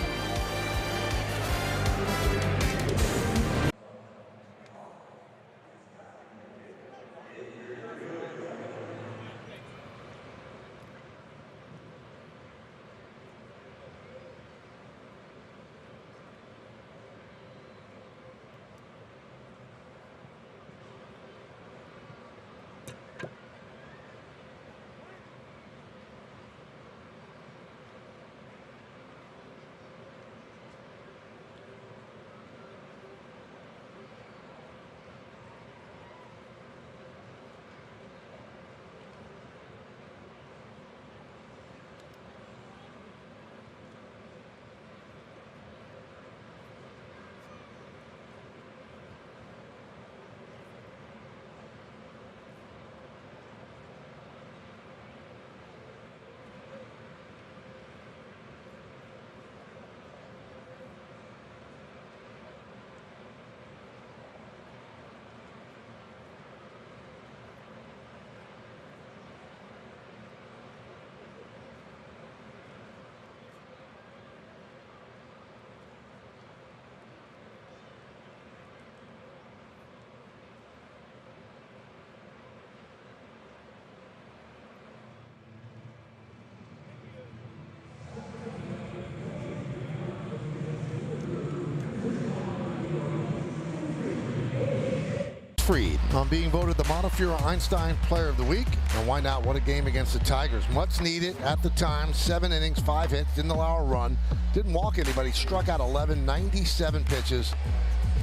Fried on being voted the Montefiore Einstein Player of the Week. And why not? What a game against the Tigers. Much needed at the time. 7 innings, 5 hits, didn't allow a run. Didn't walk anybody, struck out 11, 97 pitches.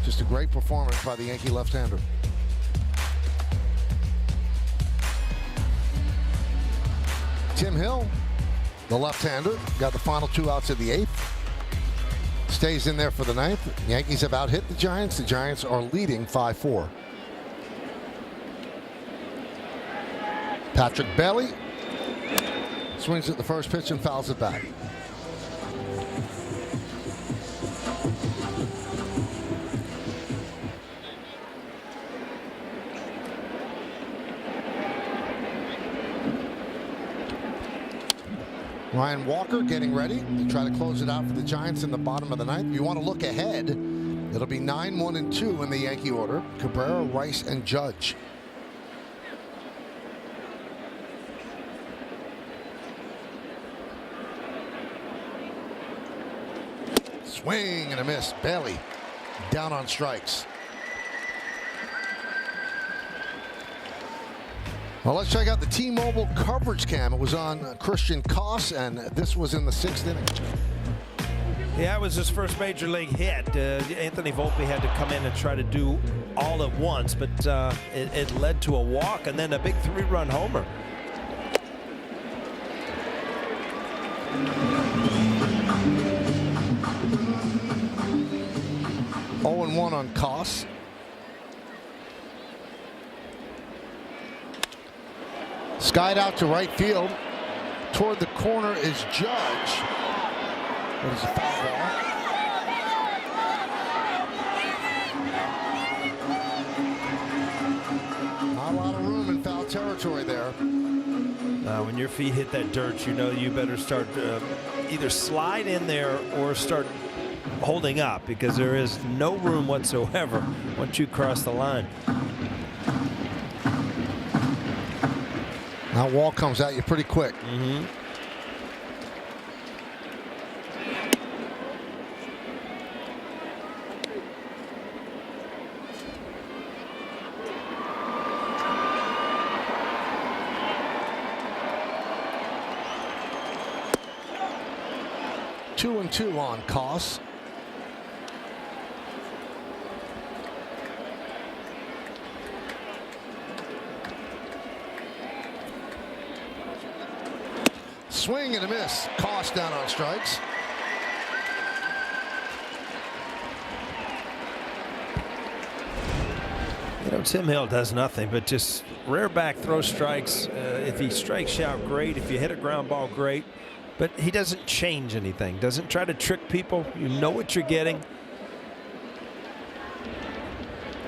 Just a great performance by the Yankee left-hander. Tim Hill, the left-hander, got the final 2 outs of the 8th. Stays in there for the 9th. Yankees have out-hit the Giants. The Giants are leading 5-4. Patrick Bailey swings at the first pitch and fouls it back. Ryan Walker getting ready to try to close it out for the Giants in the bottom of the 9th. If you want to look ahead, it'll be 9-1-2 in the Yankee order. Cabrera, Rice, and Judge. Swing and a miss. Bailey down on strikes. Well, let's check out the T-Mobile coverage cam. It was on Christian Koss, and this was in the 6th inning. Yeah, it was his first major league hit. Anthony Volpe had to come in and try to do all at once, but it led to a walk and then a big 3-run homer. Oh and 1 on Koss. Skied out to right field. Toward the corner is Judge. What is a foul ball? Not a lot of room in foul territory there. When your feet hit that dirt, you know you better start either slide in there or start holding up, because there is no room whatsoever once you cross the line. That wall comes at you pretty quick. Mm-hmm. Two and 2 on Koss. Swing and a miss. Koss down on strikes. You know, Tim Hill does nothing but just rear back, throw strikes. If he strikes you out, great. If you hit a ground ball, great. But he doesn't change anything. Doesn't try to trick people. You know what you're getting.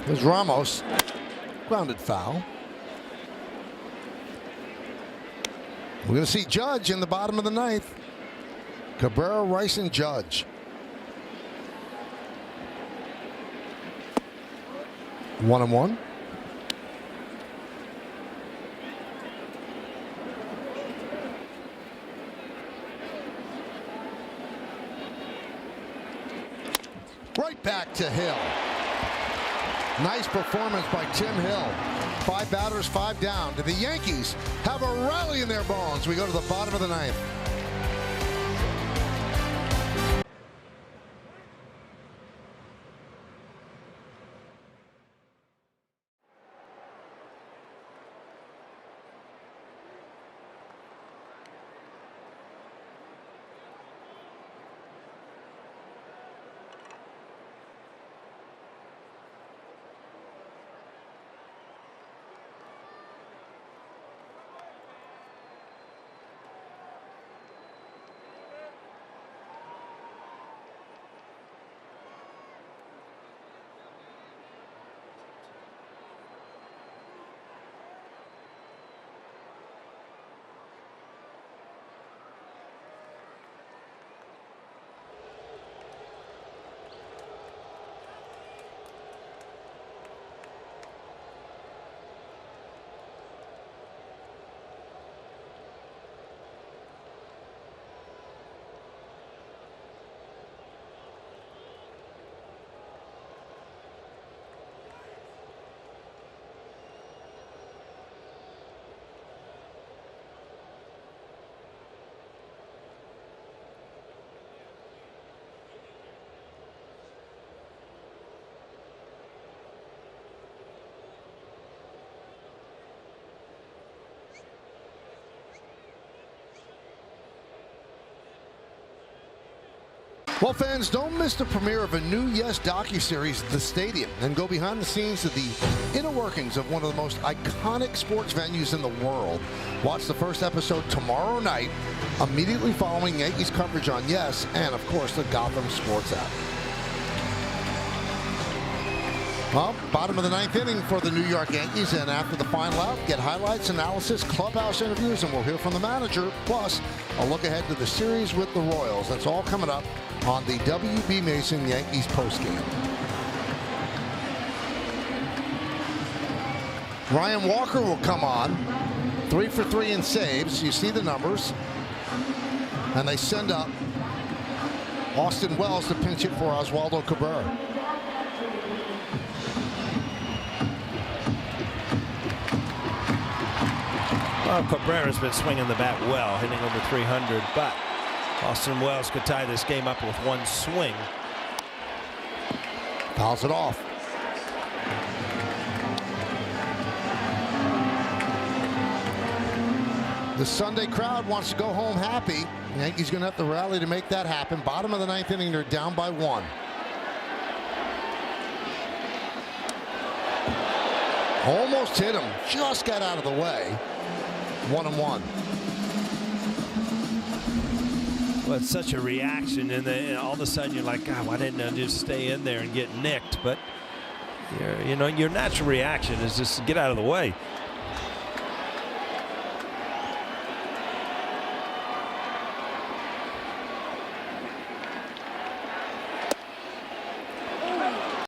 There's Ramos. Grounded foul. We're going to see Judge in the bottom of the 9th. Cabrera, Rice, and Judge. 1-1. Right back to Hill. Nice performance by Tim Hill. 5 batters, 5 down. Do the Yankees have a rally in their bones? We go to the bottom of the 9th. Well, fans, don't miss the premiere of a new Yes docuseries, The Stadium, and go behind the scenes of the inner workings of one of the most iconic sports venues in the world. Watch the first episode tomorrow night, immediately following Yankees coverage on Yes and, of course, the Gotham Sports app. Well, bottom of the ninth inning for the New York Yankees, and after the final out, get highlights, analysis, clubhouse interviews, and we'll hear from the manager, plus a look ahead to the series with the Royals. That's all coming up on the W.B. Mason Yankees postgame. Ryan Walker will come on, 3 for 3 in saves. You see the numbers. And they send up Austin Wells to pinch hit for Oswaldo Cabrera. Well, Cabrera's been swinging the bat well, hitting over 300, but Austin Wells could tie this game up with one swing. Fouls it off. The Sunday crowd wants to go home happy. The Yankees going to have to rally to make that happen. Bottom of the ninth inning, they're down by 1. Almost hit him. Just got out of the way. 1-1. Well, it's such a reaction, and then all of a sudden you're like, God, why didn't I just stay in there and get nicked? But your natural reaction is just to get out of the way.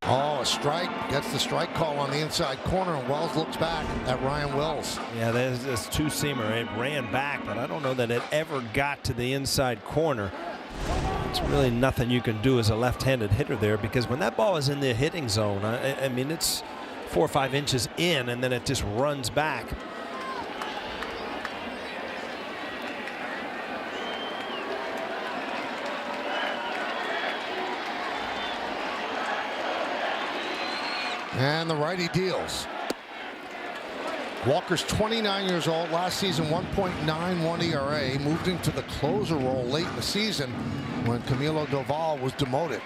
Oh, a strike. Gets the strike call on the inside corner, and Wells looks back at Ryan Wells. Yeah, there's this two-seamer. It ran back, but I don't know that it ever got to the inside corner. It's really nothing you can do as a left-handed hitter there, because when that ball is in the hitting zone, I mean, it's 4 or 5 inches in, and then it just runs back. And the righty deals. Walker's 29 years old. Last season, 1.91 ERA. Moved into the closer role late in the season when Camilo Doval was demoted.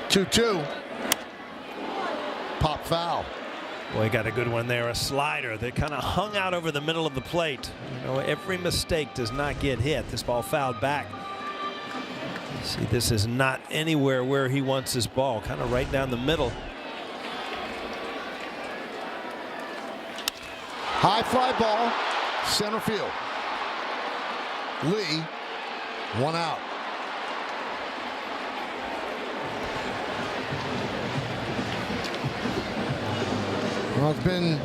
2-2. Pop foul. Boy, he got a good one there. A slider that kind of hung out over the middle of the plate. You know, every mistake does not get hit. This ball fouled back. See, this is not anywhere where he wants this ball, kind of right down the middle. High fly ball, center field. Lee, 1 out. Well, it's been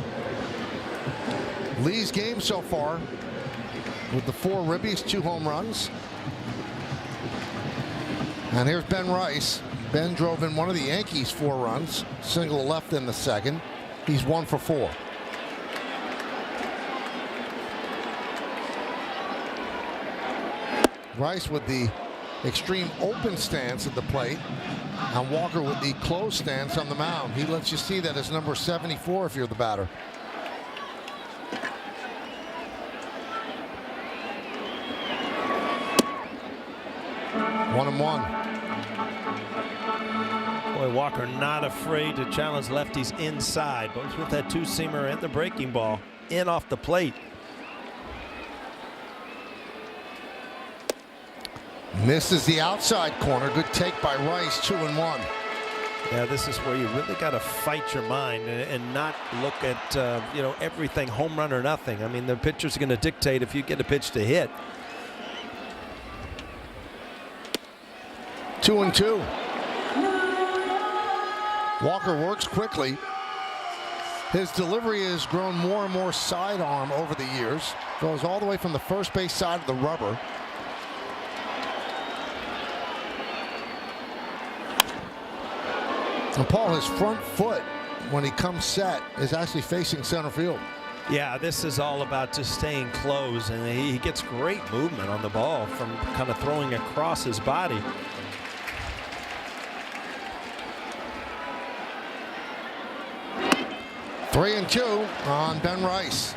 Lee's game so far with the 4 ribbies, 2 home runs. And here's Ben Rice. Ben drove in one of the Yankees' 4 runs, single left in the second. He's 1 for 4. Rice with the extreme open stance at the plate, and Walker with the closed stance on the mound. He lets you see that as number 74 if you're the batter. One and one. Boy, Walker not afraid to challenge lefties inside, both with that 2-seamer and the breaking ball in off the plate. Misses the outside corner. Good take by Rice. 2-1. Yeah, this is where you really got to fight your mind and not look at everything home run or nothing. I mean, the pitcher's going to dictate if you get a pitch to hit. 2-2. Walker works quickly. His delivery has grown more and more sidearm over the years. Goes all the way from the first base side of the rubber. And Paul, his front foot, when he comes set, is actually facing center field. Yeah, this is all about just staying close, and he gets great movement on the ball from kind of throwing across his body. Three and 2 on Ben Rice.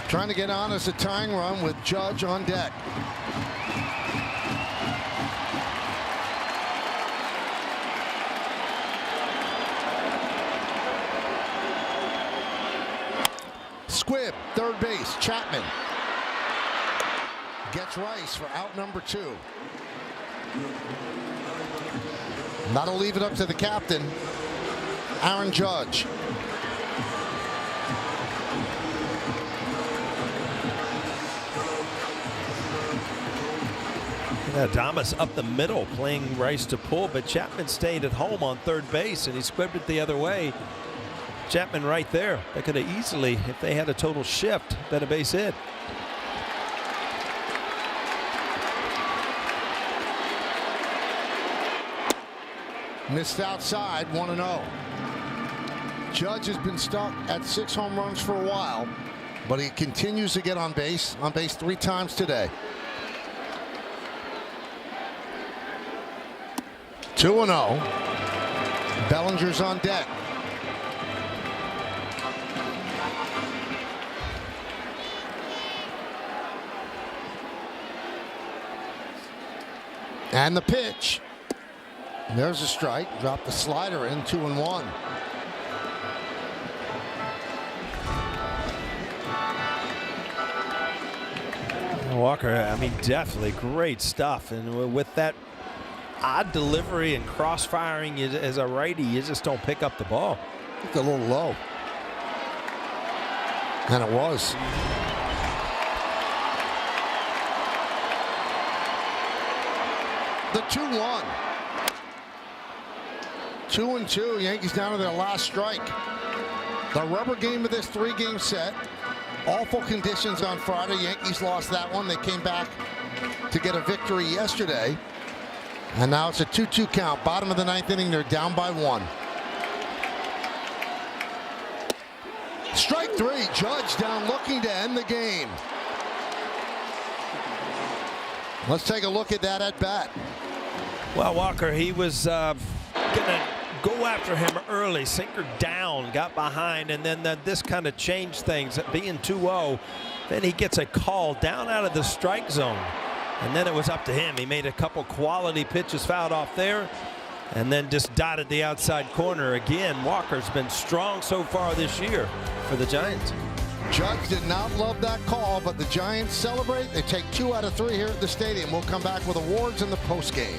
Trying to get on as a tying run with Judge on deck. Squibb, third base. Chapman gets Rice for out number 2. That'll leave it up to the captain, Aaron Judge. Adames up the middle playing Rice to pull, but Chapman stayed at home on third base and he squibbed it the other way. Chapman right there. They could have easily, if they had a total shift, been a base hit. Missed outside, 1-0. Judge has been stuck at 6 home runs for a while, but he continues to get on base 3 times today. 2-0. Bellinger's on deck. And the pitch. There's a strike. Drop the slider in, 2-1. Walker, I mean, definitely great stuff. And with that odd delivery and cross-firing as a righty, you just don't pick up the ball. It's a little low. And it was. The 2-1. 2-2. Yankees down to their last strike. The rubber game of this 3-game set. Awful conditions on Friday. Yankees lost that one. They came back to get a victory yesterday. And now it's a 2-2 count. Bottom of the 9th inning. They're down by 1. Strike 3. Judge down looking to end the game. Let's take a look at that at bat. Well, Walker, he was going to go after him early. Sinker down, got behind, and then this kind of changed things. Being 2-0, then he gets a call down out of the strike zone. And then it was up to him. He made a couple quality pitches, fouled off there, and then just dotted the outside corner. Again, Walker's been strong so far this year for the Giants. Judge did not love that call, but the Giants celebrate. They take 2 out of 3 here at the stadium. We'll come back with awards in the postgame.